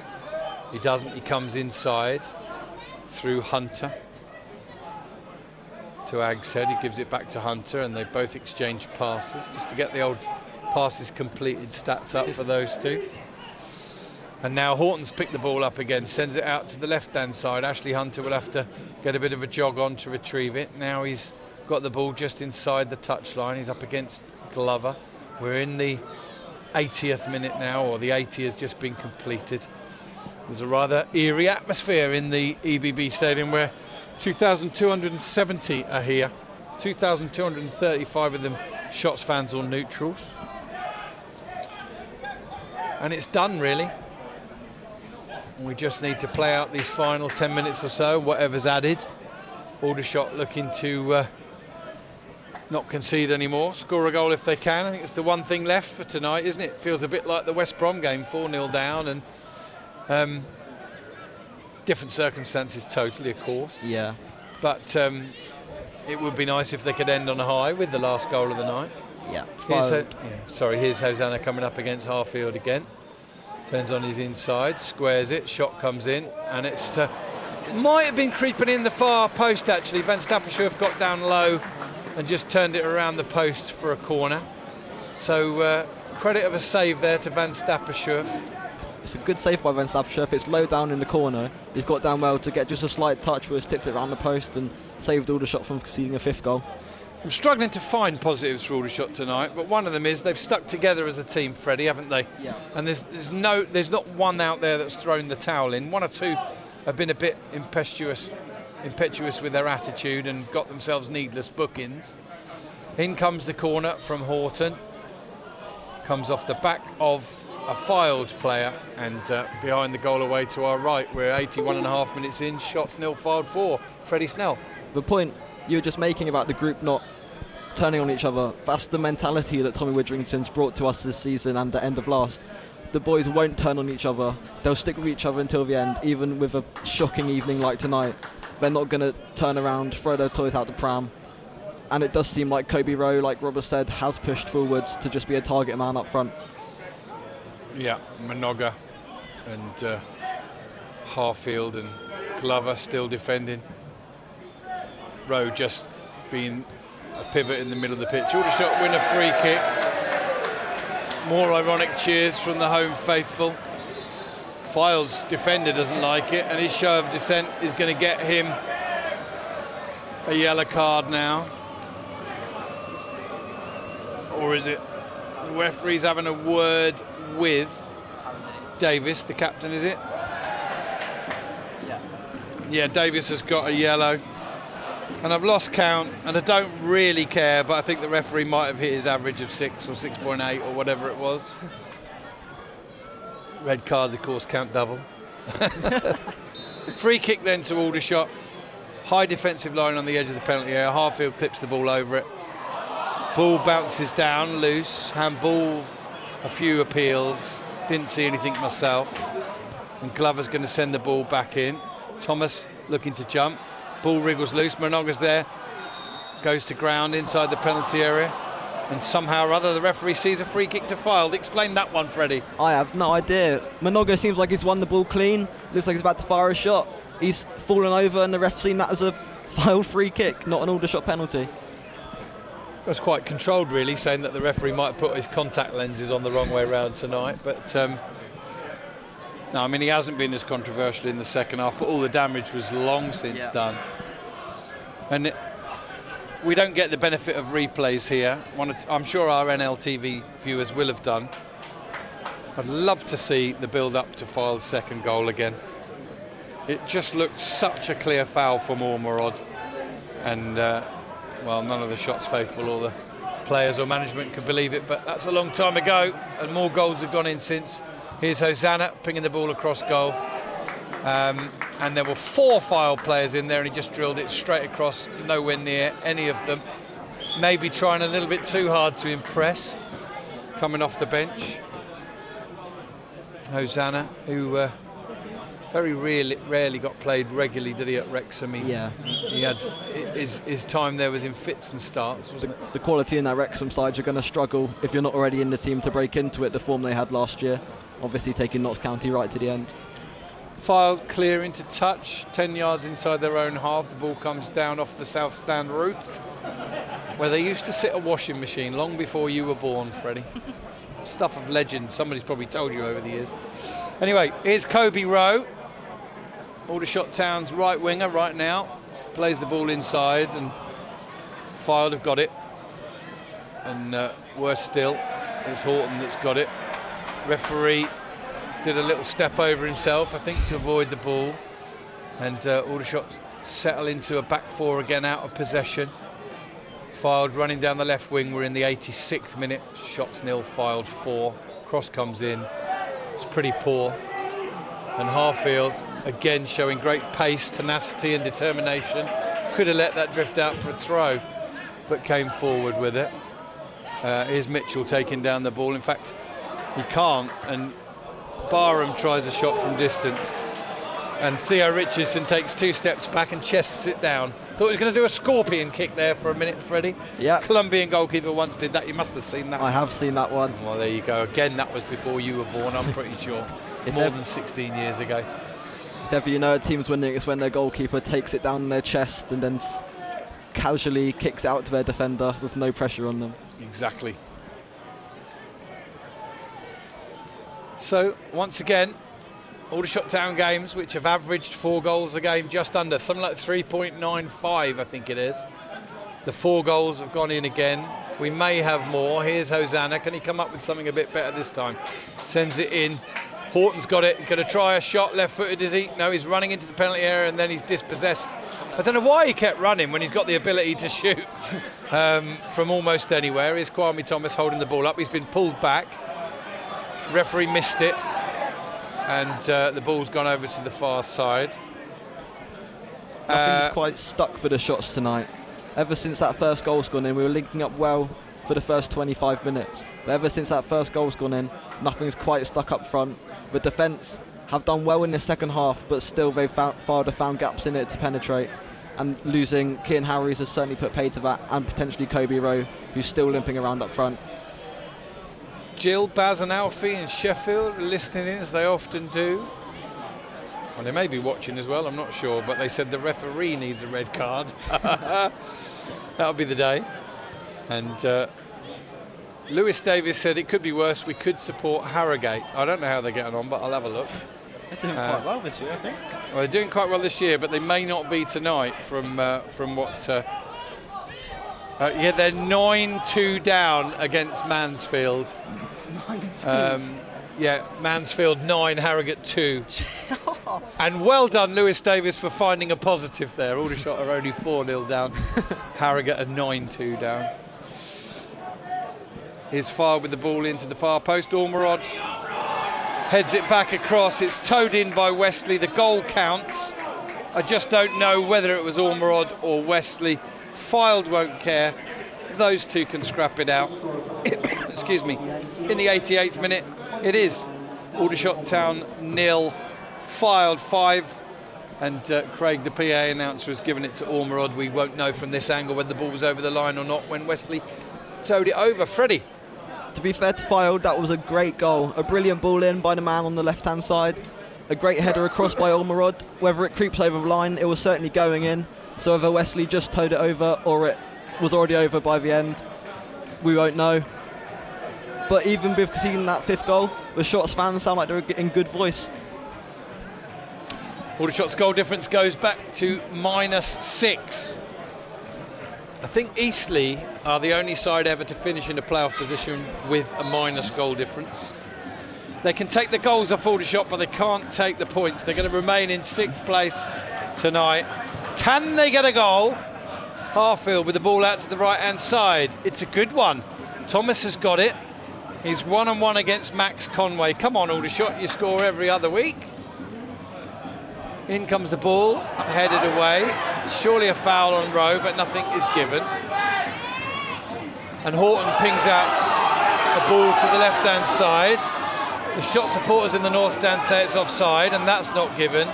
He doesn't, he comes inside through Hunter to Agshead. He gives it back to Hunter, and they both exchange passes just to get the old passes completed stats up for those two. And now Horton's picked the ball up again, sends it out to the left-hand side. Ashley Hunter will have to get a bit of a jog on to retrieve it. Now he's got the ball just inside the touchline. He's up against Glover. We're in the 80th minute now, or the 80 has just been completed. There's a rather eerie atmosphere in the EBB Stadium where 2,270 are here. 2,235 of them Shots fans or neutrals. And it's done, really. We just need to play out these final 10 minutes or so, whatever's added. Aldershot looking to not concede anymore, score a goal if they can. I think it's the one thing left for tonight, isn't it? Feels a bit like the West Brom game, 4-0 down, and different circumstances totally, of course. Yeah. But it would be nice if they could end on a high with the last goal of the night. Yeah. Here's Hosanna coming up against Harfield again. Turns on his inside, squares it, shot comes in, and it might have been creeping in the far post actually. Van Stappershoef got down low and just turned it around the post for a corner. So credit of a save there to Van Stappershoef. It's a good save by Van Stappershoef. It's low down in the corner. He's got down well to get just a slight touch, but he's tipped it around the post and saved Aldershot from conceding a fifth goal. I'm struggling to find positives for Aldershot tonight, but one of them is they've stuck together as a team, Freddie, haven't they? Yeah. And there's not one out there that's thrown the towel in. One or two have been a bit impetuous with their attitude and got themselves needless bookings. In comes the corner from Horton. Comes off the back of a Fylde player, and behind the goal away to our right. We're 81.5 minutes in, shots nil, Fylde 4. Freddie Snell. The point you were just making about the group not turning on each other, that's the mentality that Tommy Witherington's brought to us this season and the end of last. The boys won't turn on each other. They'll stick with each other until the end, even with a shocking evening like tonight. They're not going to turn around, throw their toys out the pram. And it does seem like Kobe Rowe, like Robert said, has pushed forwards to just be a target man up front. Yeah, Minoga and Harfield and Glover still defending. Rowe just being a pivot in the middle of the pitch. Aldershot win a free kick. More ironic cheers from the home faithful. Fylde's defender doesn't like it, and his show of dissent is going to get him a yellow card now. Or is it the referee's having a word with Davis, the captain, is it? Yeah, Davis has got a yellow. And I've lost count, and I don't really care, but I think the referee might have hit his average of 6 or 6.8 or whatever it was. Red cards, of course, count double. Free kick then to Aldershot. High defensive line on the edge of the penalty area. Harfield clips the ball over it. Ball bounces down, loose. Handball, a few appeals. Didn't see anything myself. And Glover's going to send the ball back in. Thomas looking to jump. Ball wriggles loose, Minoga's there, goes to ground inside the penalty area, and somehow or other the referee sees a free kick to Fylde. Explain that one, Freddie. I have no idea. Minoga seems like he's won the ball clean, looks like he's about to fire a shot. He's fallen over and the ref seen that as a Fylde free kick, not an Aldershot penalty. It was quite controlled really, saying that the referee might put his contact lenses on the wrong way round tonight, but no, I mean, he hasn't been as controversial in the second half, but all the damage was long since done. And we don't get the benefit of replays here. I'm sure our NLTV viewers will have done. I'd love to see the build-up to Fylde's second goal again. It just looked such a clear foul for Mormorod. And, well, none of the Shots faithful or the players or management could believe it, but that's a long time ago, and more goals have gone in since. Here's Hosanna pinging the ball across goal, and there were 4 Fylde players in there, and he just drilled it straight across, nowhere near any of them. Maybe trying a little bit too hard to impress, coming off the bench. Hosanna, who very rarely got played regularly, did he, at Wrexham? He had his time there was in fits and starts, wasn't it? The quality in that Wrexham side, you're going to struggle if you're not already in the team to break into it, the form they had last year. Obviously taking Notts County right to the end. Fylde clear into touch, 10 yards inside their own half. The ball comes down off the south stand roof, where they used to sit a washing machine long before you were born, Freddie. Stuff of legend. Somebody's probably told you over the years. Anyway, here's Kobe Rowe, Aldershot Town's right winger right now. Plays the ball inside, and Fylde have got it. And worse still, It's Horton that's got it. Referee did a little step over himself, I think, to avoid the ball. And Aldershot settle into a back four again out of possession. Fylde running down the left wing. We're in the 86th minute. Shots nil, Fylde 4. Cross comes in. It's pretty poor. And Harfield again showing great pace, tenacity and determination. Could have let that drift out for a throw, but came forward with it. Here's Mitchell taking down the ball. In fact, he can't, and Barham tries a shot from distance. And Theo Richardson takes 2 steps back and chests it down. Thought he was going to do a scorpion kick there for a minute, Freddie. Yeah. Colombian goalkeeper once did that. You must have seen that. I have seen that one. Well, there you go. Again, that was before you were born, I'm pretty sure. More than 16 years ago. If ever you know a team's winning, it's when their goalkeeper takes it down on their chest and then casually kicks it out to their defender with no pressure on them. Exactly. So, once again, Aldershot Town games, which have averaged 4 goals a game, just under, something like 3.95, I think it is. The 4 goals have gone in again. We may have more. Here's Hosanna. Can he come up with something a bit better this time? Sends it in. Horton's got it. He's going to try a shot. Left-footed, is he? No, he's running into the penalty area and then he's dispossessed. I don't know why he kept running when he's got the ability to shoot from almost anywhere. Here's Kwame Thomas holding the ball up. He's been pulled back. Referee missed it. And the ball's gone over to the far side. Nothing's quite stuck for the shots tonight. Ever since that first goal's gone in, we were linking up well for the first 25 minutes. But ever since that first goal's gone in, nothing's quite stuck up front. The defence have done well in the second half, but still they've found gaps in it to penetrate. And losing Cian Harries has certainly put paid to that, and potentially Kobe Rowe, who's still limping around up front. Jill, Baz and Alfie in Sheffield listening in, as they often do. Well, they may be watching as well, I'm not sure, but they said the referee needs a red card. That'll be the day. And Lewis Davis said it could be worse, we could support Harrogate. I don't know how they're getting on, but I'll have a look. They're doing quite well this year, I think. Well, they're doing quite well this year, but they may not be tonight from what... yeah, they're 9-2 down against Mansfield. 9-2. Yeah, Mansfield 9, Harrogate 2. And well done, Lewis Davis, for finding a positive there. Aldershot are only 4-0 down. Harrogate are 9-2 down. Here's Fylde with the ball into the far post. Ormerod heads it back across. It's towed in by Wesley. The goal counts. I just don't know whether it was Ormerod or Wesley. Fylde won't care. Those two can scrap it out. Excuse me. In the 88th minute, it is Aldershot Town 0, Fylde 5, and Craig, the PA announcer, has given it to Ormerod. We won't know from this angle whether the ball was over the line or not when Wesley towed it over. Freddie. To be fair to Fylde, that was a great goal. A brilliant ball in by the man on the left-hand side. A great header across by Ormerod. Whether it creeps over the line, it was certainly going in. So whether Wesley just towed it over or it was already over by the end, we won't know. But even with conceding that 5th goal, the Shots fans sound like they're in good voice. Aldershot's goal difference goes back to -6. I think Eastleigh are the only side ever to finish in a playoff position with a minus goal difference. They can take the goals off Aldershot, but they can't take the points. They're going to remain in 6th place tonight. Can they get a goal? Harfield with the ball out to the right-hand side. It's a good one. Thomas has got it. He's 1-on-1 against Max Conway. Come on, Aldershot, you score every other week. In comes the ball, headed away. It's surely a foul on Rowe, but nothing is given. And Horton pings out a ball to the left-hand side. The Shot supporters in the north stand say it's offside, and that's not given.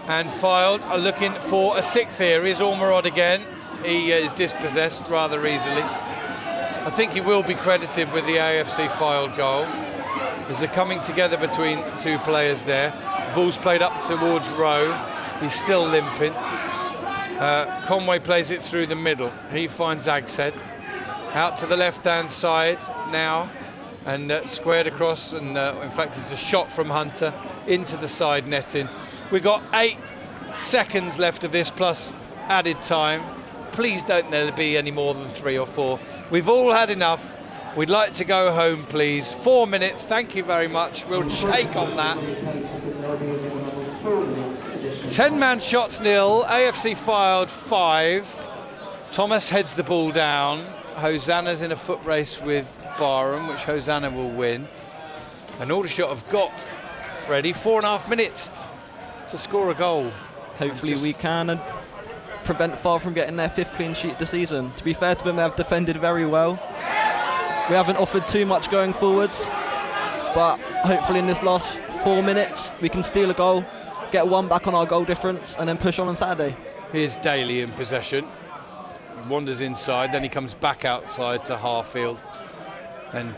And Fylde are looking for a 6th here. Here's Ormerod again. He is dispossessed rather easily. I think he will be credited with the AFC Fylde goal. There's a coming together between 2 players there. Ball's played up towards Rowe. He's still limping. Conway plays it through the middle. He finds Agshead. Out to the left-hand side now. And squared across. And in fact, it's a shot from Hunter into the side netting. We've got 8 seconds left of this plus added time. Please don't there be any more than 3 or 4. We've all had enough. We'd like to go home, please. 4 minutes, thank you very much. We'll shake on that. 10-man shots nil, AFC Fylde 5. Thomas heads the ball down. Hosanna's in a foot race with Barham, which Hosanna will win. And Aldershot have got, Freddie, 4.5 minutes to score a goal. Hopefully we can and prevent Fylde from getting their 5th clean sheet this season. To be fair to them, they have defended very well. We haven't offered too much going forwards, but hopefully in this last 4 minutes we can steal a goal, get one back on our goal difference, and then push on Saturday. Here's Daly in possession. He wanders inside, then he comes back outside to Harfield. And,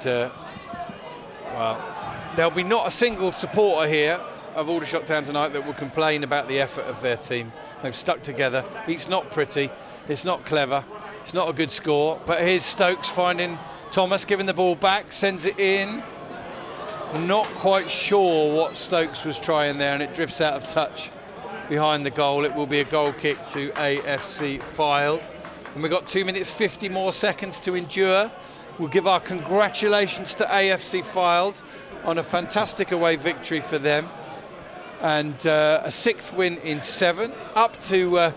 well, there'll be not a single supporter here of Aldershot Town tonight that will complain about the effort of their team. They've stuck together. It's not pretty, it's not clever, it's not a good score, but here's Stokes finding Thomas, giving the ball back, sends it in. Not quite sure what Stokes was trying there, and it drifts out of touch behind the goal. It will be a goal kick to AFC Fylde. And we've got 2 minutes 50 more seconds to endure. We'll give our congratulations to AFC Fylde on a fantastic away victory for them. And a 6th win in 7, up to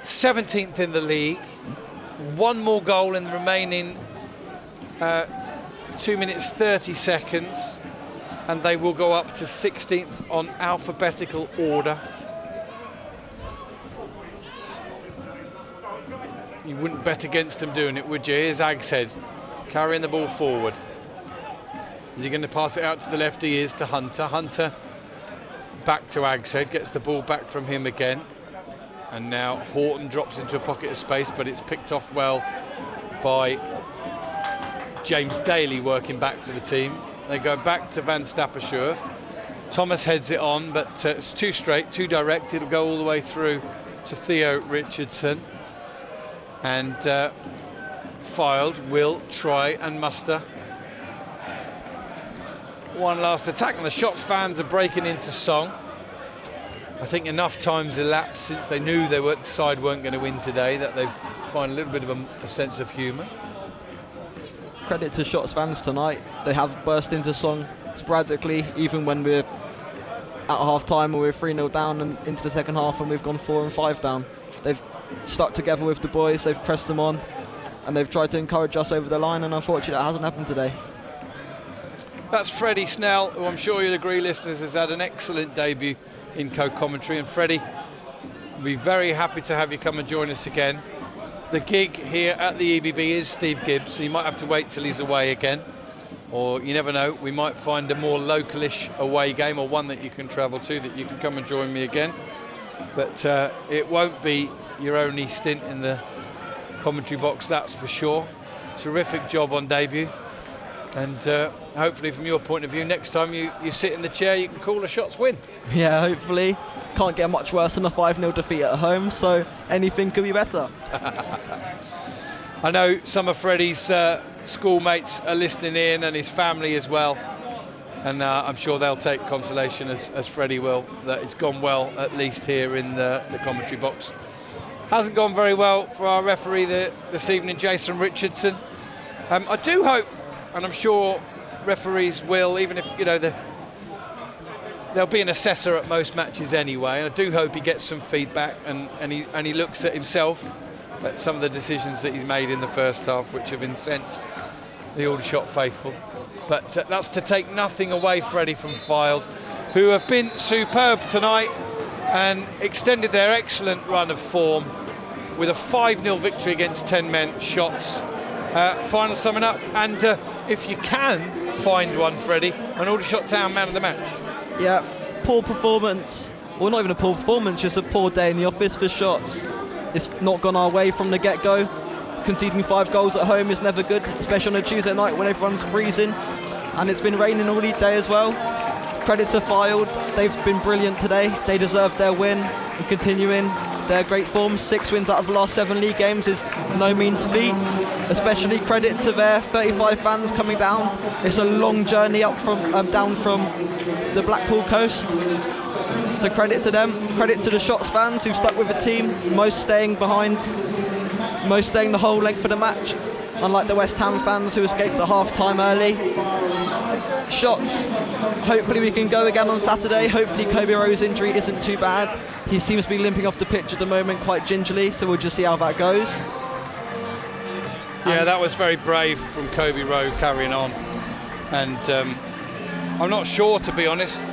17th in the league. One more goal in the remaining 2 minutes 30 seconds, and they will go up to 16th on alphabetical order. You wouldn't bet against them doing it, would you? Here's Agshead carrying the ball forward. Is he going to pass it out to the left? He is, to Hunter. Hunter back to Agshead, gets the ball back from him again. And now Horton drops into a pocket of space, but it's picked off well by James Daly, working back for the team. They go back to Van Stappershoef. Thomas heads it on, but it's too straight, too direct. It'll go all the way through to Theo Richardson. And Fylde will try and muster one last attack, and the Shots fans are breaking into song. I think enough time's elapsed since they knew the side weren't going to win today that they find a little bit of a sense of humour. Credit to Shots fans tonight. They have burst into song sporadically, even when we're at half time or we're 3-0 down and into the second half and we've gone 4 and 5 down. They've stuck together with the boys, they've pressed them on, and they've tried to encourage us over the line, and unfortunately that hasn't happened today. That's Freddie Snell, who I'm sure you'll agree, listeners, has had an excellent debut in co-commentary. And Freddie, we'll be very happy to have you come and join us again. The gig here at the EBB is Steve Gibbs, so you might have to wait till he's away again, or you never know, we might find a more localish away game, or one that you can travel to, that you can come and join me again. But it won't be your only stint in the commentary box, that's for sure. Terrific job on debut, and hopefully from your point of view, next time you sit in the chair you can call a Shots win. Yeah, hopefully. Can't get much worse than a 5-0 defeat at home, so anything could be better. I know some of Freddie's schoolmates are listening in, and his family as well, and I'm sure they'll take consolation, as Freddie will, that it's gone well, at least here in the commentary box. Hasn't gone very well for our referee this evening, Jason Richardson. I do hope, and I'm sure referees will, even if, you know, there'll be an assessor at most matches anyway, and I do hope he gets some feedback and he looks at himself, at some of the decisions that he's made in the first half, which have incensed the Aldershot faithful. But that's to take nothing away, Freddie, from Fylde, who have been superb tonight and extended their excellent run of form with a 5-0 victory against 10-men Shots. Final summing up, and if you can find one, Freddie, an Aldershot Town man of the match. Yeah, poor performance. Well, not even a poor performance, just a poor day in the office for Shots. It's not gone our way from the get-go. Conceding 5 goals at home is never good, especially on a Tuesday night when everyone's freezing. And it's been raining all day as well. Credit to Fylde, they've been brilliant today. They deserve their win and continuing their great form. 6 wins out of the last 7 league games is no means feat. Especially credit to their 35 fans coming down. It's a long journey up from down from the Blackpool coast. So credit to them. Credit to the Shots fans who've stuck with the team, most staying behind, most staying the whole length of the match. unlike the West Ham fans who escaped at half-time early. Shots, hopefully we can go again on Saturday. Hopefully Kobe Rowe's injury isn't too bad. He seems to be limping off the pitch at the moment quite gingerly, so we'll just see how that goes. Yeah, that was very brave from Kobe Rowe carrying on, and I'm not sure, to be honest,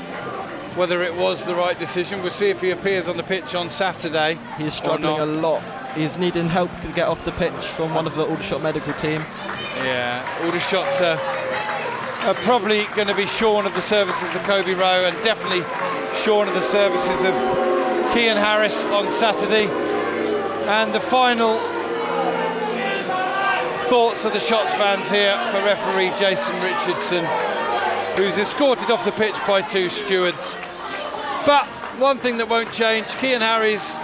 whether it was the right decision. We'll see if he appears on the pitch on Saturday. He's struggling a lot. He's needing help to get off the pitch from one of the Aldershot medical team. Yeah, Aldershot are probably going to be shorn of the services of Kobe Rowe, and definitely shorn of the services of Cian Harris on Saturday. And the final thoughts of the Shots fans here for referee Jason Richardson, who's escorted off the pitch by 2 stewards. But one thing that won't change, Cian Harris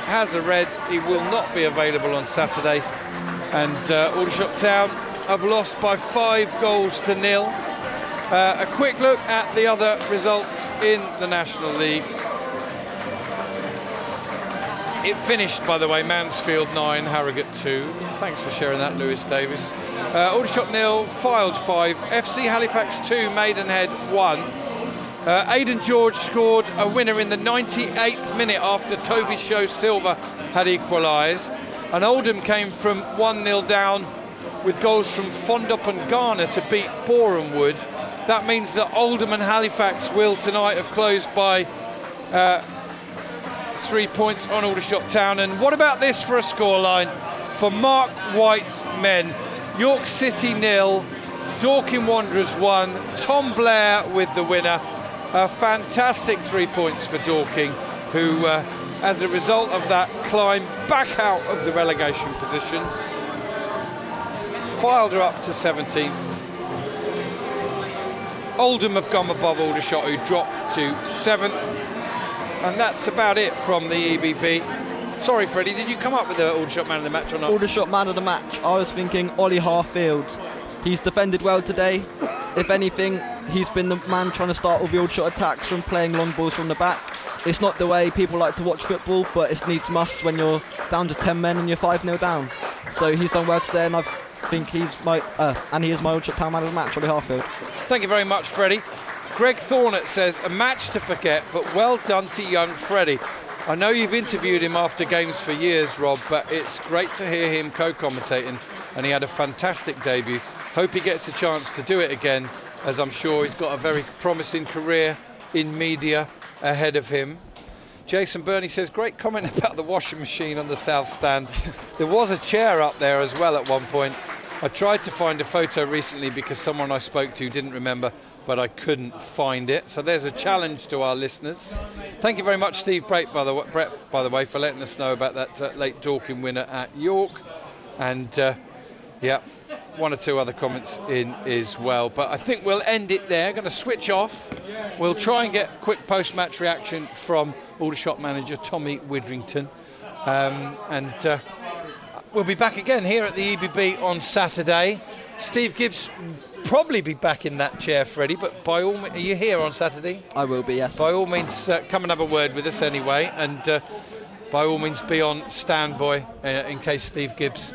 has a red. He will not be available on Saturday, and Aldershot Town have lost by 5-0. A quick look at the other results in the National League. It finished, by the way, Mansfield 9, Harrogate 2. Thanks for sharing that, Lewis Davis. Aldershot 0, Fylde 5, FC Halifax 2, Maidenhead 1. Aidan George scored a winner in the 98th minute after Toby Show Silva had equalised. And Oldham came from 1-0 down with goals from Fondop and Garner to beat Boreham Wood. That means that Oldham and Halifax will tonight have closed by 3 points on Aldershot Town. And what about this for a scoreline? For Mark White's men, York City 0, Dorking Wanderers 1, Tom Blair with the winner. A fantastic 3 points for Dorking, who as a result of that climb back out of the relegation positions. Fylde are up to 17th. Oldham have gone above Aldershot, who dropped to 7th. And that's about it from the EBB. Sorry, Freddie, did you come up with the Aldershot man of the match or not? Aldershot man of the match, I was thinking Ollie Harfield. He's defended well today. If anything, he's been the man trying to start all the Aldershot attacks from playing long balls from the back. It's not the way people like to watch football, but it needs must when you're down to 10 men and you're 5-0 down. So he's done well today, and I think he is my Aldershot Town man of the match, Ollie Harfield. Thank you very much, Freddie. Greg Thornett says, a match to forget, but well done to young Freddie. I know you've interviewed him after games for years, Rob, but it's great to hear him co-commentating, and he had a fantastic debut. Hope he gets a chance to do it again, as I'm sure he's got a very promising career in media ahead of him. Jason Burney says, great comment about the washing machine on the south stand. There was a chair up there as well at one point. I tried to find a photo recently because someone I spoke to didn't remember, but I couldn't find it. So there's a challenge to our listeners. Thank you very much, Steve Brett, by the way, for letting us know about that late Dorking winner at York. And yeah, 1 or 2 other comments in as well. But I think we'll end it there. Going to switch off. We'll try and get quick post-match reaction from Aldershot manager Tommy Widrington. And we'll be back again here at the EBB on Saturday. Steve Gibbs probably be back in that chair, Freddie, but by all means, are you here on Saturday? I will be, yes. By all means, come and have a word with us anyway, and by all means be on standby in case Steve Gibbs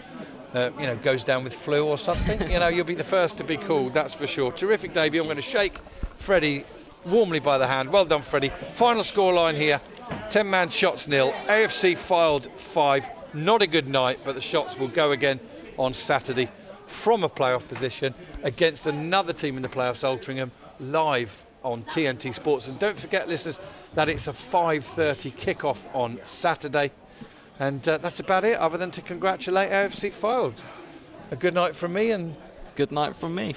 goes down with flu or something. You'll be the first to be called, that's for sure. Terrific debut. I'm going to shake Freddie warmly by the hand. Well done, Freddie. Final scoreline here, 10-man Shots 0, AFC Fylde 5. Not a good night, but the Shots will go again on Saturday from a playoff position against another team in the playoffs, Altrincham, live on TNT Sports. And don't forget, listeners, that it's a 5:30 kickoff on Saturday. And that's about it, other than to congratulate AFC Fylde. A good night from me, and good night from me.